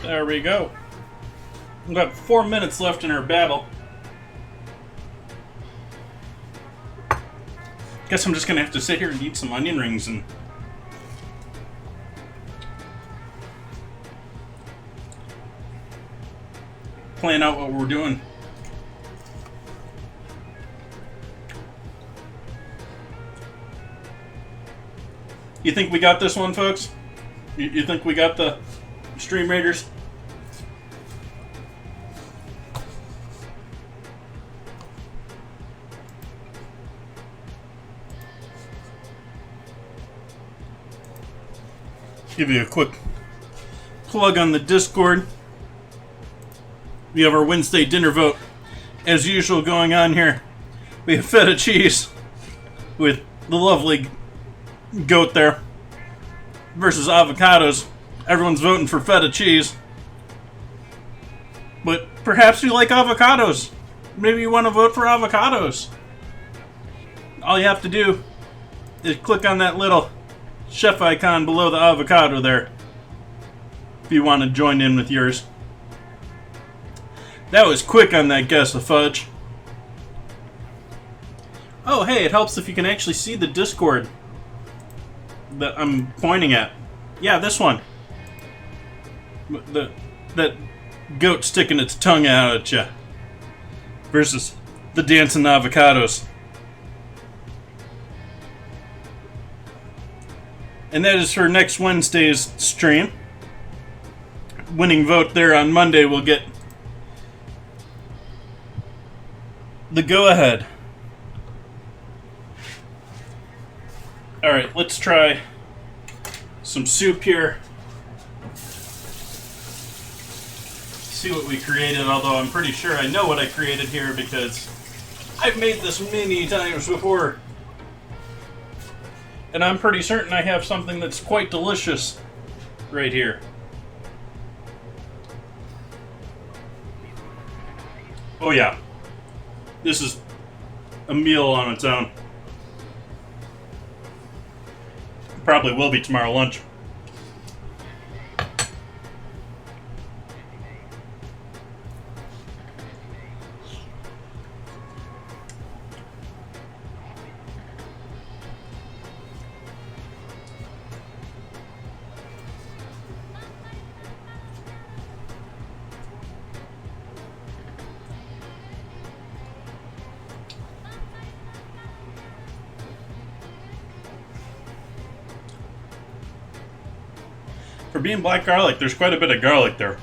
There we go. We've got 4 minutes left in our battle. Guess I'm just gonna have to sit here and eat some onion rings and plan out what we're doing. You think we got this one, folks? You think we got the Stream Raiders? Give you a quick plug on the Discord. We have our Wednesday dinner vote, as usual, going on here. We have feta cheese with the lovely goat there versus avocados. Everyone's voting for feta cheese, but perhaps you like avocados. Maybe you want to vote for avocados. All you have to do is click on that little chef icon below the avocado there if you want to join in with yours. That was quick on that guess of fudge. Oh, hey, it helps if you can actually see the Discord that I'm pointing at. Yeah, this one. That goat sticking its tongue out at you versus the dancing avocados. And that is for next Wednesday's stream. Winning vote there on Monday will get the go-ahead. Alright, let's try some soup here. See what we created, although I'm pretty sure I know what I created here because I've made this many times before. And I'm pretty certain I have something that's quite delicious right here. Oh yeah. This is a meal on its own. Probably will be tomorrow lunch. For being black garlic, there's quite a bit of garlic there.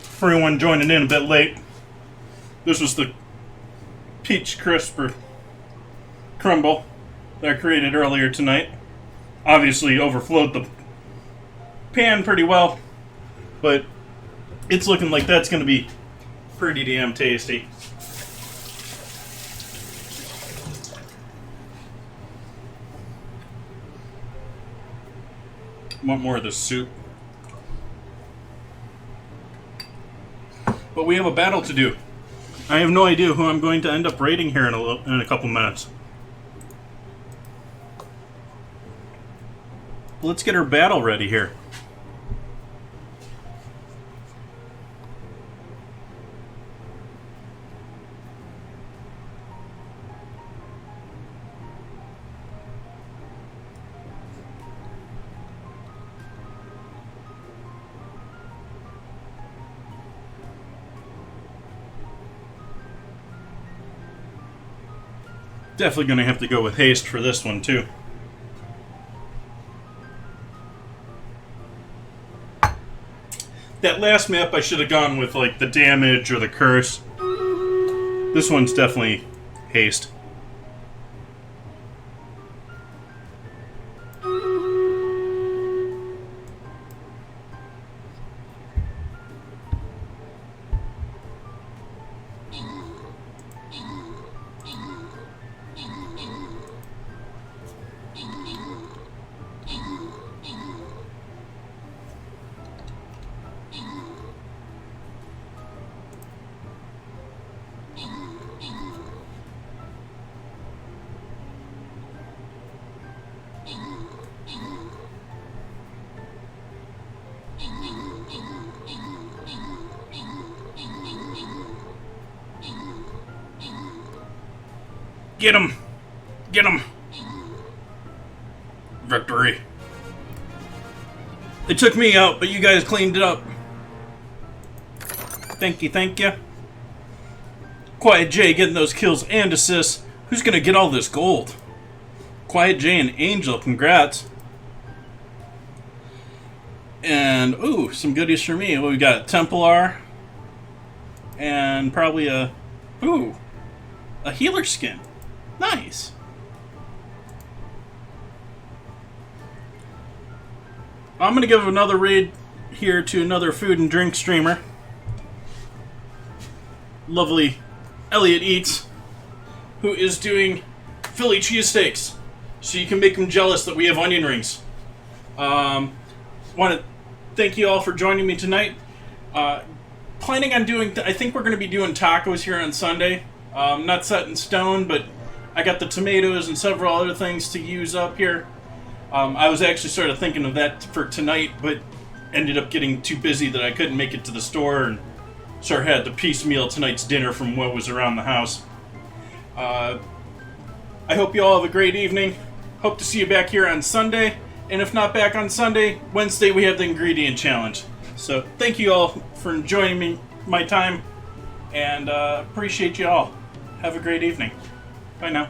For anyone joining in a bit late, this was the peach crisp or crumble that I created earlier tonight. Obviously overflowed the pan pretty well, but it's looking like that's going to be pretty damn tasty. Want more of this soup. But we have a battle to do. I have no idea who I'm going to end up raiding here in a couple minutes. Let's get our battle ready here. Definitely going to have to go with haste for this one too. That last map I should have gone with like the damage or the curse. This one's definitely haste. Get him! Get him! victory. They took me out, but you guys cleaned it up. Thank you, thank you. Quiet J getting those kills and assists. Who's gonna get all this gold? Quiet J and Angel, congrats. And, ooh, some goodies for me. We got Templar. And probably a healer skin. Nice. I'm gonna give another raid here to another food and drink streamer. Lovely Elliot Eats, who is doing Philly cheesesteaks, so you can make them jealous that we have onion rings. Want to thank you all for joining me tonight. Planning on doing, I think we're going to be doing tacos here on Sunday. Not set in stone, but I got the tomatoes and several other things to use up here. I was actually sort of thinking of that for tonight, but ended up getting too busy that I couldn't make it to the store, and sort of had to piecemeal tonight's dinner from what was around the house. I hope you all have a great evening. Hope to see you back here on Sunday. And if not back on Sunday, Wednesday we have the ingredient challenge. So thank you all for joining me, my time, and appreciate you all. Have a great evening. Bye now.